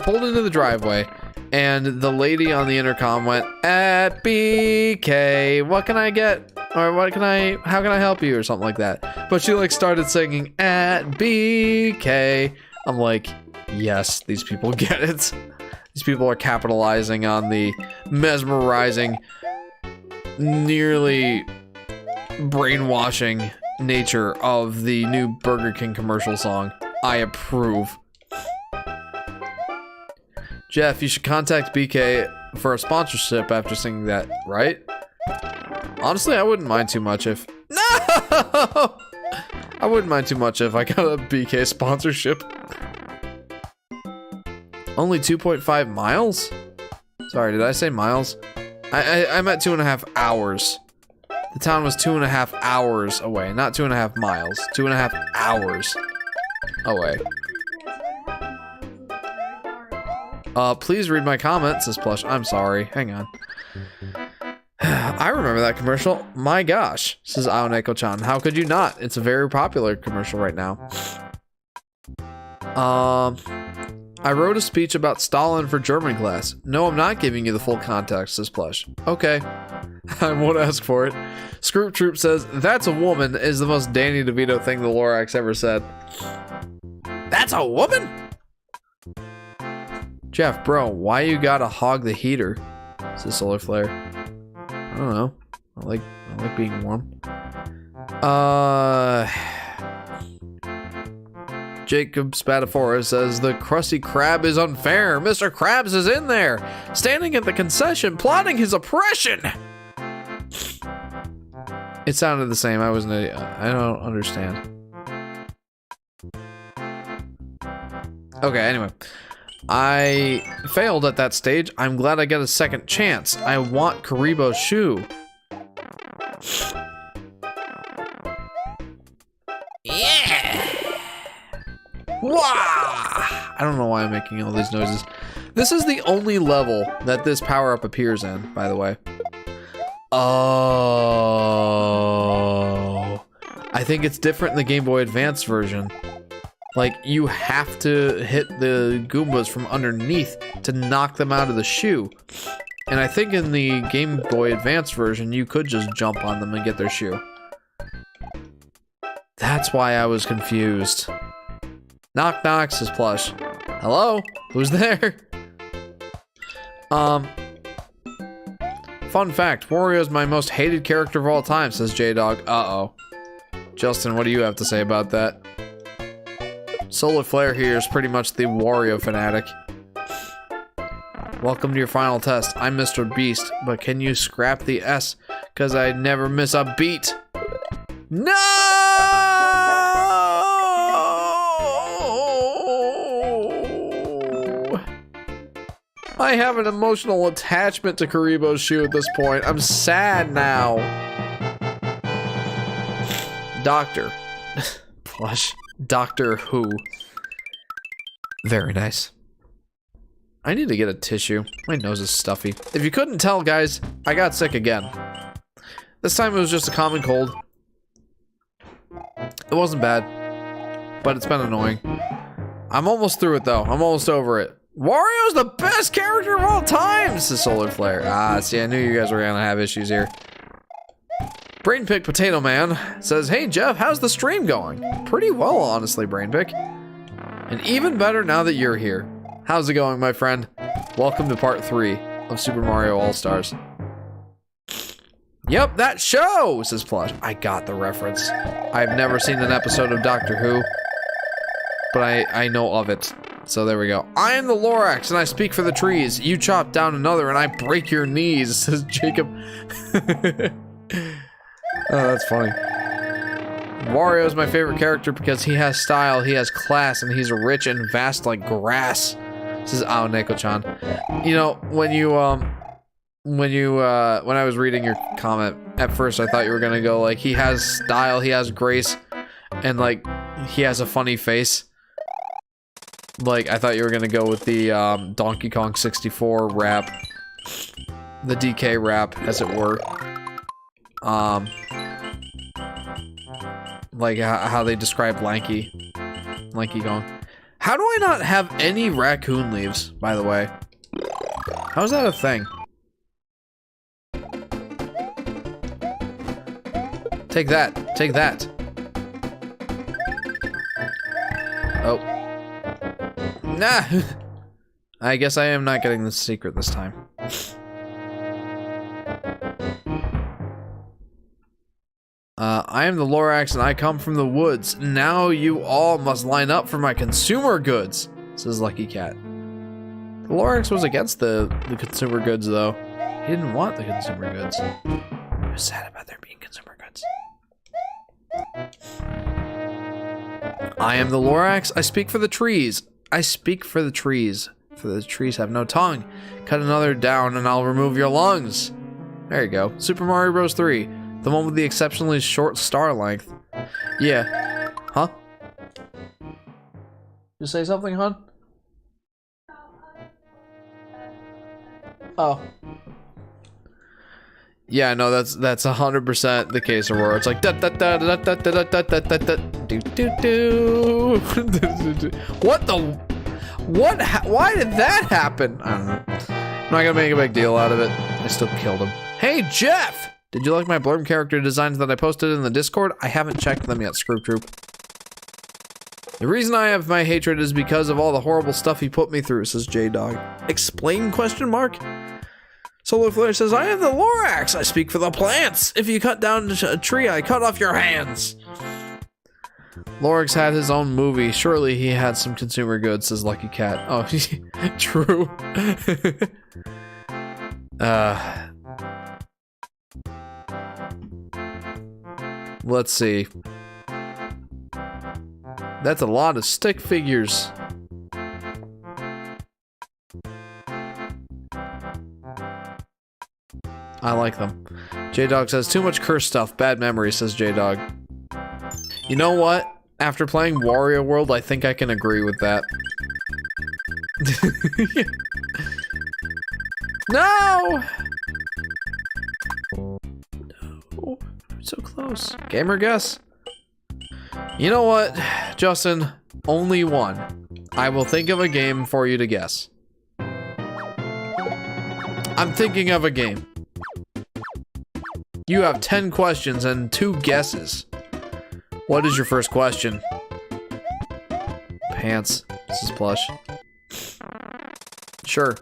pulled into the driveway, and the lady on the intercom went, "At BK, what can I get? Or how can I help you?" or something like that. But she like started singing, "At BK." I'm like, yes, these people get it. These people are capitalizing on the mesmerizing, nearly brainwashing nature of the new Burger King commercial song. I approve. Jeff, you should contact BK for a sponsorship after singing that, right? Honestly, I wouldn't mind too much if... No! I wouldn't mind too much if I got a BK sponsorship. Only 2.5 miles? Sorry, did I say miles? I meant 2.5 hours. The town was 2.5 hours away, not 2.5 miles. 2.5 hours away. Please read my comments, says Plush. I'm sorry. Hang on. I remember that commercial. My gosh, says Aoneko-chan. How could you not? It's a very popular commercial right now. I wrote a speech about Stalin for German class. No, I'm not giving you the full context, says Plush. Okay. I won't ask for it. Scroop Troop says, "That's a woman" is the most Danny DeVito thing the Lorax ever said. That's a woman? Jeff, bro, why you gotta hog the heater? Says Solar Flare. I don't know. I like being warm. Jacob Spatafora says, "The Krusty Krab is unfair. Mr. Krabs is in there, standing at the concession, plotting his oppression." It sounded the same. I was an idiot. I don't understand. Okay, anyway. I failed at that stage. I'm glad I get a second chance. I want Karibo's shoe. Yeah! Wah! I don't know why I'm making all these noises. This is the only level that this power-up appears in, by the way. Oh. I think it's different in the Game Boy Advance version. Like, you have to hit the Goombas from underneath to knock them out of the shoe. And I think in the Game Boy Advance version, you could just jump on them and get their shoe. That's why I was confused. Knock knock, says Plush. Hello? Who's there? Fun fact, Wario's my most hated character of all time, says J-Dog. Uh-oh. Justin, what do you have to say about that? Solar Flare here is pretty much the Wario Fanatic. Welcome to your final test. I'm Mr. Beast, but can you scrap the S? Cause I never miss a beat. No! I have an emotional attachment to Karibo's shoe at this point. I'm sad now. Doctor. Plush. Doctor Who. Very nice. I need to get a tissue. My nose is stuffy. If you couldn't tell, guys, I got sick again. This time it was just a common cold. It wasn't bad, but it's been annoying. I'm almost through it, though. I'm almost over it. Wario's the best character of all time, says Solar Flare. Ah, see, I knew you guys were gonna have issues here. Brainpick Potato Man says, "Hey Jeff, how's the stream going?" Pretty well, honestly, Brainpick. And even better now that you're here. How's it going, my friend? Welcome to part 3 of Super Mario All-Stars. Yep, that show, says Plush. I got the reference. I've never seen an episode of Doctor Who, but I know of it. So there we go. I am the Lorax, and I speak for the trees. You chop down another, and I break your knees, says Jacob. Oh, that's funny. Wario is my favorite character because he has style, he has class, and he's rich and vast like grass. This is Neko-chan. You know, when I was reading your comment, at first I thought you were gonna go like, he has style, he has grace, and like, he has a funny face. Like, I thought you were gonna go with the Donkey Kong 64 rap. The DK rap, as it were. Like how they describe Lanky Kong. How do I not have any raccoon leaves, by the way? How is that a thing? Take that. Take that. Oh. Nah. I guess I am not getting the secret this time. I am the Lorax and I come from the woods. Now you all must line up for my consumer goods, says Lucky Cat. The Lorax was against the consumer goods, though. He didn't want the consumer goods. He was sad about there being consumer goods. I am the Lorax. I speak for the trees. I speak for the trees. For the trees have no tongue. Cut another down and I'll remove your lungs. There you go. Super Mario Bros. 3. The one with the exceptionally short star length. Yeah. Huh? You say something, hon? Oh. Yeah, no, that's 100% the case, Aurora. It's like da da da da da da da da da da do do do. What the? What? Why did that happen? I don't know. I'm not gonna make a big deal out of it. I still killed him. Hey, Jeff! Did you like my Blurm character designs that I posted in the Discord? I haven't checked them yet, Scroop Troop. The reason I have my hatred is because of all the horrible stuff he put me through, says J-Dog. Explain, question mark? Solar Flare says, I am the Lorax. I speak for the plants. If you cut down a tree, I cut off your hands. Lorax had his own movie. Surely he had some consumer goods, says Lucky Cat. Oh, true. Let's see. That's a lot of stick figures. I like them. J-Dog says, too much curse stuff. Bad memory, says J-Dog. You know what? After playing Wario World, I think I can agree with that. No! No! So close. Gamer guess? You know what, Justin? Only one. I will think of a game for you to guess. I'm thinking of a game. You have 10 questions and 2 guesses. What is your first question? Pants. This is plush. Sure.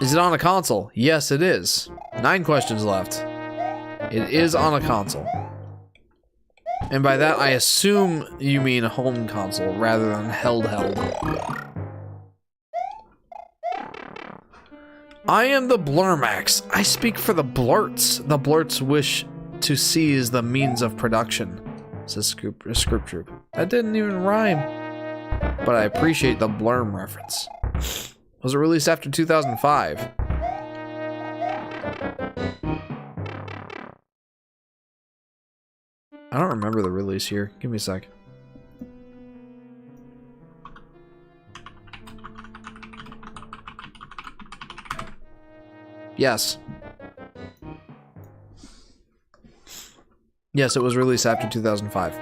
Is it on a console? Yes, it is. 9 questions left. It is on a console. And by that, I assume you mean a home console rather than held. I am the Blurmax. I speak for the Blurts. The Blurts wish to seize the means of production, says Scoop Troop. That didn't even rhyme. But I appreciate the Blurm reference. Was it released after 2005? I don't remember the release here. Give me a sec. Yes. Yes, it was released after 2005.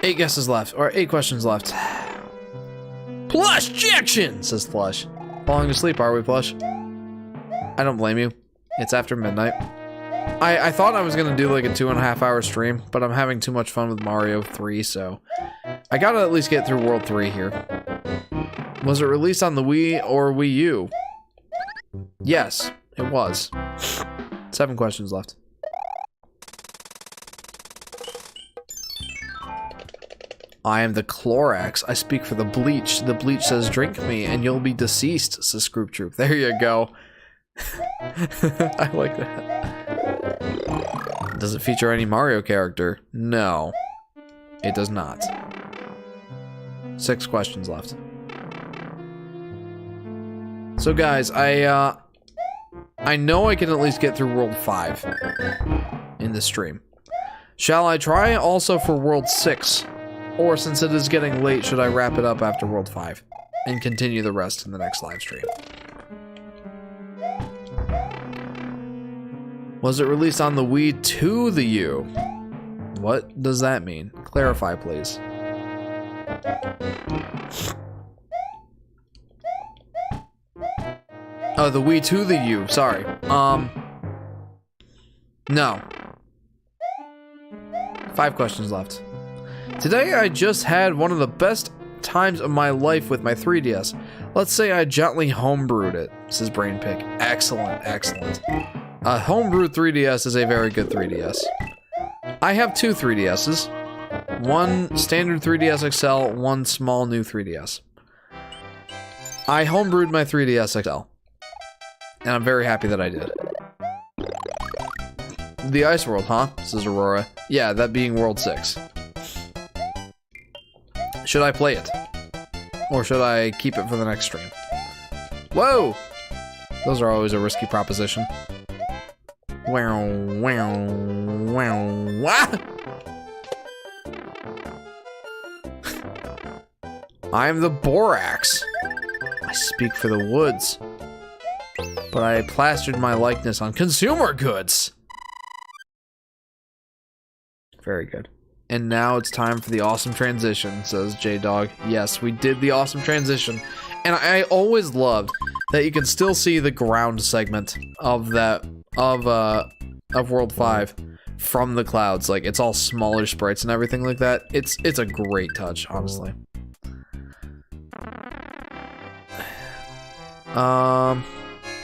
8 guesses left, or 8 questions left. Plush Jackson, says Plush. Falling asleep, are we, Plush? I don't blame you. It's after midnight. I thought I was gonna do like a 2.5 hour stream, but I'm having too much fun with Mario 3, so I gotta at least get through World 3 here. Was it released on the Wii or Wii U? Yes, it was. 7 questions left. I am the Clorax. I speak for the Bleach. The Bleach says, drink me and you'll be deceased, says Scroop Troop. There you go. I like that. Does it feature any Mario character? No. It does not. 6 questions left. So guys, I know I can at least get through World 5 in this stream. Shall I try also for World 6? Or since it is getting late, should I wrap it up after World 5 and continue the rest in the next live stream? Was it released on the Wii to the U? What does that mean? Clarify, please. Oh, the Wii to the U. Sorry. No. 5 questions left. Today I just had one of the best times of my life with my 3DS. Let's say I gently homebrewed it, says BrainPick. Excellent, excellent. A homebrewed 3DS is a very good 3DS. I have 2 3DSs. One standard 3DS XL, one small new 3DS. I homebrewed my 3DS XL. And I'm very happy that I did. The Ice World, huh? Says Aurora. Yeah, that being World 6. Should I play it? Or should I keep it for the next stream? Whoa! Those are always a risky proposition. Wow, wow, wow, wow! I am the Borax. I speak for the woods. But I plastered my likeness on consumer goods. Very good. And now it's time for the awesome transition, says J-Dog. Yes, we did the awesome transition. And I always loved that you can still see the ground segment of that, of World 5 from the clouds. Like, it's all smaller sprites and everything like that. It's a great touch, honestly.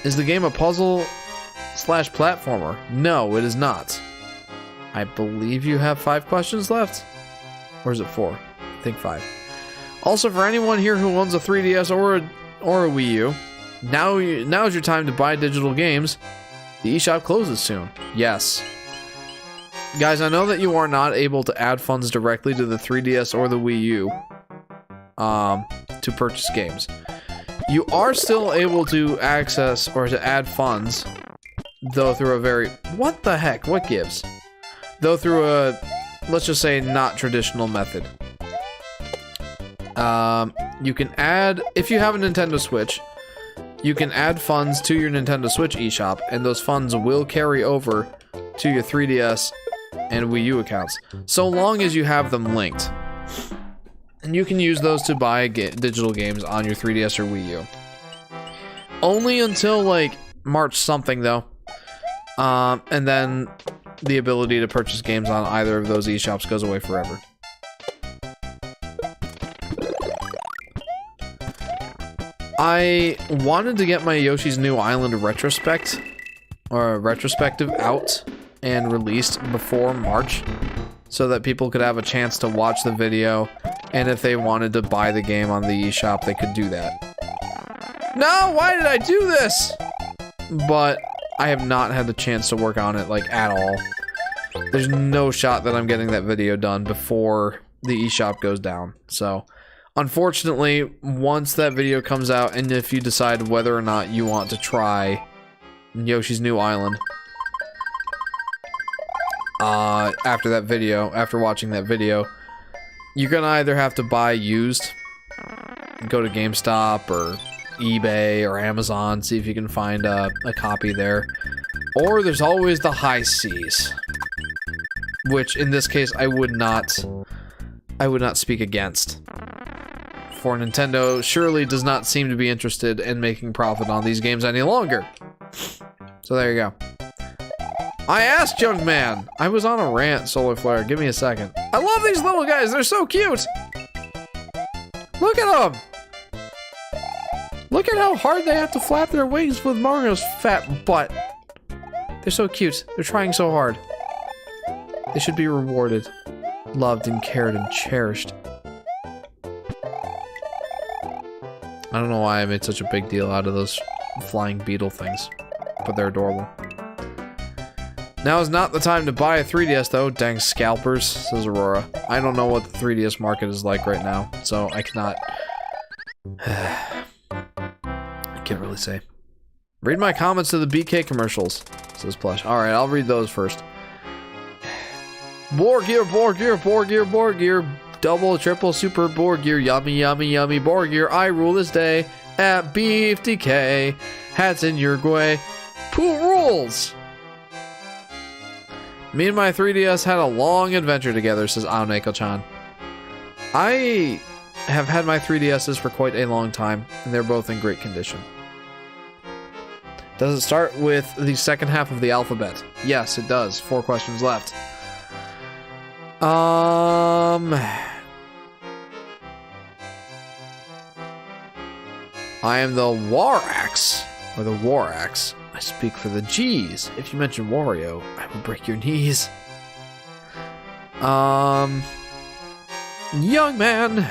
Is the game a puzzle / platformer? No, it is not. I believe you have 5 questions left. Or is it 4? I think 5. Also, for anyone here who owns a 3DS or a Wii U, now is your time to buy digital games. The eShop closes soon. Yes. Guys, I know that you are not able to add funds directly to the 3DS or the Wii U to purchase games. You are still able to access or to add funds, though through a very... What the heck? What gives? Though through a, let's just say, not traditional method. You can add, if you have a Nintendo Switch, you can add funds to your Nintendo Switch eShop, and those funds will carry over to your 3DS and Wii U accounts, so long as you have them linked. And you can use those to buy digital games on your 3DS or Wii U. Only until, like, March something, though. And then the ability to purchase games on either of those eShops goes away forever. I wanted to get my Yoshi's New Island retrospective out and released before March, so that people could have a chance to watch the video, and if they wanted to buy the game on the eShop, they could do that. No, why did I do this? But I have not had the chance to work on it, like, at all. There's no shot that I'm getting that video done before the eShop goes down. So, unfortunately, once that video comes out, and if you decide whether or not you want to try Yoshi's New Island, after watching that video, you're gonna either have to buy used, go to GameStop or eBay or Amazon, see if you can find a copy there, or there's always the high seas, which in this case I would not speak against. For Nintendo surely does not seem to be interested in making profit on these games any longer. So there you go. I asked, young man. I was on a rant, Solar Flare. Give me a second. I love these little guys. They're so cute. Look at them. Look at how hard they have to flap their wings with Mario's fat butt. They're so cute. They're trying so hard. They should be rewarded, loved and cared and cherished. I don't know why I made such a big deal out of those flying beetle things, but they're adorable. Now is not the time to buy a 3DS though, dang scalpers, says Aurora. I don't know what the 3DS market is like right now, so I cannot... I can't really say. Read my comments to the BK commercials, says Plush. Alright, I'll read those first. Boar gear, boar gear, boar gear, boar gear. Double, triple, super boar gear. Yummy, yummy, yummy boar gear. I rule this day at Beef DK. Hats in Uruguay. Pool rules! Me and my 3DS had a long adventure together, says Aoneko-chan. I have had my 3DSs for quite a long time, and they're both in great condition. Does it start with the second half of the alphabet? Yes, it does. 4 questions left. I am the Warax, or the Warax. I speak for the G's. If you mention Wario, I will break your knees. Young man,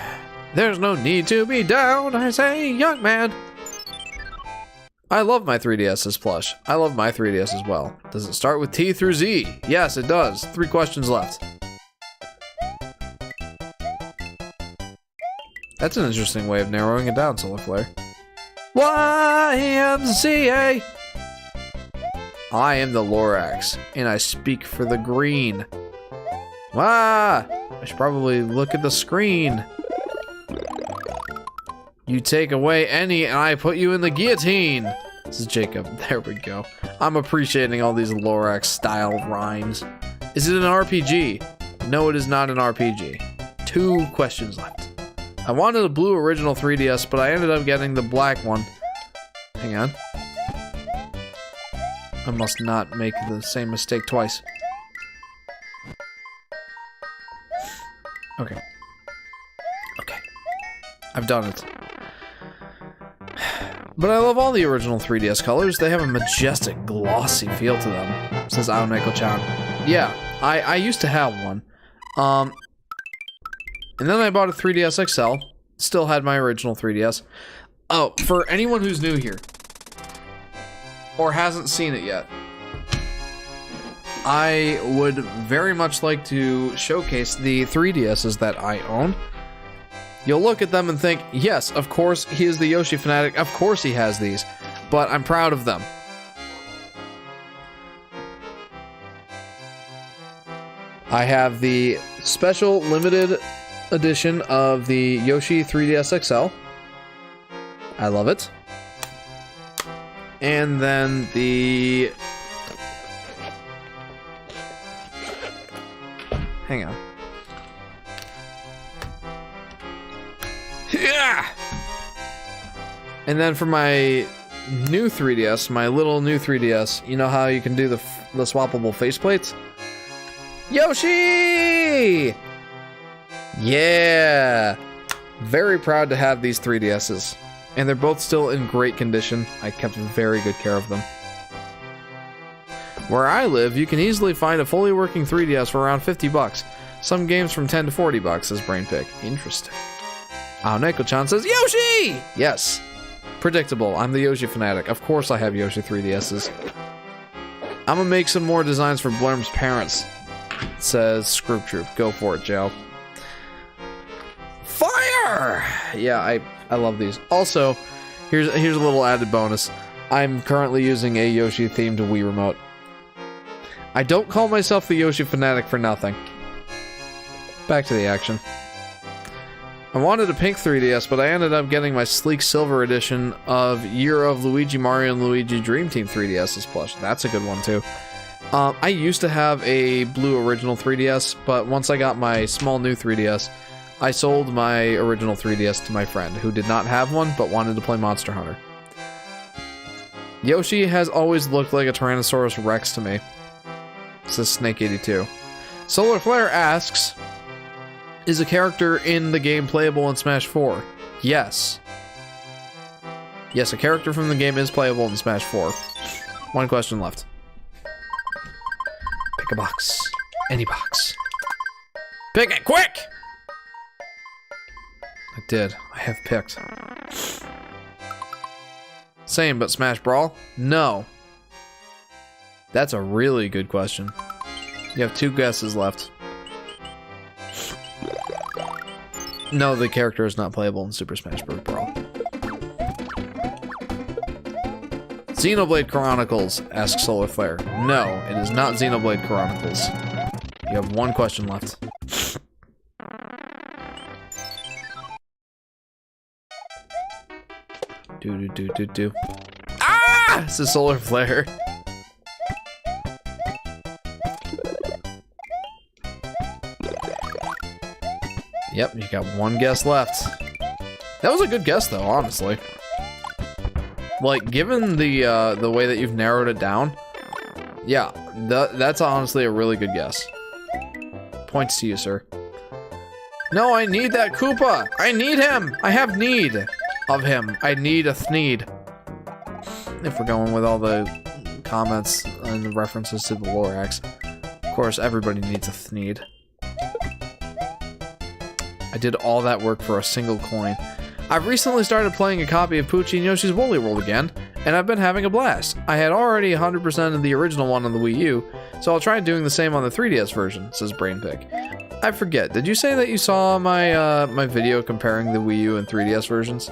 there's no need to be down, I say, young man. I love my 3DS's Plush. I love my 3DS as well. Does it start with T through Z? Yes, it does. 3 questions left. That's an interesting way of narrowing it down, Solar Flare. YMCA! I am the Lorax, and I speak for the green. I should probably look at the screen. You take away any, and I put you in the guillotine. This is Jacob. There we go. I'm appreciating all these Lorax style rhymes. Is it an RPG? No, it is not an RPG. 2 questions left. I wanted a blue original 3DS, but I ended up getting the black one. Hang on. I must not make the same mistake twice. Okay. Okay. I've done it. But I love all the original 3DS colors. They have a majestic, glossy feel to them, says Aoneko-chan. Yeah, I used to have one. And then I bought a 3DS XL. Still had my original 3DS. Oh, for anyone who's new here, or hasn't seen it yet, I would very much like to showcase the 3DSs that I own. You'll look at them and think, yes, of course, he is the Yoshi Fanatic, of course he has these, but I'm proud of them. I have the special limited edition of the Yoshi 3DS XL. I love it. And then the... Hang on. Yeah! And then for my new 3DS, my little new 3DS, you know how you can do the swappable faceplates? Yoshi! Yeah! Very proud to have these 3DSs. And they're both still in great condition. I kept very good care of them. Where I live, you can easily find a fully working 3DS for around 50 bucks. Some games from 10 to 40 bucks, says Brainpick. Interesting. Aoneko-chan says, Yoshi! Yes. Predictable. I'm the Yoshi Fanatic. Of course I have Yoshi 3DSs. I'm gonna make some more designs for Blurm's parents, says Scroop Troop. Go for it, Joe. Fire! Yeah, I love these. Also, here's a little added bonus. I'm currently using a Yoshi-themed Wii remote. I don't call myself the Yoshi Fanatic for nothing. Back to the action. I wanted a pink 3DS, but I ended up getting my sleek silver edition of Year of Luigi Mario and Luigi Dream Team 3DS's plush. That's a good one, too. I used to have a blue original 3DS, but once I got my small new 3DS, I sold my original 3DS to my friend, who did not have one, but wanted to play Monster Hunter. Yoshi has always looked like a Tyrannosaurus Rex to me, says Snake82. Solar Flare asks, is a character in the game playable in Smash 4? Yes. Yes, a character from the game is playable in Smash 4. 1 question left. Pick a box. Any box. Pick it, quick! I did. I have picked. Same, but Smash Brawl? No. That's a really good question. You have 2 guesses left. No, the character is not playable in Super Smash Bros. Brawl. Xenoblade Chronicles, asks Solar Flare. No, it is not Xenoblade Chronicles. You have 1 question left. Do. Ah! This is Solar Flare. Yep, you got 1 guess left. That was a good guess, though, honestly. Like, given the way that you've narrowed it down, yeah, that's honestly a really good guess. Points to you, sir. No, I need that Koopa! I need him! I have need of him. I need a Thneed. If we're going with all the comments and the references to the Lorax. Of course, everybody needs a Thneed. I did all that work for a single coin. I've recently started playing a copy of Poochie and Yoshi's Woolly World again, and I've been having a blast. I had already 100% of the original one on the Wii U, so I'll try doing the same on the 3DS version, says Brainpick. I forget, did you say that you saw my my video comparing the Wii U and 3DS versions?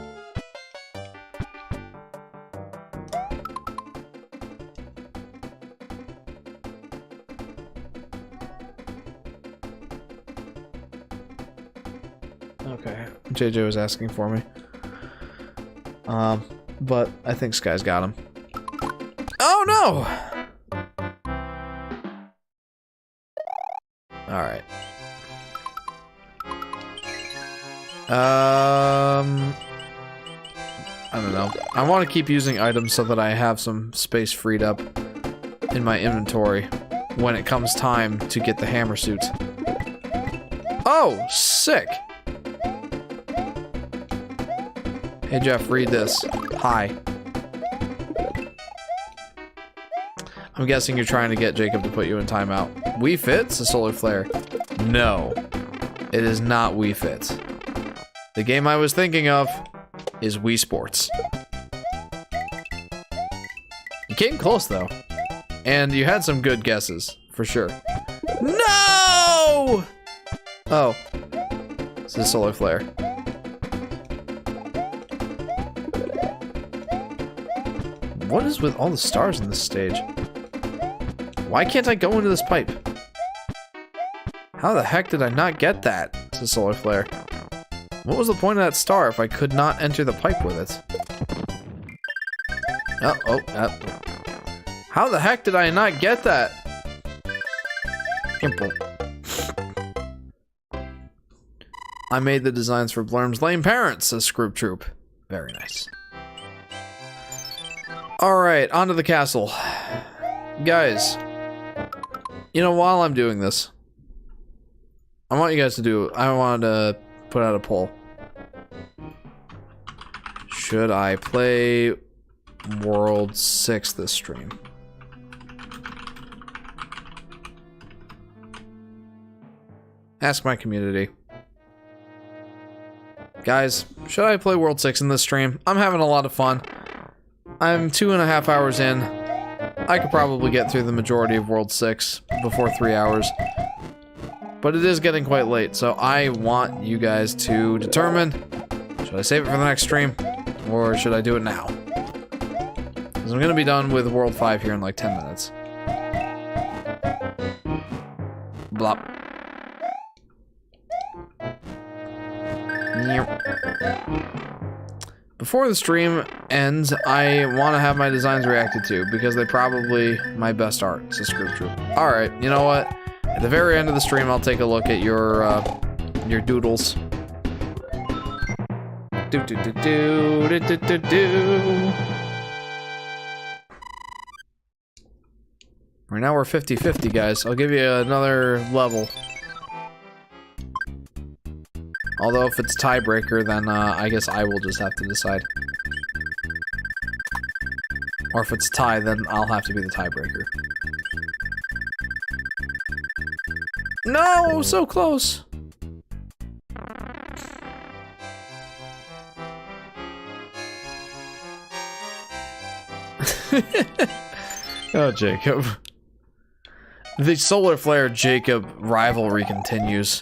Okay, JJ was asking for me. But I think Sky's got him. Oh no! Alright. I don't know. I want to keep using items so that I have some space freed up in my inventory when it comes time to get the hammer suit. Oh, sick! Hey Jeff, read this. Hi. I'm guessing you're trying to get Jacob to put you in timeout. Wii Fit? Says Solar Flare. No. It is not Wii Fit. The game I was thinking of is Wii Sports. You came close though. And you had some good guesses, for sure. No! Oh. Says Solar Flare. What is with all the stars in this stage? Why can't I go into this pipe? How the heck did I not get that? Says Solar Flare. What was the point of that star if I could not enter the pipe with it? Oh. How the heck did I not get that? I made the designs for Blurm's lame parents, says Scroop Troop. Very nice. Alright, onto the castle. Guys, you know, while I'm doing this, I want to put out a poll. Should I play World 6 this stream? Ask my community. Guys, should I play World 6 in this stream? I'm having a lot of fun. I'm 2.5 hours in. I could probably get through the majority of World 6 before 3 hours. But it is getting quite late, so I want you guys to determine, should I save it for the next stream, or should I do it now? Because I'm going to be done with World 5 here in like 10 minutes. Blop. Before the stream ends, I want to have my designs reacted to, because they're probably my best art, says Scroop Troop. Alright, you know what? At the very end of the stream, I'll take a look at your doodles. Right now we're 50-50, guys. I'll give you another level. Although if it's tiebreaker, then I guess I will just have to decide. Or if it's tie, then I'll have to be the tiebreaker. No, so close. Oh, Jacob. The Solar Flare Jacob rivalry continues.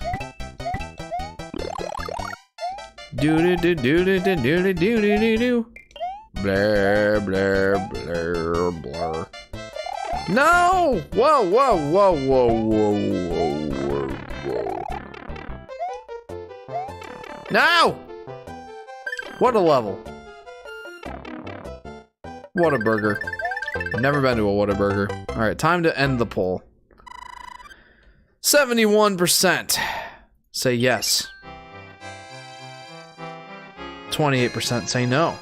Do-do-do-do-do-do-do-do-do-do. Blur, blur, blur, blur. No! Whoa, whoa, whoa, whoa, whoa, whoa, whoa. No! What a level. Whataburger. Never been to a Whataburger. Alright, time to end the poll. 71% say yes. 28% say no.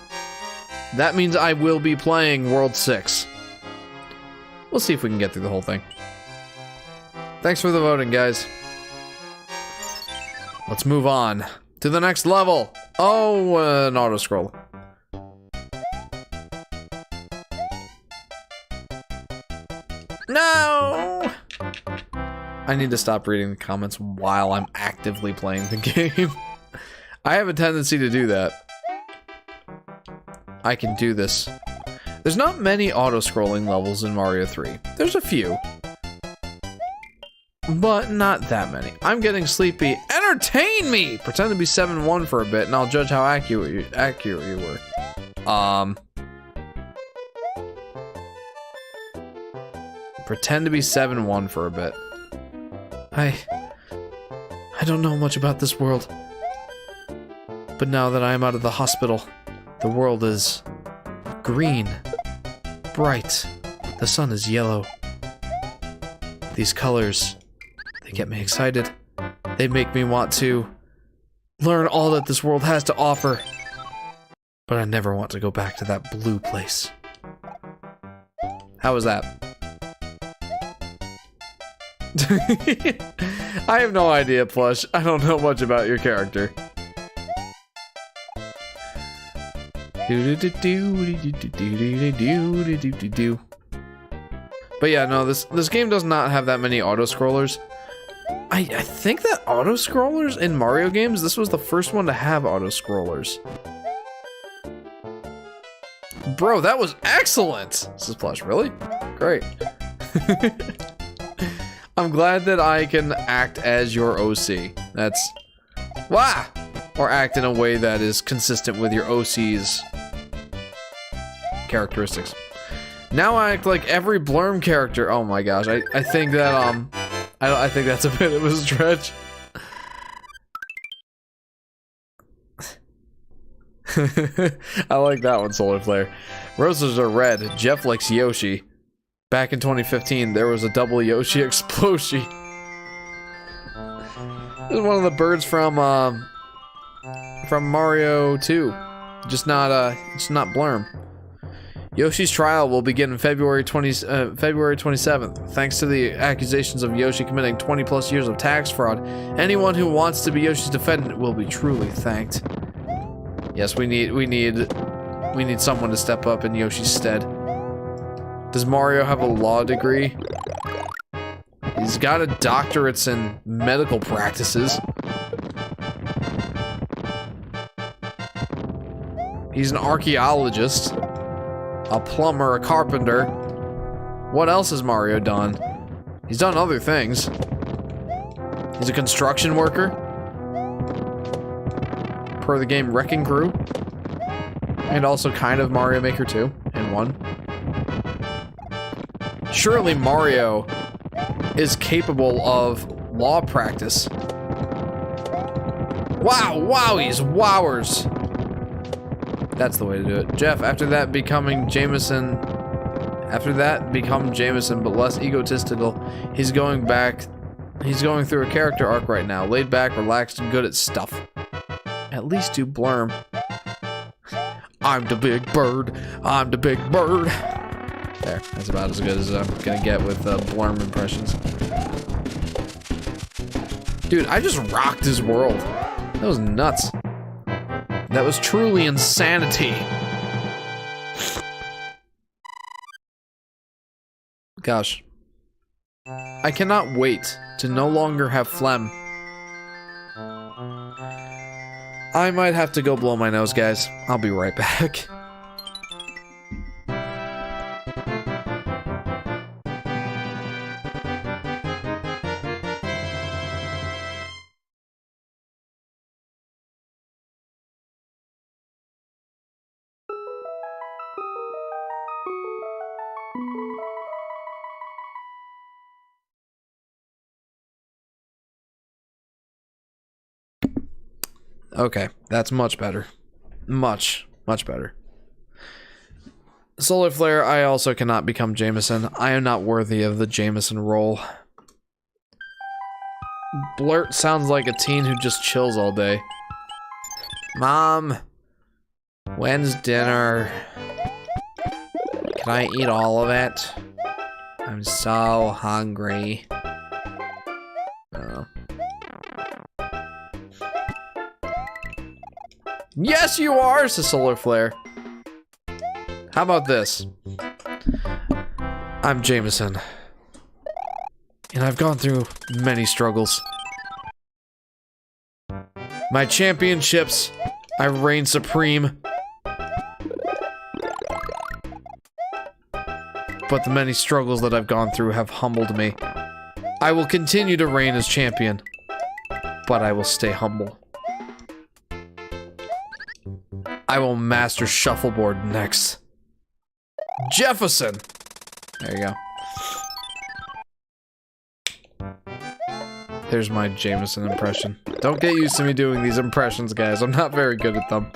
That means I will be playing World 6. We'll see if we can get through the whole thing. Thanks for the voting, guys. Let's move on to the next level. Oh, an auto-scroll. No! I need to stop reading the comments while I'm actively playing the game. I have a tendency to do that. I can do this. There's not many auto-scrolling levels in Mario 3. There's a few. But not that many. I'm getting sleepy. Entertain me! Pretend to be 7-1 for a bit, and I'll judge how accurate you were. Pretend to be 7-1 for a bit. I don't know much about this world. But now that I am out of the hospital, the world is green, bright. The sun is yellow. These colors, they get me excited. They make me want to learn all that this world has to offer. But I never want to go back to that blue place. How was that? I have no idea, Plush. I don't know much about your character. But yeah, no, this game does not have that many auto-scrollers. I think that auto-scrollers in Mario games, this was the first one to have auto-scrollers. Bro, that was excellent! This is Plush, really? Great. I'm glad that I can act as your OC. That's... Wah! Or act in a way that is consistent with your OC's characteristics. Now I act like every Blurm character. Oh my gosh, I think that, I think that's a bit of a stretch. I like that one, Solar Flare. Roses are red. Jeff likes Yoshi. Back in 2015, there was a double Yoshi explosion. It was one of the birds from Mario 2. Just not Blurm. Yoshi's trial will begin on February 27th. Thanks to the accusations of Yoshi committing 20+ years of tax fraud, anyone who wants to be Yoshi's defendant will be truly thanked. Yes, we need someone to step up in Yoshi's stead. Does Mario have a law degree? He's got a doctorates in medical practices. He's an archaeologist, a plumber, a carpenter. What else has Mario done? He's done other things. He's a construction worker, per the game Wrecking Crew, and also kind of Mario Maker 2 in 1. Surely Mario is capable of law practice. Wow, wowies, wowers. That's the way to do it. Jeff, after that become Jameson, but less egotistical. He's going through a character arc right now. Laid back, relaxed, and good at stuff. At least do Blurm. I'm the big bird. I'm the big bird. There, that's about as good as I'm gonna get with Blurm impressions. Dude, I just rocked his world. That was nuts. That was truly insanity. Gosh. I cannot wait to no longer have phlegm. I might have to go blow my nose, guys. I'll be right back. Okay, that's much better. Much better. Solar Flare, I also cannot become Jameson. I am not worthy of the Jameson role. Blurt sounds like a teen who just chills all day. Mom, when's dinner? Can I eat all of it? I'm so hungry. Yes, you are, says Solar Flare. How about this? I'm Jameson. And I've gone through many struggles. My championships, I reign supreme. But the many struggles that I've gone through have humbled me. I will continue to reign as champion, but I will stay humble. I will master shuffleboard next. Jefferson! There you go. There's my Jameson impression. Don't get used to me doing these impressions, guys. I'm not very good at them.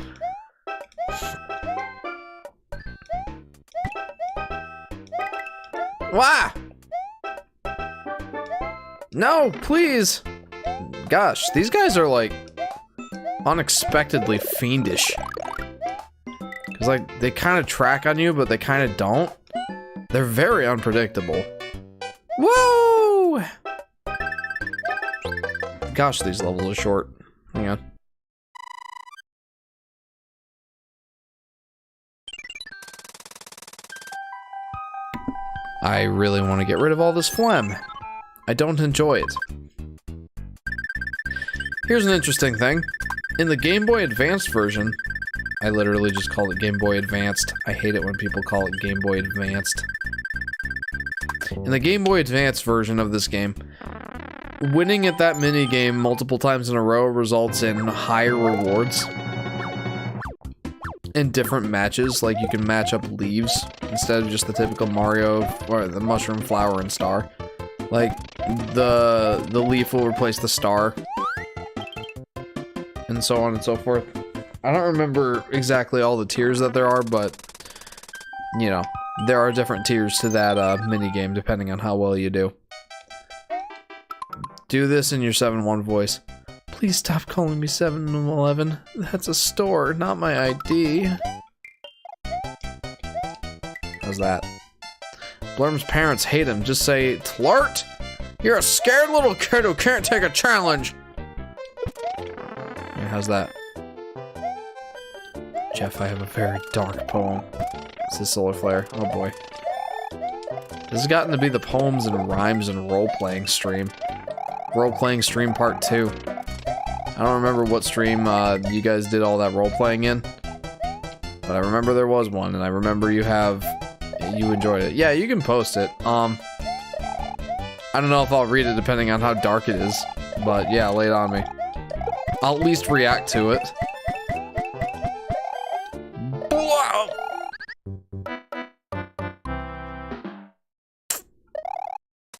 Wah! No, please! Gosh, these guys are like unexpectedly fiendish. Cause like they kind of track on you, but they kind of don't. They're very unpredictable. Whoa! Gosh, these levels are short. Hang on. I really want to get rid of all this phlegm. I don't enjoy it. Here's an interesting thing. In the Game Boy Advanced version, I literally just called it Game Boy Advanced. I hate it when people call it Game Boy Advanced. In the Game Boy Advance version of this game, winning at that minigame multiple times in a row results in higher rewards. In different matches, like you can match up leaves instead of just the typical Mario or the mushroom, flower, and star. Like the leaf will replace the star, and so on and so forth. I don't remember exactly all the tiers that there are, but you know, there are different tiers to that minigame depending on how well you do. Do this in your 7-1 voice. Please stop calling me 7-Eleven. That's a store, not my ID. How's that? Blurm's parents hate him. Just say, Tlart! You're a scared little kid who can't take a challenge! Yeah, how's that? Jeff, I have a very dark poem. This is Solar Flare. Oh boy. This has gotten to be the poems and rhymes and role-playing stream. Role-playing stream part 2. I don't remember what stream you guys did all that role-playing in. But I remember there was one, and I remember you enjoyed it. Yeah, you can post it. I don't know if I'll read it depending on how dark it is. But yeah, lay it on me. I'll at least react to it.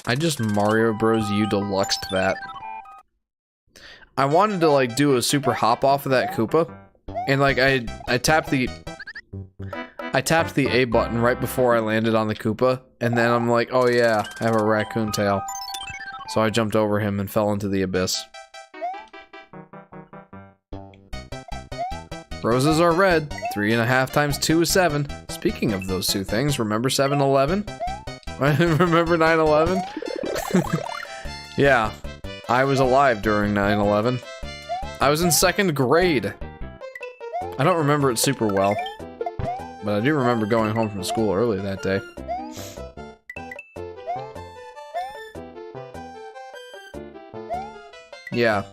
I just Mario Bros. U Deluxed that. I wanted to like do a super hop off of that Koopa, and like I tapped the A button right before I landed on the Koopa, and then I'm like, oh yeah, I have a raccoon tail. So I jumped over him and fell into the abyss. Roses are red. 3.5 times 2 is 7. Speaking of those two things, remember 7-Eleven? Remember 9/11? Yeah, I was alive during 9/11. I was in 2nd grade. I don't remember it super well, but I do remember going home from school early that day. Yeah.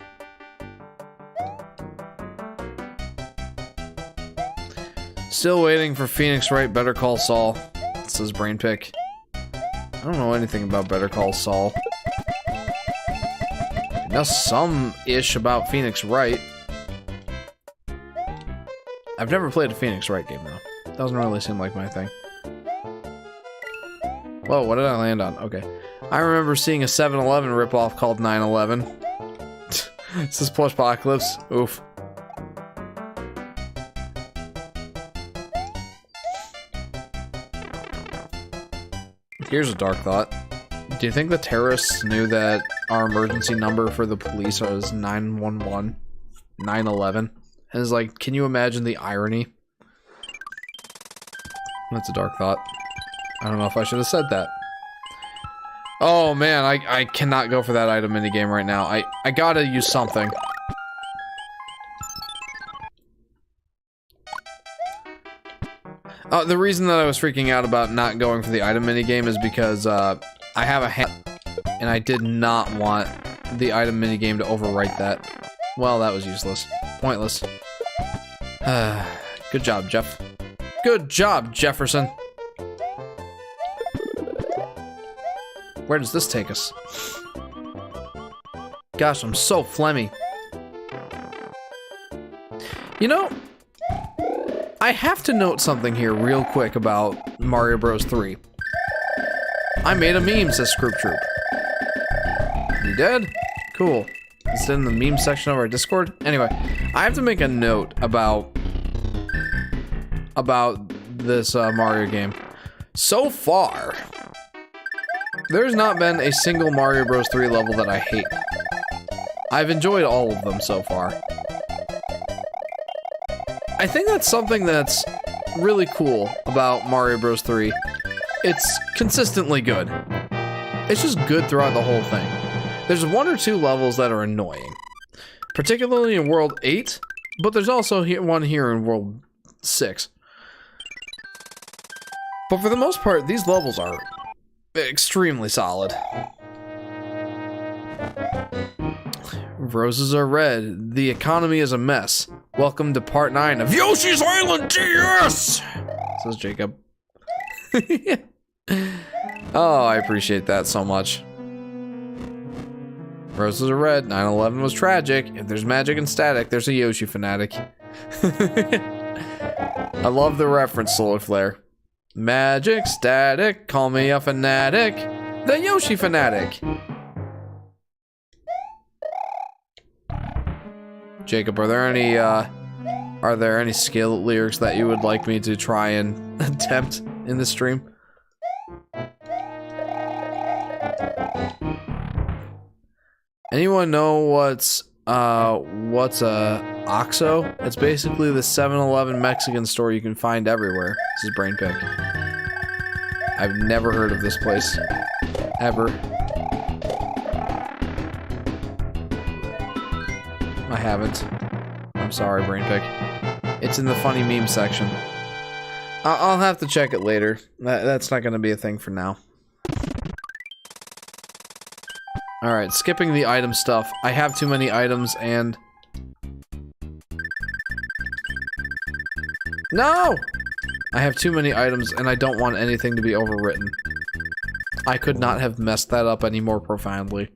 Still waiting for Phoenix Wright Better Call Saul. This is Brainpick. I don't know anything about Better Call Saul. I know some-ish about Phoenix Wright. I've never played a Phoenix Wright game, though. Doesn't really seem like my thing. Whoa, what did I land on? Okay. I remember seeing a 7-Eleven ripoff called 9/11. This is Plushpocalypse. Oof. Here's a dark thought. Do you think the terrorists knew that our emergency number for the police was 911? 911? And it's like, can you imagine the irony? That's a dark thought. I don't know if I should have said that. Oh man, I cannot go for that item minigame right now. I gotta use something. The reason that I was freaking out about not going for the item minigame is because I have a hand, and I did not want the item minigame to overwrite that. Well, that was useless. Pointless. Good job, Jeff. Good job, Jefferson. Where does this take us? Gosh, I'm so phlegmy. You know, I have to note something here real quick about Mario Bros. 3. I made a meme, says Scroop Troop. You dead? Cool. It's in the meme section of our Discord. Anyway, I have to make a note about this Mario game. So far, there's not been a single Mario Bros. 3 level that I hate. I've enjoyed all of them so far. I think that's something that's really cool about Mario Bros. 3. It's consistently good. It's just good throughout the whole thing. There's one or two levels that are annoying, particularly in World 8, but there's also one here in World 6. But for the most part, these levels are extremely solid. Roses are red. The economy is a mess. Welcome to part 9 of Yoshi's Island DS! Says Jacob. Oh, I appreciate that so much. Roses are red. 9/11 was tragic. If there's magic and static, there's a Yoshi Fanatic. I love the reference, Solar Flare. Magic, static, call me a fanatic. The Yoshi Fanatic. Jacob, are there any skill lyrics that you would like me to try and attempt in the stream? Anyone know what's a OXXO? It's basically the 7-Eleven Mexican store you can find everywhere. This is Brain Pick. I've never heard of this place. Ever. I haven't. I'm sorry, Brain Pick. It's in the funny meme section. I'll have to check it later. That's not going to be a thing for now. Alright, skipping the item stuff. I have too many items and... No! I have too many items and I don't want anything to be overwritten. I could not have messed that up any more profoundly.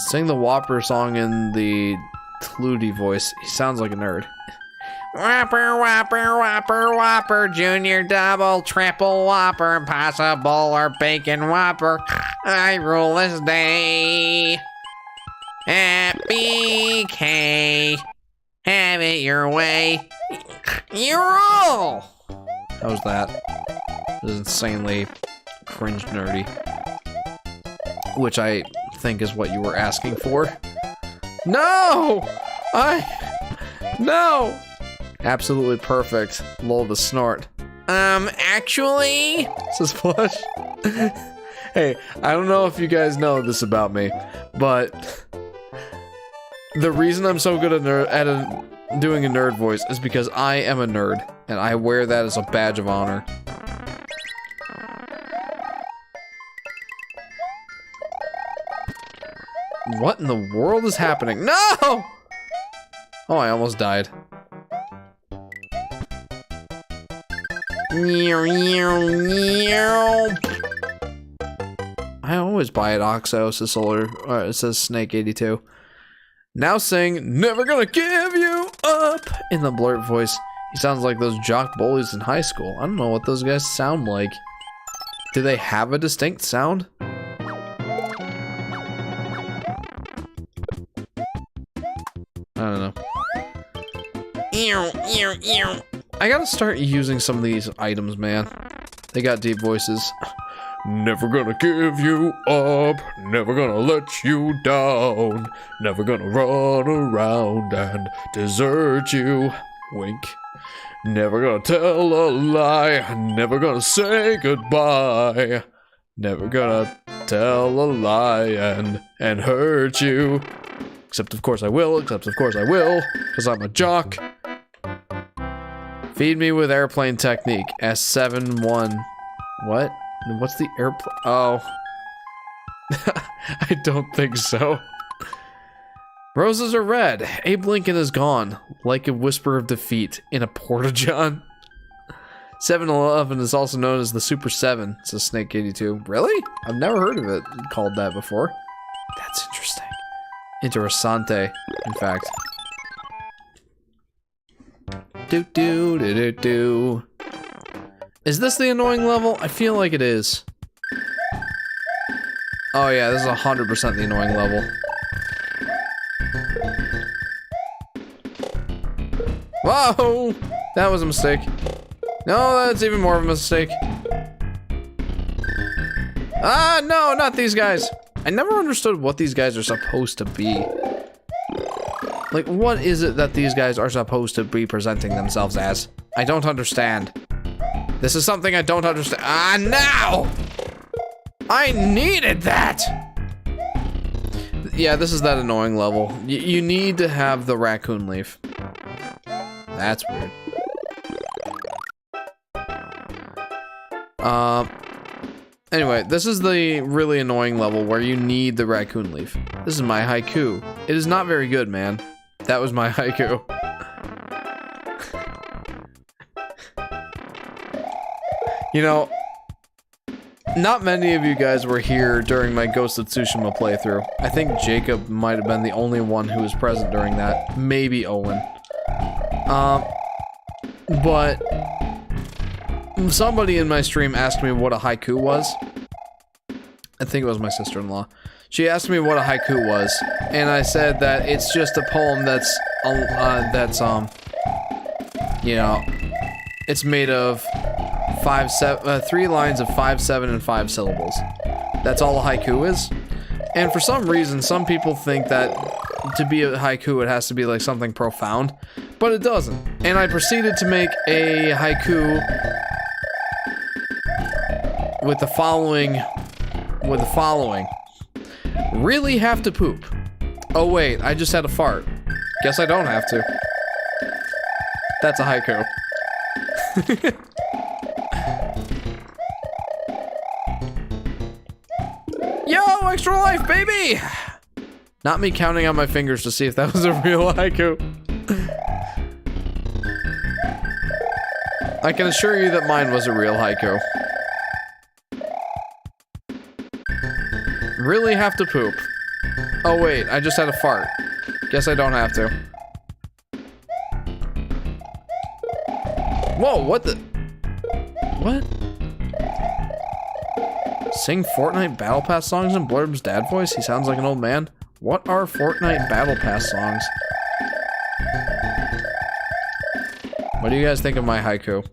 Sing the Whopper song in the Tluty voice. He sounds like a nerd. Whopper, Whopper, Whopper, Whopper, Junior, Double, Triple, Whopper, Impossible, or Bacon Whopper. I rule this day. Happy K. Have it your way. You rule! How was that? It was insanely cringe nerdy. Which I think is what you were asking for. No! No! Absolutely perfect. Lol the snort. Actually... Says Plush. Hey, I don't know if you guys know this about me, but the reason I'm so good at doing a nerd voice is because I am a nerd, and I wear that as a badge of honor. What in the world is happening? No! Oh, I almost died. I always buy at OXXO, says Solar, it says Snake82. Now sing, never gonna give you up, in the blurt voice. He sounds like those jock bullies in high school. I don't know what those guys sound like. Do they have a distinct sound? I don't know. I gotta start using some of these items, man. They got deep voices. Never gonna give you up, never gonna let you down, never gonna run around and desert you. Wink. Never gonna tell a lie, never gonna say goodbye, never gonna tell a lie and hurt you. Except of course I will, because I'm a jock. Feed me with airplane technique, S71. What? What's the airplane? Oh. I don't think so. Roses are red. Abe Lincoln is gone. Like a whisper of defeat in a porta-john. 7-Eleven is also known as the Super 7, says Snake 82. Really? I've never heard of it called that before. That's interesting. Interessante, in fact. Do. Is this the annoying level? I feel like it is. Oh yeah, this is 100% the annoying level. Whoa! That was a mistake. No, that's even more of a mistake. Ah, no, not these guys. I never understood what these guys are supposed to be. Like, what is it that these guys are supposed to be presenting themselves as? I don't understand. This is something I don't understand. Ah, now! I needed that! Yeah, this is that annoying level. You need to have the raccoon leaf. That's weird. Anyway, this is the really annoying level where you need the raccoon leaf. This is my haiku. It is not very good, man. That was my haiku. You know, not many of you guys were here during my Ghost of Tsushima playthrough. I think Jacob might have been the only one who was present during that. Maybe Owen. But somebody in my stream asked me what a haiku was. I think it was my sister-in-law. She asked me what a haiku was, and I said that it's just a poem that's you know, it's made of 3 lines of 5, 7, and 5 syllables. That's all a haiku is. And for some reason, some people think that to be a haiku, it has to be like something profound, but it doesn't. And I proceeded to make a haiku with the following. Really have to poop. Oh wait, I just had a fart. Guess I don't have to. That's a haiku. Yo, extra life, baby! Not me counting on my fingers to see if that was a real haiku. I can assure you that mine was a real haiku. Really have to poop. Oh wait, I just had a fart. Guess I don't have to. Whoa, what the? What? Sing Fortnite Battle Pass songs in Blurb's dad voice? He sounds like an old man. What are Fortnite Battle Pass songs? What do you guys think of my haiku?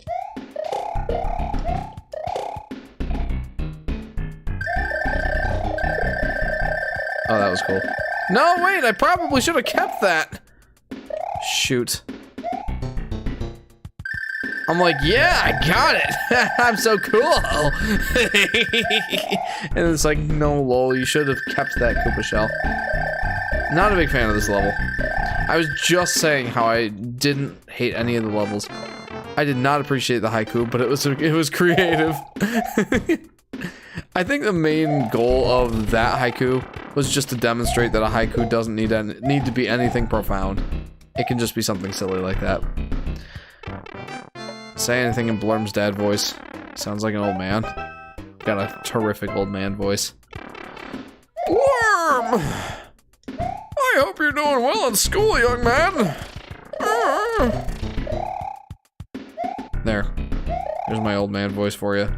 Oh, that was cool. No, wait, I probably should have kept that. Shoot. I'm like, yeah, I got it. I'm so cool. And it's like, no, lol, you should have kept that Koopa shell. Not a big fan of this level. I was just saying how I didn't hate any of the levels. I did not appreciate the haiku, but it was creative. I think the main goal of that haiku was just to demonstrate that a haiku doesn't need to be anything profound. It can just be something silly like that. Say anything in Blurm's dad voice. Sounds like an old man. Got a terrific old man voice. Blurm! I hope you're doing well in school, young man. There. There's my old man voice for you.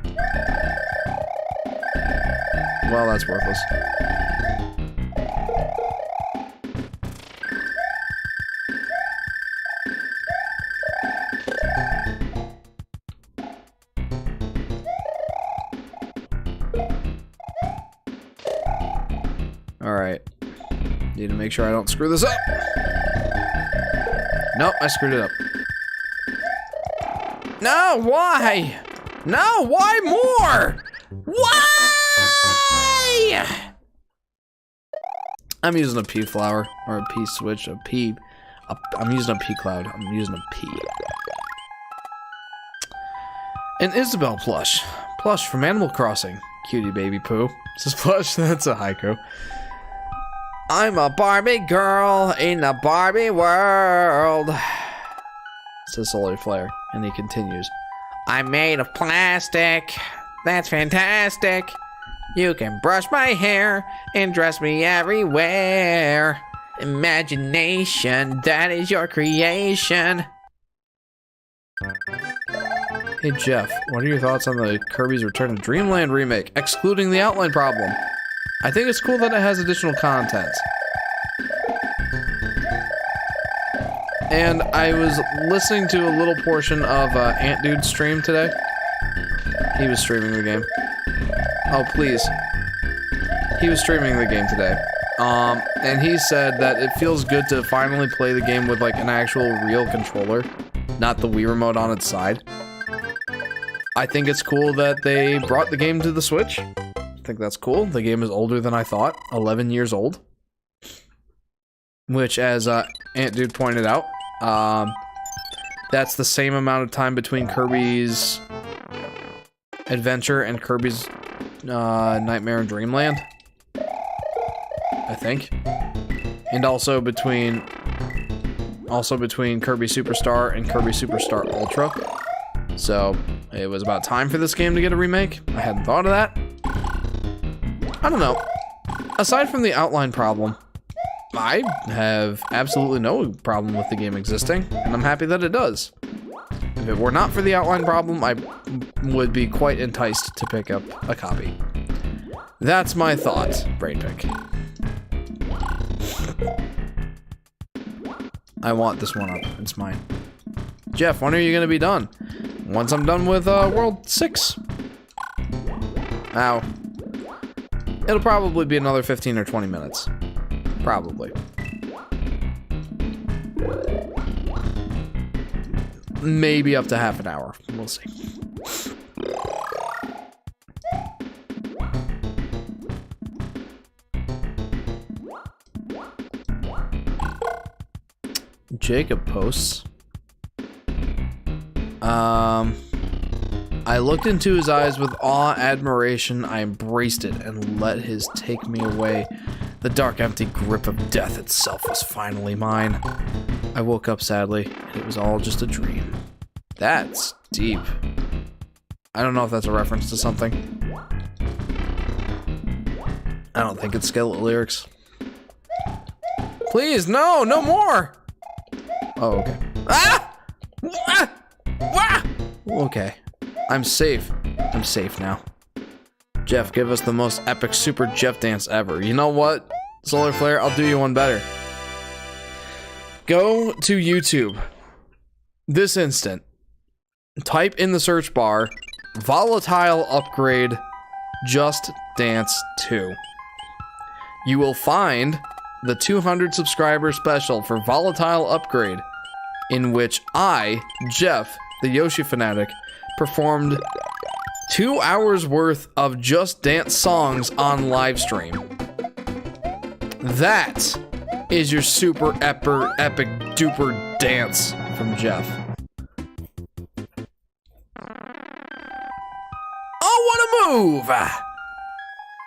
Well, that's worthless. Need to make sure I don't screw this up. Nope, I screwed it up. No, why? No, why more? Why? I'm using a P flower, or a P switch, I'm using a P cloud, I'm using a P. An Isabelle plush. Plush from Animal Crossing. Cutie baby poo. This is plush, that's a haiku. I'm a Barbie girl in a Barbie world. Says Solar Flare, and he continues. I'm made of plastic. That's fantastic. You can brush my hair and dress me everywhere. Imagination, that is your creation. Hey Jeff, what are your thoughts on the Kirby's Return to Dreamland remake, excluding the outline problem? I think it's cool that it has additional content. And I was listening to a little portion of Ant Dude's stream today. He was streaming the game. Oh, please. He was streaming the game today. And he said that it feels good to finally play the game with like an actual real controller, not the Wii remote on its side. I think it's cool that they brought the game to the Switch. I think that's cool. The game is older than I thought, 11 years old. Which, as Ant Dude pointed out, that's the same amount of time between Kirby's Adventure and Kirby's Nightmare in Dreamland. I think. And also between Kirby Superstar and Kirby Superstar Ultra. So, it was about time for this game to get a remake. I hadn't thought of that. I don't know. Aside from the outline problem, I have absolutely no problem with the game existing, and I'm happy that it does. If it were not for the outline problem, I would be quite enticed to pick up a copy. That's my thought, Brain Pick. I want this one up. It's mine. Jeff, when are you gonna be done? Once I'm done with World 6. Ow. It'll probably be another 15 or 20 minutes. Probably. Maybe up to half an hour. We'll see. Jacob posts. I looked into his eyes with awe, admiration. I embraced it and let his take me away. The dark, empty grip of death itself was finally mine. I woke up sadly, and it was all just a dream. That's deep. I don't know if that's a reference to something. I don't think it's Skeleton lyrics. Please, no, no more! Oh, okay. Ah! Ah! Ah! Okay. I'm safe. I'm safe now. Jeff, give us the most epic Super Jeff dance ever. You know what? Solar Flare, I'll do you one better. Go to YouTube. This instant. Type in the search bar, Volatile Upgrade Just Dance 2. You will find the 200 subscriber special for Volatile Upgrade, in which I, Jeff, the Yoshi Fanatic, performed 2 hours worth of Just Dance songs on Livestream. That is your super epic duper dance from Jeff. Oh, what a move!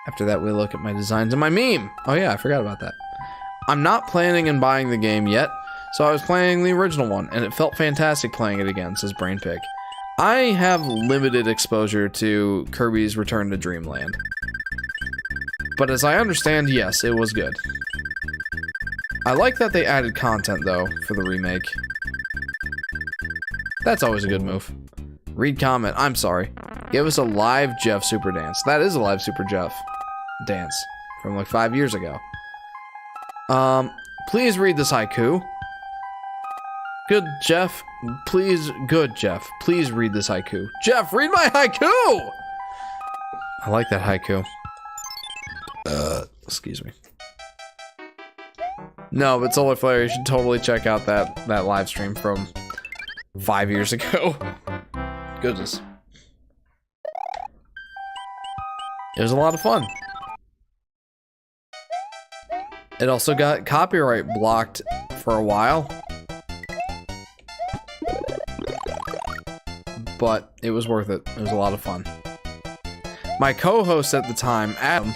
After that, we look at my designs and my meme. Oh yeah, I forgot about that. I'm not planning on buying the game yet, so I was playing the original one, and it felt fantastic playing it again, says Brainpig. I have limited exposure to Kirby's Return to Dreamland. But as I understand, yes, it was good. I like that they added content, though, for the remake. That's always a good move. Read comment, I'm sorry. Give us a live Jeff Super Dance. That is a live Super Jeff dance from like 5 years ago. Please read this haiku. Good Jeff, please read this haiku. Jeff, read my haiku! I like that haiku. Excuse me. No, but Solar Flare, you should totally check out that live stream from 5 years ago. Goodness. It was a lot of fun. It also got copyright blocked for a while. But it was worth it. It was a lot of fun. My co-host at the time, Adam,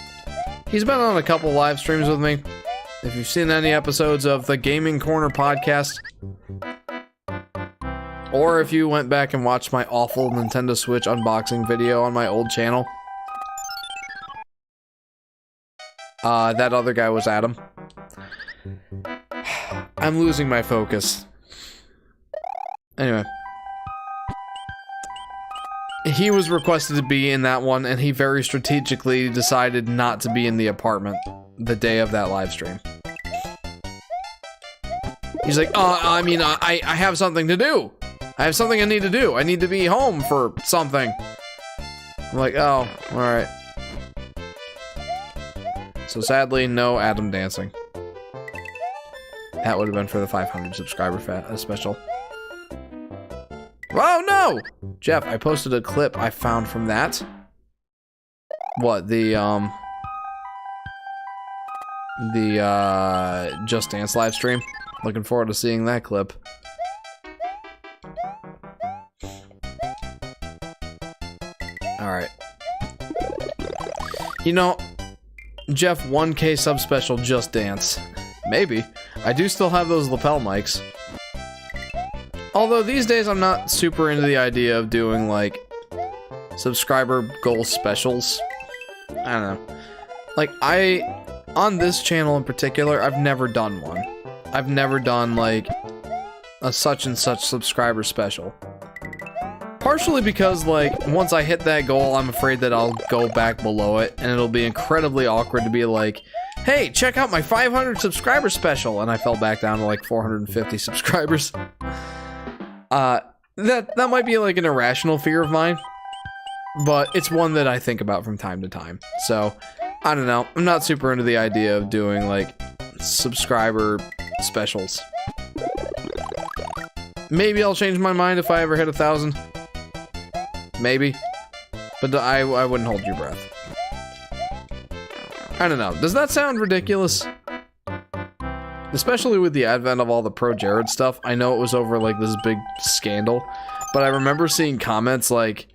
he's been on a couple live streams with me. If you've seen any episodes of the Gaming Corner podcast, or if you went back and watched my awful Nintendo Switch unboxing video on my old channel, that other guy was Adam. I'm losing my focus. Anyway. He was requested to be in that one, and he very strategically decided not to be in the apartment the day of that live stream. He's like, I have something to do. I have something I need to do. I need to be home for something. I'm like, oh, alright. So sadly, no Adam dancing. That would have been for the 500 subscriber special. Oh no! Jeff, I posted a clip I found from that. What, the Just Dance live stream? Looking forward to seeing that clip. Alright. You know, Jeff, 1K sub special Just Dance. Maybe. I do still have those lapel mics. Although these days I'm not super into the idea of doing like subscriber goal specials. I don't know. Like on this channel in particular, I've never done one. I've never done like a such and such subscriber special. Partially because like once I hit that goal, I'm afraid that I'll go back below it and it'll be incredibly awkward to be like, hey, check out my 500 subscriber special, and I fell back down to like 450 subscribers. That might be like an irrational fear of mine, but it's one that I think about from time to time. So, I don't know. I'm not super into the idea of doing like subscriber specials. Maybe I'll change my mind if I ever hit 1,000. Maybe. But I wouldn't hold your breath. I don't know. Does that sound ridiculous? Especially with the advent of all the Pro Jared stuff. I know it was over like this big scandal, but I remember seeing comments like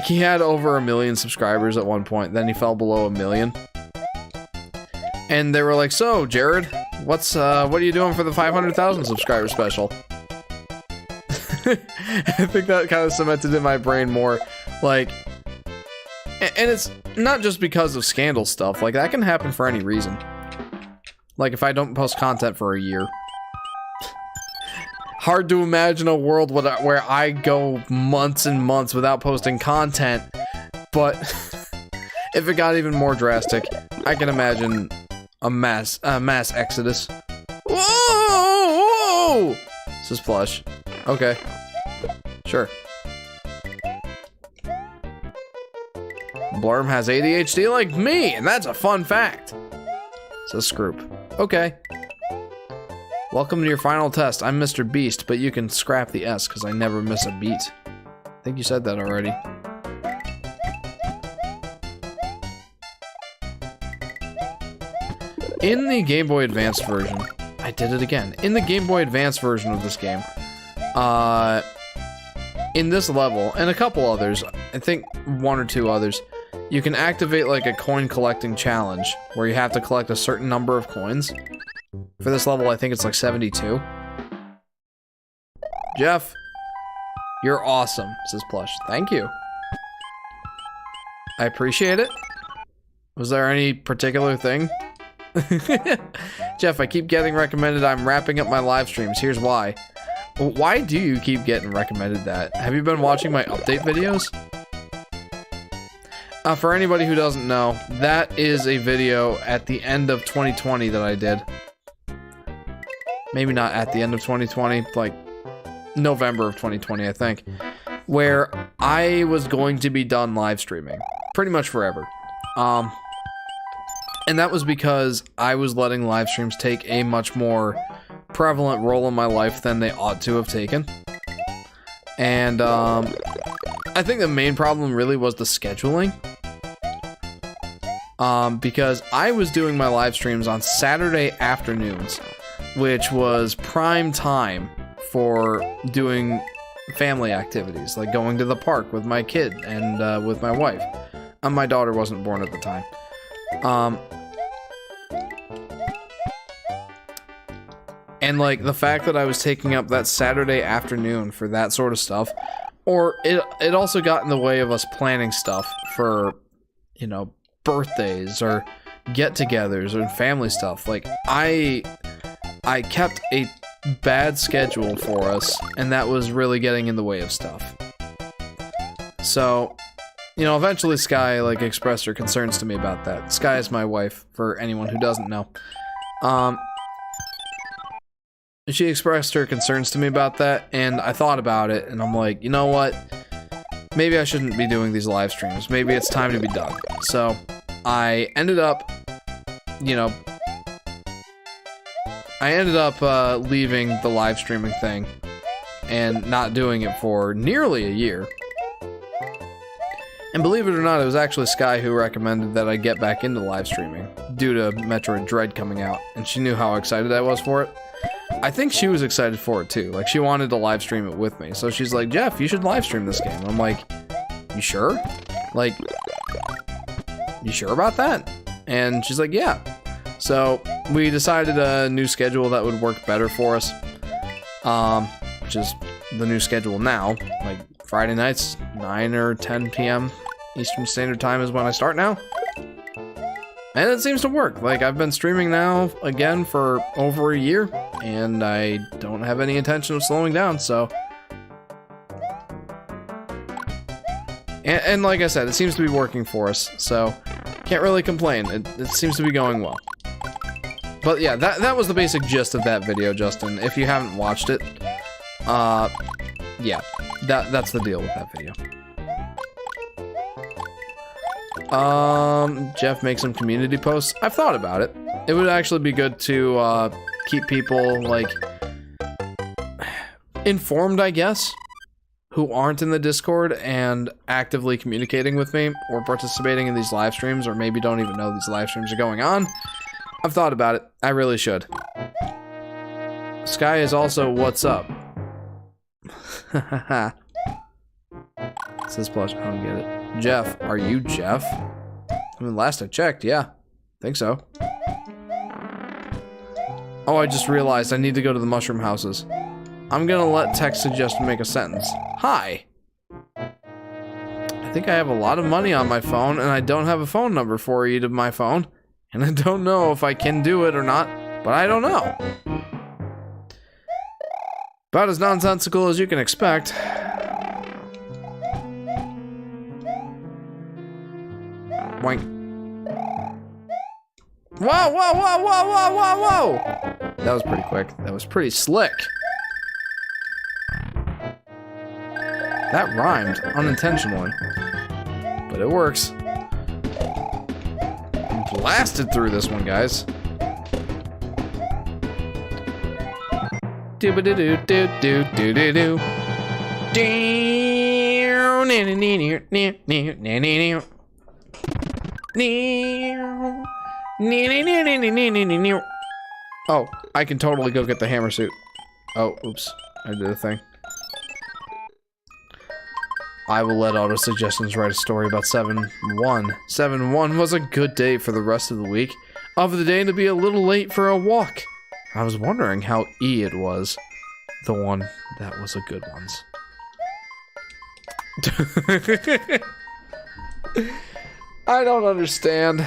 he had over 1 million subscribers at one point, then he fell below 1 million. And they were like, so Jared, what are you doing for the 500,000 subscriber special? I think that kind of cemented in my brain more, like, and it's not just because of scandal stuff, like that can happen for any reason. Like if I don't post content for a year. Hard to imagine a world where I go months and months without posting content, but if it got even more drastic, I can imagine a mass exodus. Whoa! This is plush. Okay. Sure. Blurm has ADHD like me, and that's a fun fact. Says Scroop. Okay. Welcome to your final test. I'm Mr. Beast, but you can scrap the S because I never miss a beat. I think you said that already. In the Game Boy Advance version, I did it again. In the Game Boy Advance version of this game, in this level, and a couple others, I think 1 or 2 others, you can activate like a coin collecting challenge where you have to collect a certain number of coins. For this level, I think it's like 72. Jeff, you're awesome, says Plush. Thank you. I appreciate it. Was there any particular thing? Jeff, I keep getting recommended I'm wrapping up my live streams. Here's why. Why do you keep getting recommended that? Have you been watching my update videos? For anybody who doesn't know, that is a video at the end of 2020 that I did. Maybe not at the end of 2020, like November of 2020, I think. Where I was going to be done live streaming. Pretty much forever. And that was because I was letting live streams take a much more prevalent role in my life than they ought to have taken. And I think the main problem really was the scheduling. Because I was doing my live streams on Saturday afternoons, which was prime time for doing family activities, like going to the park with my kid and with my wife. My daughter wasn't born at the time. And like the fact that I was taking up that Saturday afternoon for that sort of stuff, or it also got in the way of us planning stuff for, you know, birthdays or get-togethers or family stuff. Like I kept a bad schedule for us, and that was really getting in the way of stuff. So, you know, eventually Sky like expressed her concerns to me about that. Sky is my wife, for anyone who doesn't know. She expressed her concerns to me about that, and I thought about it, and I'm like, you know what? Maybe I shouldn't be doing these live streams. Maybe it's time to be done. So, I ended up, you know, leaving the live streaming thing and not doing it for nearly a year. And believe it or not, it was actually Sky who recommended that I get back into live streaming due to Metroid Dread coming out, and she knew how excited I was for it. I think she was excited for it too. Like, she wanted to live stream it with me. So she's like, Jeff, you should live stream this game. I'm like, you sure? Like, you sure about that? And she's like, yeah. So we decided a new schedule that would work better for us. Which is the new schedule now. Like, Friday nights, 9 or 10 p.m. Eastern Standard Time is when I start now. And it seems to work. Like, I've been streaming now again for over a year, and I don't have any intention of slowing down, so. And like I said, it seems to be working for us, so can't really complain. It seems to be going well. But yeah, that was the basic gist of that video, Justin. If you haven't watched it, yeah, that's the deal with that video. Jeff makes some community posts. I've thought about it. It would actually be good to, keep people, like, informed, I guess, who aren't in the Discord and actively communicating with me or participating in these live streams, or maybe don't even know these live streams are going on. I've thought about it. I really should. Sky is also what's up. Hahaha. Says plush. I don't get it. Jeff, are you Jeff? I mean, last I checked, yeah. Think so. Oh, I just realized I need to go to the mushroom houses. I'm gonna let text suggestion make a sentence. Hi. I think I have a lot of money on my phone, and I don't have a phone number for you to my phone. And I don't know if I can do it or not, but I don't know. About as nonsensical as you can expect. Boink. Whoa, whoa, whoa, whoa, whoa, whoa, whoa! That was pretty quick. That was pretty slick. That rhymed unintentionally, but it works. Blasted through this one, guys. Do ba do do do do do do do. Oh, I can totally go get the hammer suit. Oh, oops. I did a thing. I will let auto suggestions write a story about 7-1. 7-1 was a good day for the rest of the week. Of the day to be a little late for a walk. I was wondering how E it was. The one that was a good one's. I don't understand.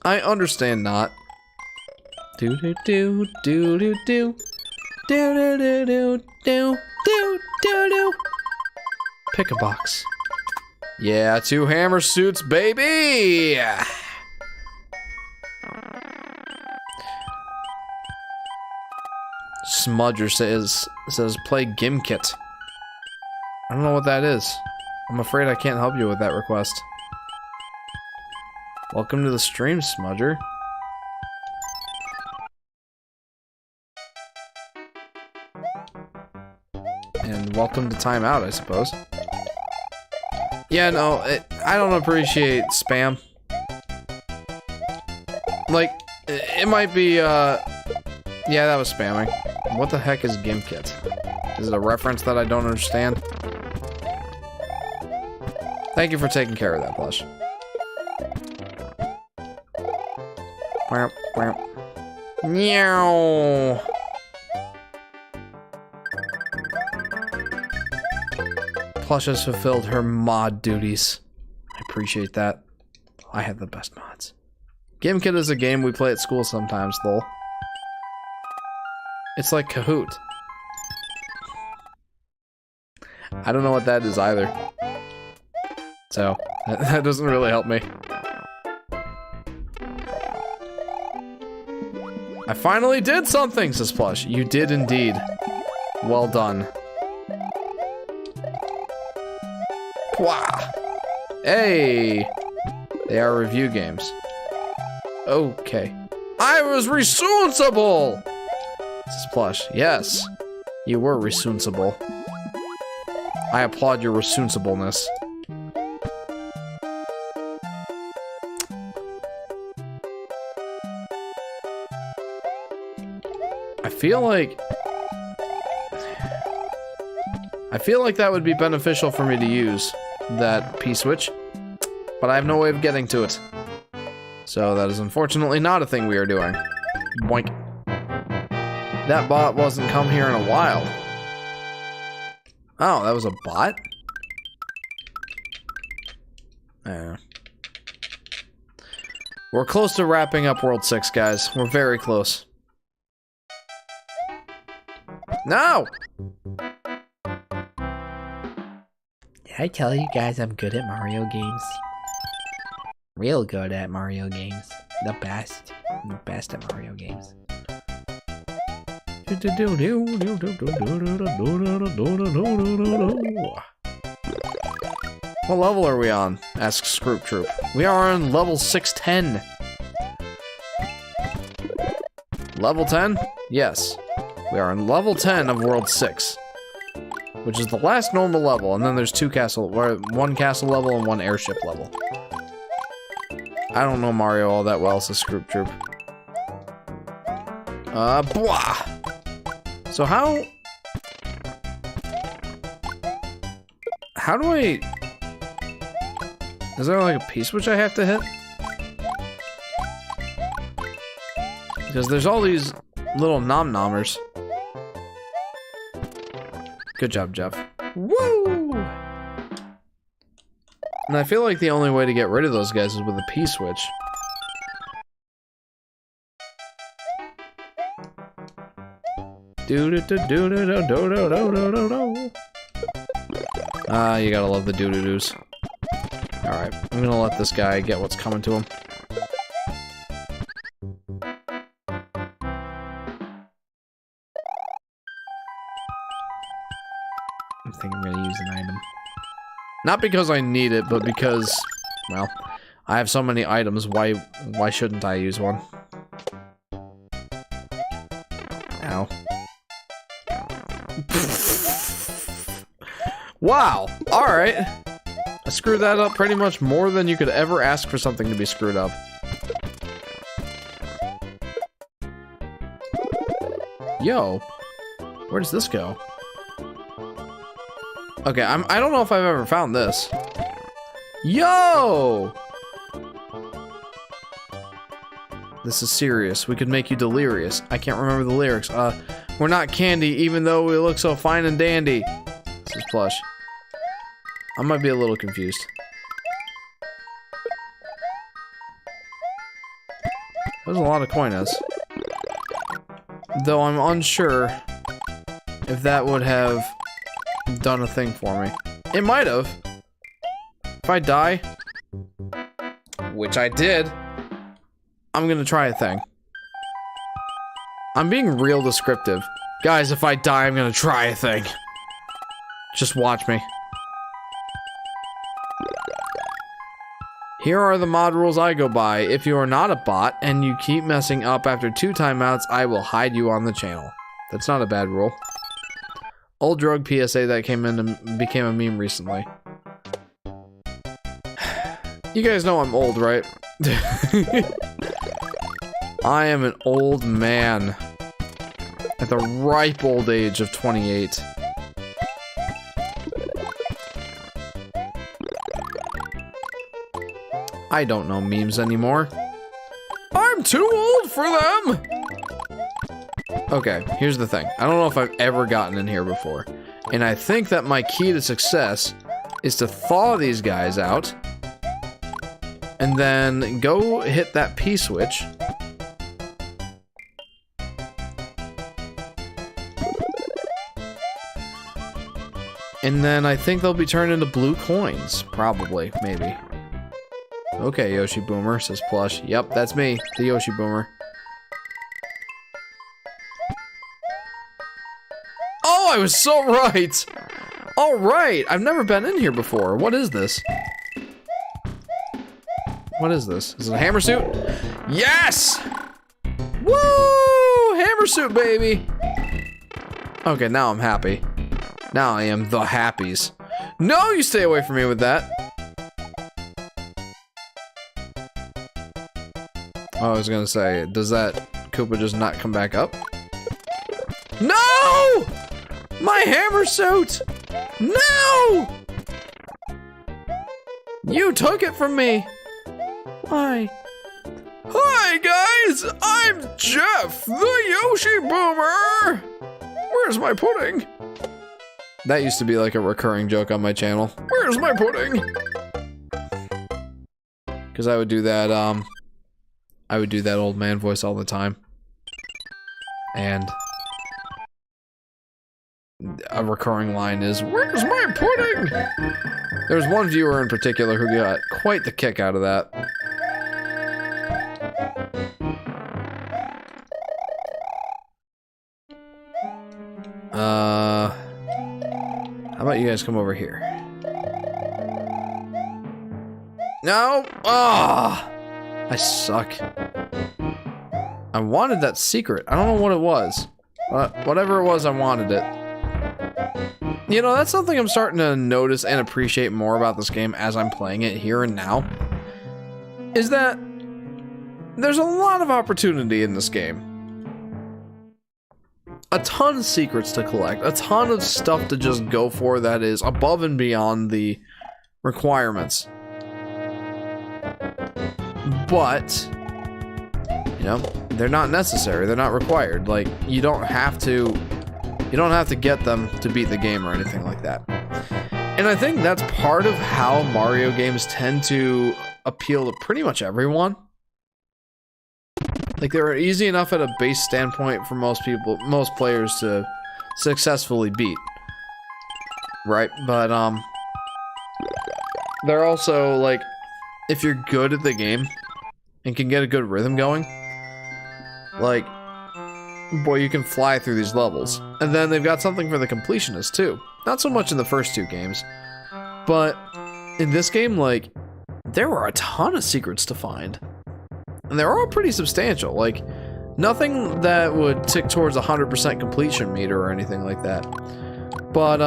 I understand not. Do do do do do do do do do do do do do do. Pick a box. Yeah, 2 hammer suits, baby. Smudger says play Gimkit. I don't know what that is. I'm afraid I can't help you with that request. Welcome to the stream, Smudger. And welcome to timeout, I suppose. Yeah, no, I don't appreciate spam. Like, it might be, yeah, that was spamming. What the heck is GimKit? Is it a reference that I don't understand? Thank you for taking care of that, Plush. Meow. Plush has fulfilled her mod duties. I appreciate that. I have the best mods. GimKit is a game we play at school sometimes, lol. It's like Kahoot. I don't know what that is either. So, that doesn't really help me. I finally did something, says Plush. You did indeed. Well done. Pwah! Hey! They are review games. Okay. I was responsible! Says Plush. Yes. You were responsible. I applaud your responsibleness. I feel like that would be beneficial for me to use that P-switch, but I have no way of getting to it. So that is unfortunately not a thing we are doing. Boink. That bot wasn't come here in a while. Oh, that was a bot? We're close to wrapping up World 6, guys. We're very close. No! Did I tell you guys I'm good at Mario games? Real good at Mario games. The best. I'm the best at Mario games. What level are we on? Asks Scroop Troop. We are on level 610. Level 10? Yes. We are on level 10 of World 6. Which is the last normal level, and then there's one castle level and one airship level. I don't know Mario all that well, says Scroop Troop. Blah! So how do I... Is there like a P-switch I have to hit? Because there's all these little nom-nommers. Good job, Jeff. Woo! And I feel like the only way to get rid of those guys is with a P-switch. Ah, you gotta love the doo-doo-doos. Alright, I'm gonna let this guy get what's coming to him. I think I'm gonna use an item. Not because I need it, but because, well, I have so many items, why shouldn't I use one? Ow. Wow, alright. I screwed that up pretty much more than you could ever ask for something to be screwed up. Yo, where does this go? Okay, I don't know if I've ever found this. Yo! This is serious. We could make you delirious. I can't remember the lyrics. We're not candy, even though we look so fine and dandy. This is Plush. I might be a little confused. There's a lot of coinas. Though I'm unsure if that would have done a thing for me. It might have. If I die, which I did, I'm gonna try a thing. I'm being real descriptive. Guys, if I die, I'm gonna try a thing. Just watch me. Here are the mod rules I go by. If you are not a bot and you keep messing up after 2 timeouts, I will hide you on the channel. That's not a bad rule. Old drug PSA that came in and became a meme recently. You guys know I'm old, right? I am an old man. At the ripe old age of 28. I don't know memes anymore. I'm too old for them! Okay, here's the thing. I don't know if I've ever gotten in here before. And I think that my key to success is to thaw these guys out. And then go hit that P switch. And then I think they'll be turned into blue coins. Probably, maybe. Okay, Yoshi Boomer, says Plush. Yep, that's me, the Yoshi Boomer. Oh, I was so right! Alright, I've never been in here before. What is this? What is this? Is it a hammer suit? Yes! Woo! Hammer suit, baby! Okay, now I'm happy. Now I am the happies. No, you stay away from me with that. I was gonna say, does that Koopa just not come back up? No! My hammer suit! No! You took it from me. Why? Hi guys, I'm Jeff, the Yoshi Boomer. Where's my pudding? That used to be like a recurring joke on my channel. Where's my pudding? Because I would do that, old man voice all the time. And a recurring line is, where's my pudding? There's one viewer in particular who got quite the kick out of that. How about you guys come over here? No! Ah! I suck. I wanted that secret. I don't know what it was. Whatever it was, I wanted it. You know, that's something I'm starting to notice and appreciate more about this game as I'm playing it here and now. Is that there's a lot of opportunity in this game. A ton of secrets to collect, a ton of stuff to just go for that is above and beyond the requirements. But, you know, they're not necessary, they're not required. Like, you don't have to get them to beat the game or anything like that. And I think that's part of how Mario games tend to appeal to pretty much everyone. Like, they're easy enough at a base standpoint for most people, most players to successfully beat. Right? But, they're also, like, if you're good at the game and can get a good rhythm going, like, boy, you can fly through these levels. And then they've got something for the completionist, too. Not so much in the first 2 games, but in this game, like, there were a ton of secrets to find. And they're all pretty substantial, like, nothing that would tick towards 100% completion meter or anything like that. But,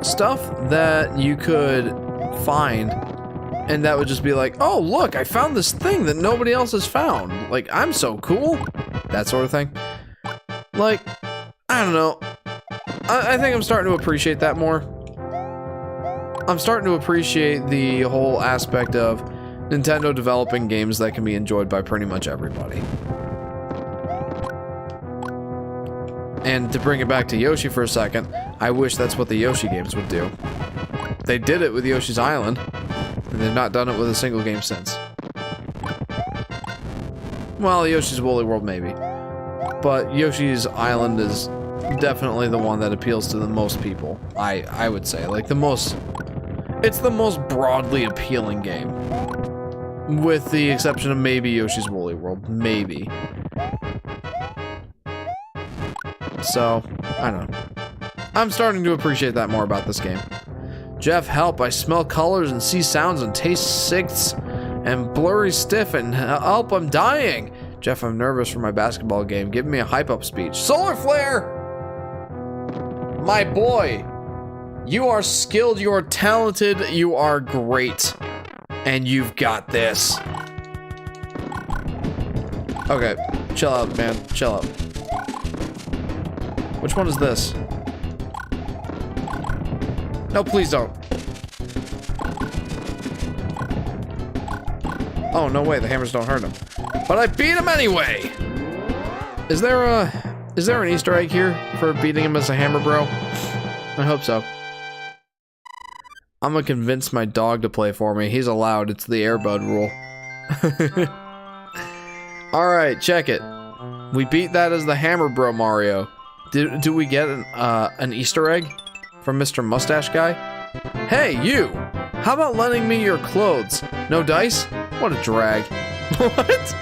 stuff that you could find and that would just be like, oh, look, I found this thing that nobody else has found. Like, I'm so cool. That sort of thing. Like, I don't know. I think I'm starting to appreciate that more. I'm starting to appreciate the whole aspect of Nintendo developing games that can be enjoyed by pretty much everybody. And to bring it back to Yoshi for a second, I wish that's what the Yoshi games would do. They did it with Yoshi's Island, and they've not done it with a single game since. Well, Yoshi's Woolly World maybe. But Yoshi's Island is definitely the one that appeals to the most people. I would say, like, it's the most broadly appealing game. With the exception of maybe Yoshi's Woolly World. Maybe. So, I don't know. I'm starting to appreciate that more about this game. Jeff, help. I smell colors and see sounds and taste sights and blurry stiff and help, I'm dying. Jeff, I'm nervous for my basketball game. Give me a hype up speech. Solar flare! My boy, you are skilled, you are talented, you are great. And you've got this. Okay, chill out, man. Chill out. Which one is this? No, please don't. Oh, no way, the hammers don't hurt him. But I beat him anyway! Is there an Easter egg here for beating him as a hammer bro? I hope so. I'm gonna convince my dog to play for me. He's allowed, it's the Airbud rule. Alright, check it. We beat that as the hammer bro Mario. Do we get an Easter egg from Mr. Mustache Guy? Hey, you! How about lending me your clothes? No dice? What a drag. What?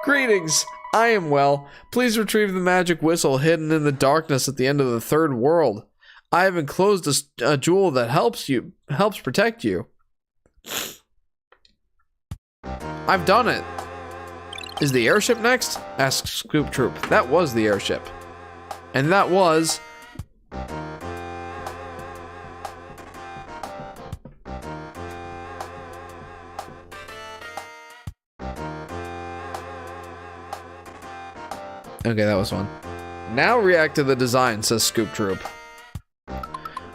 Greetings. I am well. Please retrieve the magic whistle hidden in the darkness at the end of the third world. I have enclosed a jewel that helps protect you. I've done it. Is the airship next? Asked Scoop Troop. That was the airship. And that was... Okay, that was fun. Now react to the design, says Scoop Troop.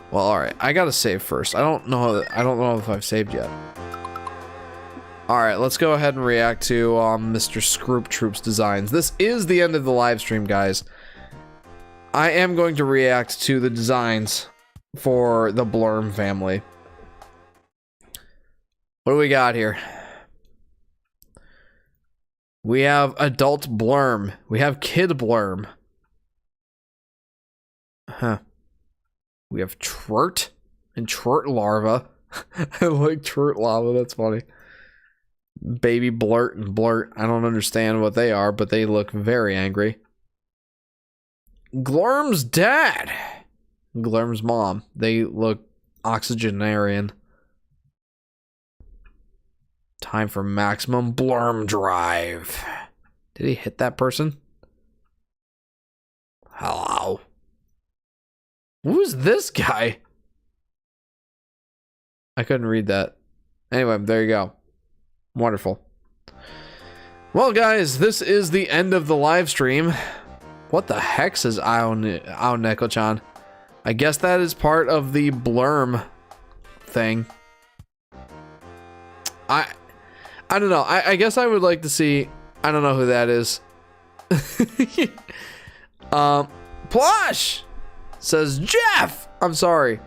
Well, alright. I gotta save first. I don't know if I've saved yet. Alright, let's go ahead and react to Mr. Scoop Troop's designs. This is the end of the live stream, guys. I am going to react to the designs for the Blurm family. What do we got here? We have adult Blurm. We have kid Blurm. Huh. We have Twert and Twert larva. I like Twert larva, that's funny. Baby Blurt and Blurt. I don't understand what they are, but they look very angry. Glurm's dad. Glurm's mom. They look oxygenarian. Time for maximum Blurm drive. Did he hit that person? Hello. Who's this guy? I couldn't read that. Anyway, there you go. Wonderful. Well, guys, this is the end of the live stream. What the heck says Neko-chan? I guess that is part of the Blurm thing. I don't know. I guess I would like to see... I don't know who that is. Plush! Says Jeff! I'm sorry.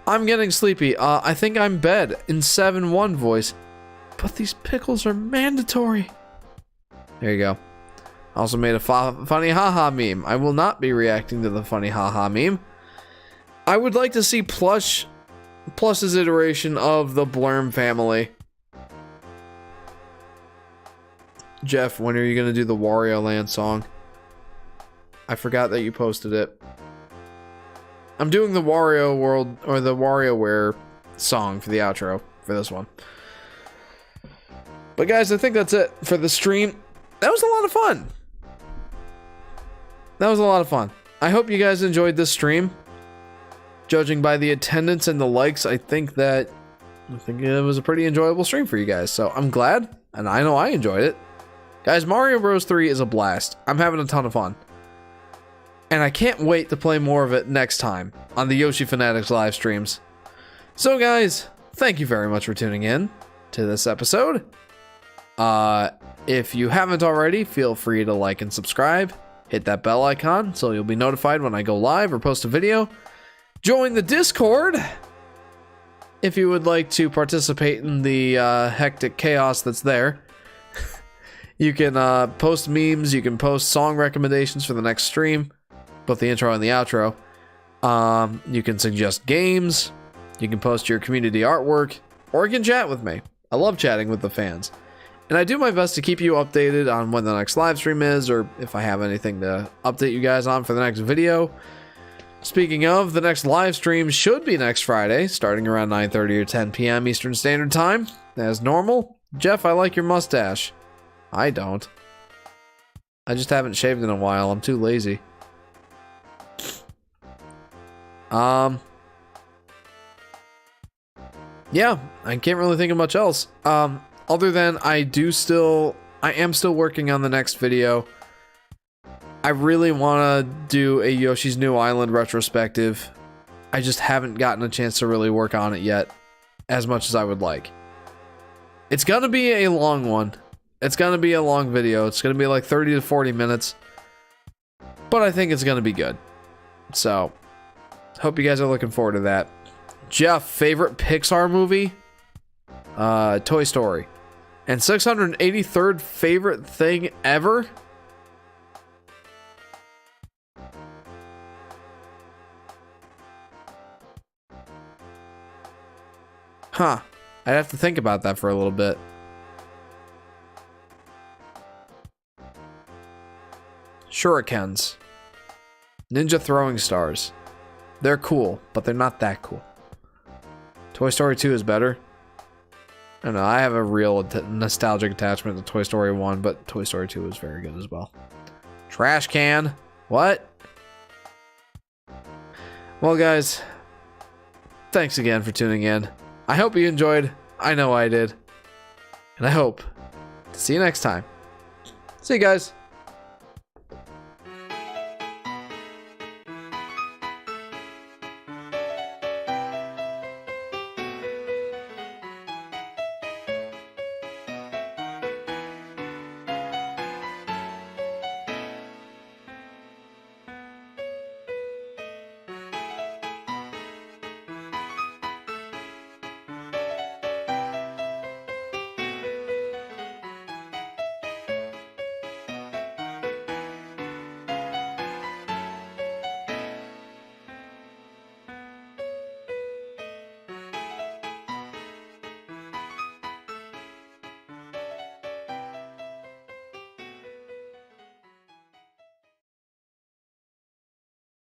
I'm getting sleepy. I think I'm bed in 7-1 voice. But these pickles are mandatory. There you go. Also made a funny haha meme. I will not be reacting to the funny haha meme. I would like to see Plush's iteration of the Blurm family. Jeff, when are you going to do the Wario Land song? I forgot that you posted it. I'm doing the Wario World, or the WarioWare song for the outro for this one. But guys, I think that's it for the stream. That was a lot of fun. That was a lot of fun. I hope you guys enjoyed this stream. Judging by the attendance and the likes, I think it was a pretty enjoyable stream for you guys. So I'm glad, and I know I enjoyed it. Guys, Mario Bros. 3 is a blast. I'm having a ton of fun. And I can't wait to play more of it next time on the Yoshi Fanatics live streams. So guys, thank you very much for tuning in to this episode. If you haven't already, feel free to like and subscribe. Hit that bell icon so you'll be notified when I go live or post a video. Join the Discord if you would like to participate in the hectic chaos that's there. You can post memes, you can post song recommendations for the next stream, both the intro and the outro. You can suggest games, you can post your community artwork, or you can chat with me. I love chatting with the fans. And I do my best to keep you updated on when the next live stream is, or if I have anything to update you guys on for the next video. Speaking of, the next live stream should be next Friday, starting around 9:30 or 10 p.m. Eastern Standard Time. As normal. Jeff, I like your mustache. I don't. I just haven't shaved in a while. I'm too lazy. Yeah, I can't really think of much else. Other than I am still working on the next video. I really want to do a Yoshi's New Island retrospective. I just haven't gotten a chance to really work on it yet as much as I would like. It's gonna be a long one. It's gonna be a long video. It's gonna be like 30 to 40 minutes. But I think it's gonna be good. So, hope you guys are looking forward to that. Jeff, favorite Pixar movie? Toy Story. And 683rd favorite thing ever? Huh. I'd have to think about that for a little bit. Shurikens. Ninja throwing stars. They're cool, but they're not that cool. Toy Story 2 is better. I don't know, I have a real nostalgic attachment to Toy Story 1, but Toy Story 2 is very good as well. Trash can. What? Well, guys, thanks again for tuning in. I hope you enjoyed. I know I did. And I hope to see you next time. See you guys.